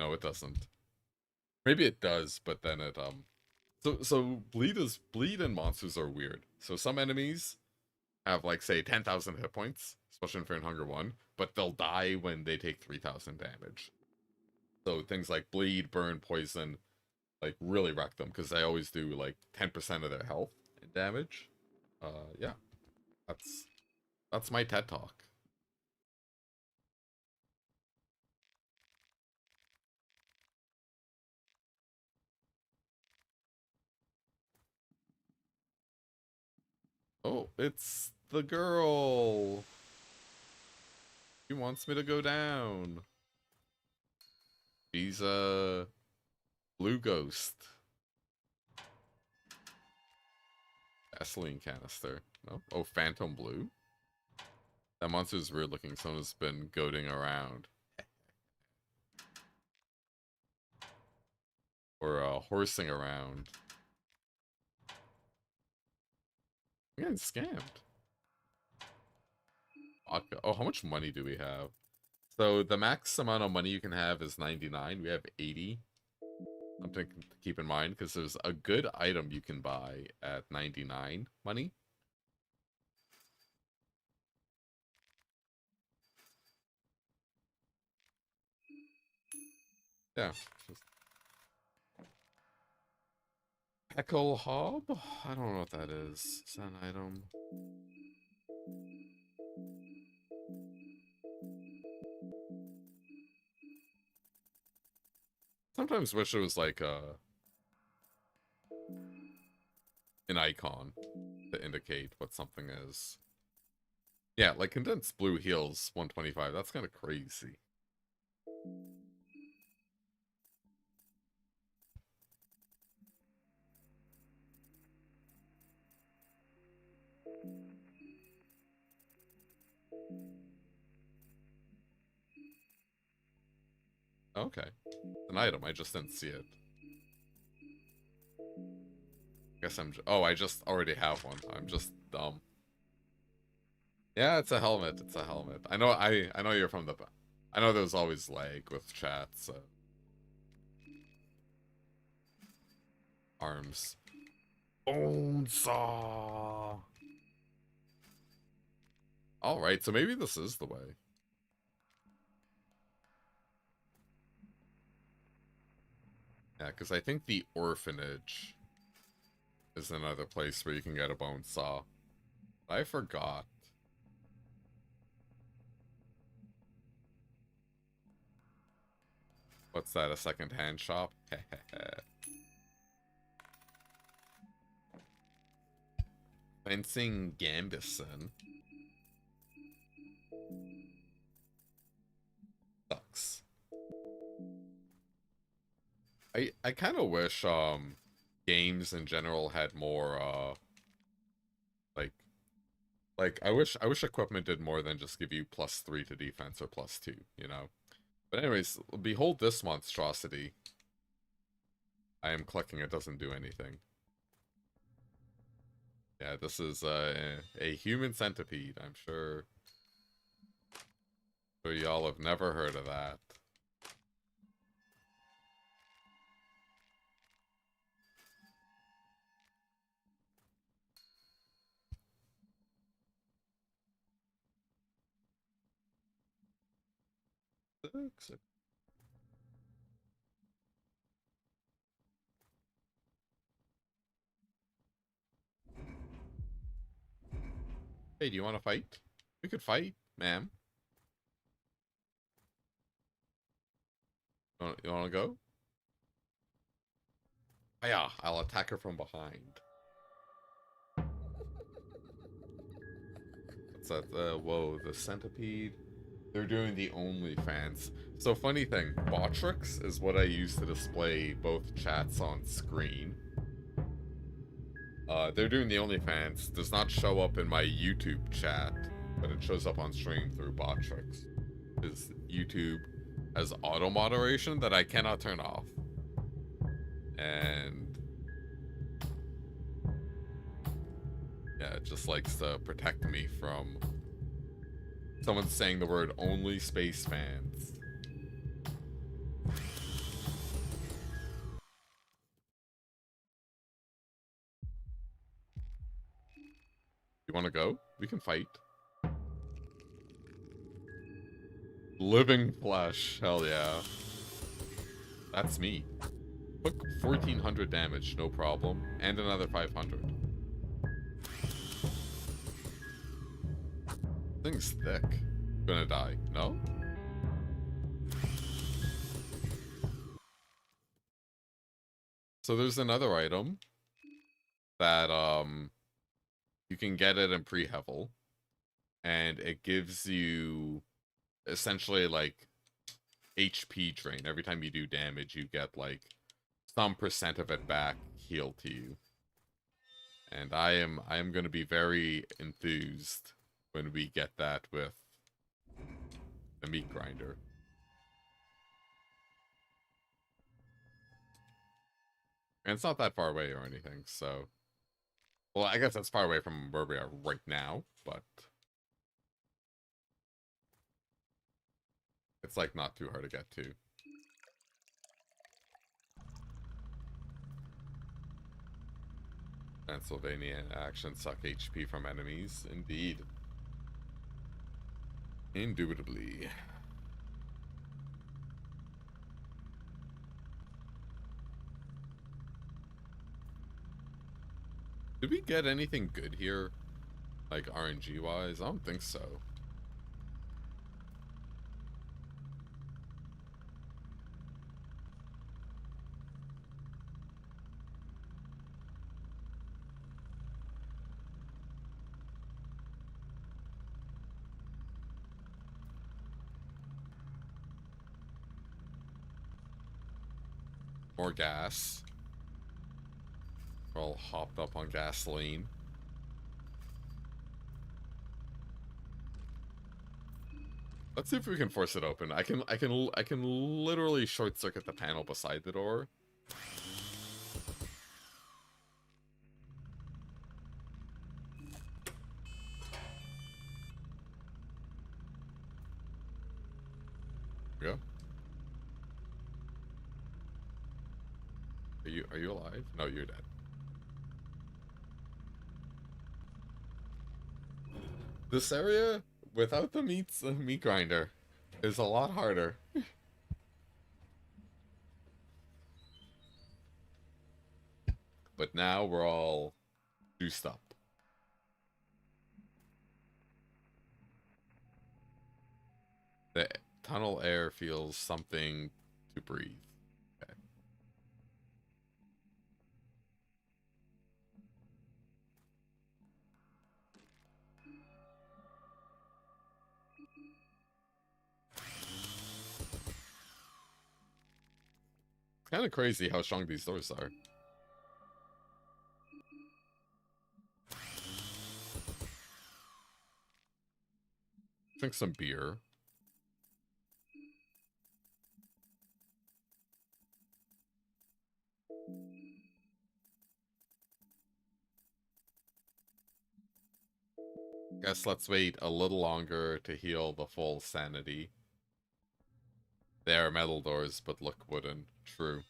No, it doesn't. Maybe it does, but then it so bleed and monsters are weird. So some enemies have like say 10,000 hit points, especially in Fear and Hunger 1, but they'll die when they take 3,000 damage. So things like bleed, burn, poison, like really wreck them because they always do like 10% of their health in damage. Yeah, that's my TED talk. Oh, it's the girl. She wants me to go down. She's a blue ghost. Gasoline canister. No? Oh, phantom blue. That monster's weird looking. Someone's been goading around. Or horsing around. I'm getting scammed. Oh, how much money do we have? So the max amount of money you can have is 99. We have 80. Something to keep in mind because there's a good item you can buy at 99 money. Yeah. Heckle Hob? I don't know what that is. Is that an item? Sometimes wish it was like an icon to indicate what something is. Yeah, like condensed blue heals 125. That's kind of crazy. Okay. An item. I just didn't see it. Guess I'm... Oh, I just already have one. I'm just dumb. Yeah, it's a helmet. It's a helmet. I know you're from the... I know there's always lag with chat, so... Arms. Bonesaw! Alright, so maybe this is the way. Yeah, because I think the orphanage is another place where you can get a bone saw. I forgot. What's that, a second-hand shop? Fencing Gambison. Sucks. I kind of wish games in general had more like I wish equipment did more than just give you +3 to defense or +2, you know. But anyways, behold this monstrosity. I am clicking, it doesn't do anything. Yeah, this is a human centipede, I'm sure. So y'all have never heard of that. Hey, do you want to fight? We could fight, ma'am. You want to go? Oh, yeah, I'll attack her from behind. What's that? Whoa, the centipede. They're doing the OnlyFans. So funny thing, Botrix is what I use to display both chats on screen. They're doing the OnlyFans. Does not show up in my YouTube chat, but it shows up on stream through Botrix. Because YouTube has auto moderation that I cannot turn off. And yeah, it just likes to protect me from someone saying the word only space fans. You want to go? We can fight. Living flesh. Hell yeah. That's me. Took 1400 damage, no problem. And another 500. Thing's thick. Gonna die. No? So there's another item that you can get it in pre-hevel, and it gives you essentially like HP drain. Every time you do damage, you get like some percent of it back healed to you. And I am going to be very enthused when we get that with the meat grinder. And it's not that far away or anything, so... Well, I guess that's far away from where we are right now, but... It's, like, not too hard to get to. Pennsylvania action suck HP from enemies. Indeed. Indubitably. Did we get anything good here? Like RNG-wise? I don't think so. More gas. We're all hopped up on gasoline. Let's see if we can force it open. I can literally short circuit the panel beside the door. There we go. Are you alive? No, you're dead. This area without the meat grinder is a lot harder. But now we're all juiced up. The tunnel air feels something to breathe. Okay. Kind of crazy how strong these doors are. Drink some beer. Guess let's wait a little longer to heal the full sanity. They are metal doors, but look wooden. True.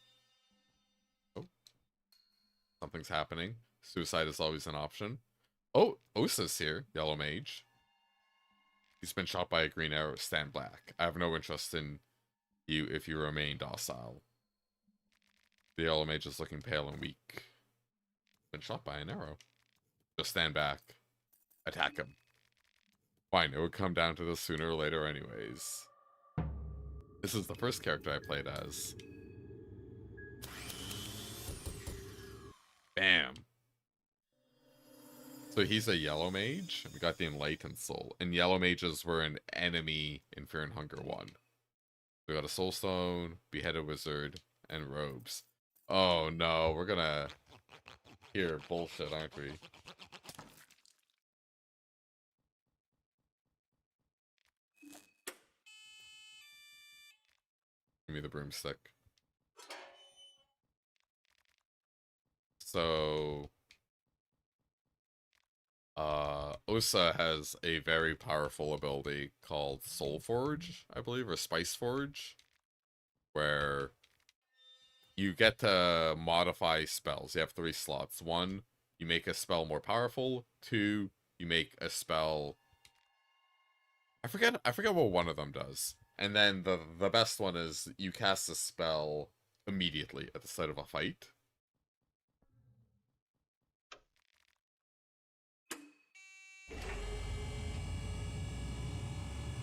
Oh. Something's happening. Suicide is always an option. Oh, Osa's here. Yellow Mage. He's been shot by a green arrow. Stand back. I have no interest in you if you remain docile. The Yellow Mage is looking pale and weak. Been shot by an arrow. Just stand back. Attack him. Fine, it would come down to this sooner or later anyways. This is the first character I played as. Bam. So he's a Yellow Mage. We got the Enlightened Soul. And Yellow Mages were an enemy in Fear and Hunger 1. We got a Soul Stone, Beheaded Wizard, and Robes. Oh no, we're gonna hear bullshit, aren't we? Give me the broomstick. So Osa has a very powerful ability called Soul Forge, I believe, or Spice Forge, where you get to modify spells. You have 3 slots. 1, you make a spell more powerful. 2, you make a spell... I forget what one of them does. And then the best one is you cast a spell immediately at the start of a fight.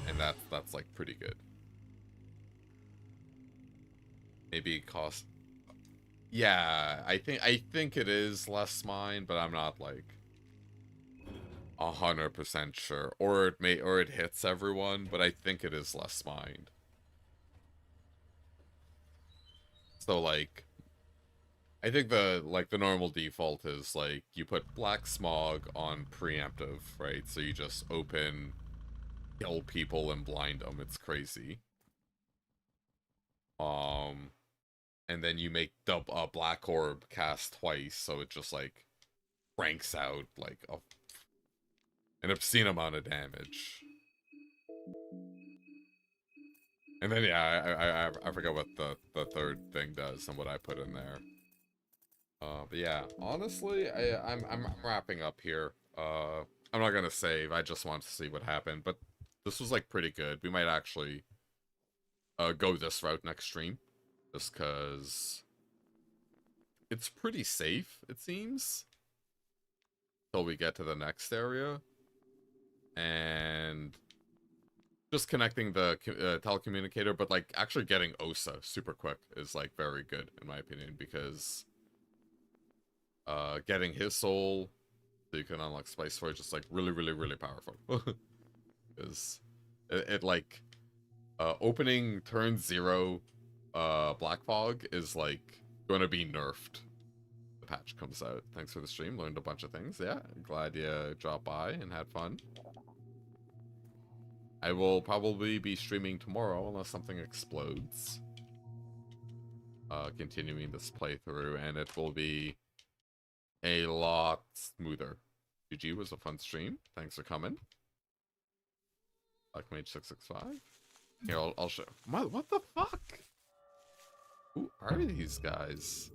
And that's like pretty good. Maybe it costs... Yeah, I think it is less mine, but I'm not like 100% sure. Or it hits everyone, but I think it is less mine. So like I think the normal default is like you put Black Smog on preemptive, right? So you just open, kill people and blind them. It's crazy. And then you make a Black Orb cast twice, so it just like cranks out like an obscene amount of damage. And then yeah, I forget what the third thing does and what I put in there. But yeah, honestly, I'm wrapping up here. I'm not gonna save. I just want to see what happened, but this was like pretty good. We might actually go this route next stream, just cause it's pretty safe, it seems, till we get to the next area, and just connecting the telecommunicator, but like actually getting Osa super quick is like very good in my opinion, because getting his soul so you can unlock Spice Forge is like really powerful. Because it like opening turn 0 Black Fog is like going to be nerfed. The patch comes out. Thanks for the stream. Learned a bunch of things. Yeah, glad you dropped by and had fun. I will probably be streaming tomorrow unless something explodes. Continuing this playthrough, and it will be a lot smoother. GG was a fun stream. Thanks for coming. BlackMage665. Here, I'll show. What the fuck? Who are these guys?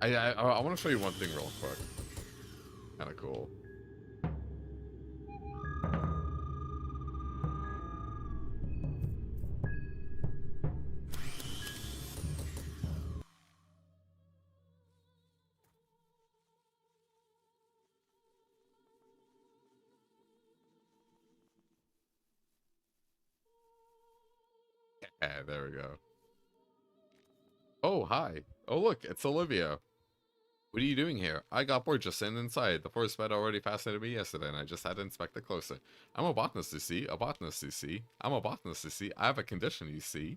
I want to show you one thing real quick. Kind of cool. Yeah, there we go. Oh, hi. Oh, look, it's Olivia. What are you doing here? I got bored just sitting inside. The forest bed already fascinated me yesterday, and I just had to inspect it closer. I'm a botanist, you see. A botanist, you see. I'm a botanist, you see. I have a condition, you see.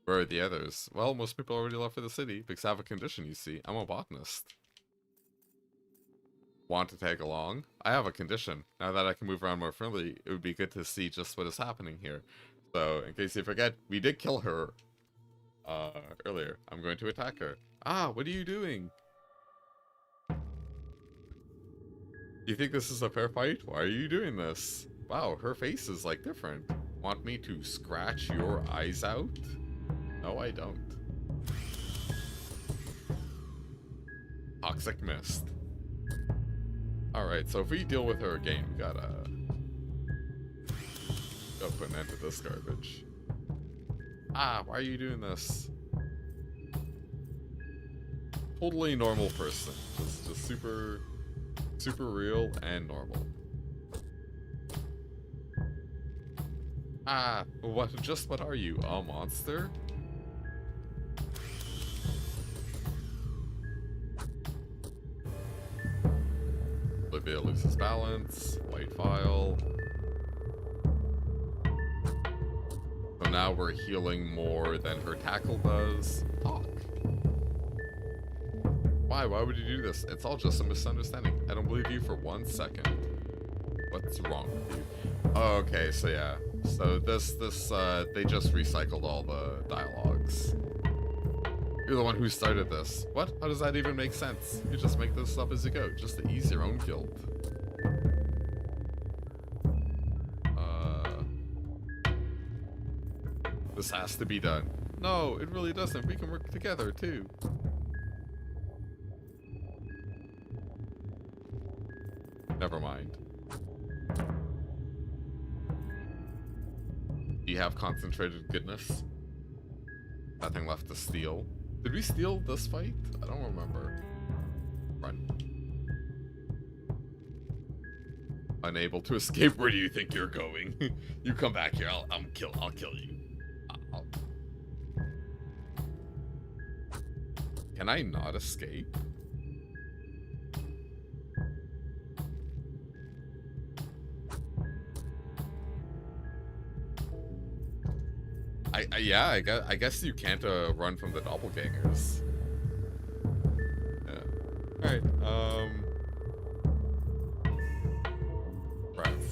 Where are the others? Well, most people already left for the city because I have a condition, you see. I'm a botanist. Want to tag along? I have a condition. Now that I can move around more freely, it would be good to see just what is happening here. So, in case you forget, we did kill her earlier. I'm going to attack her. Ah, what are you doing? You think this is a fair fight? Why are you doing this? Wow, her face is like different. Want me to scratch your eyes out? No, I don't. Toxic mist. Alright, so if we deal with her again, we gotta put an end to this garbage. Ah, why are you doing this? Totally normal person. Just super real and normal. Ah, what are you? A monster? Olivia loses balance. White file. So now we're healing more than her tackle does. Talk. Why would you do this? It's all just a misunderstanding. I don't believe you for 1 second. What's wrong with you? Okay, so yeah. So this, they just recycled all the dialogues. You're the one who started this. What? How does that even make sense? You just make this up as you go, just to ease your own guilt. This has to be done. No, it really doesn't. We can work together, too. Never mind. Do you have concentrated goodness? Nothing left to steal. Did we steal this fight? I don't remember. Run. Unable to escape. Where do you think you're going? You come back here. I'll kill you. Can I not escape? Yeah, I guess you can't run from the doppelgangers. Yeah. Alright,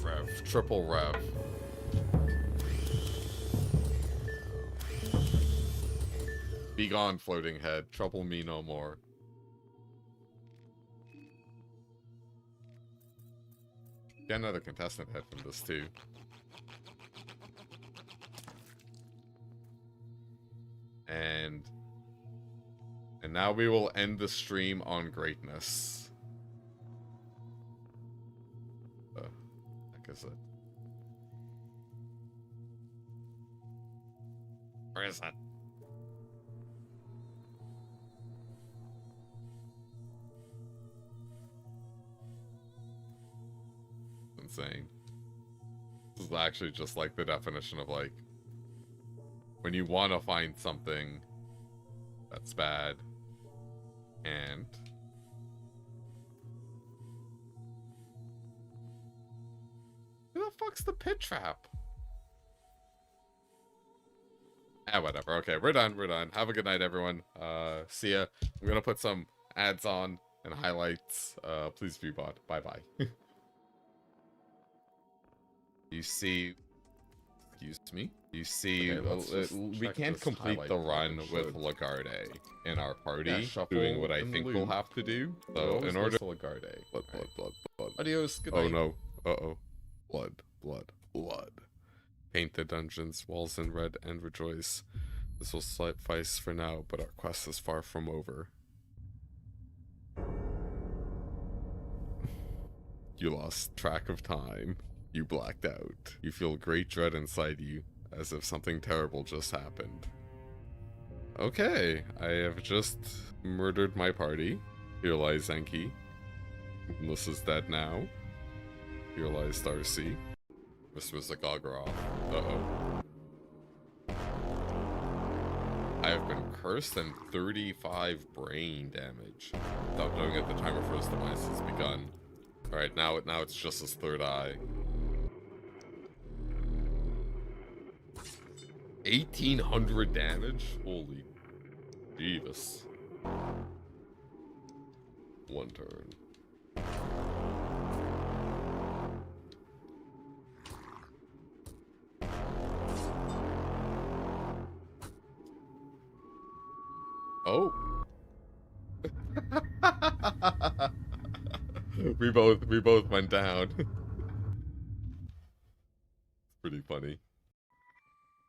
Rev. Triple rev. Be gone, floating head. Trouble me no more. Get another contestant head from this too. And now we will end the stream on greatness. Heck is it? Where is that? Insane. This is actually just like the definition of like when you want to find something that's bad and who the fuck's the pit trap? Ah, whatever. Okay, we're done. Have a good night, everyone. See ya. I'm gonna put some ads on and highlights. Please view bot. Bye-bye. You see... Excuse me? You see, okay, we can't complete the run with Lagarde in our party, doing what I think we'll have to do. So, in order... Lagarde. Blood. Adios, good night. Oh no. Uh-oh. Blood. Paint the dungeon's walls in red and rejoice. This will suffice for now, but our quest is far from over. You lost track of time. You blacked out. You feel great dread inside you, as if something terrible just happened. Okay, I have just murdered my party. Here lies Enki. Melissa's dead now. Here lies Darcy. Mr. Zagogrov. Uh-oh. I have been cursed and 35 brain damage. Without knowing it, the timer for his demise has begun. Alright, now it's just his third eye. 1800 damage? Holy Jeebus. One turn. Oh. we both went down. Pretty funny.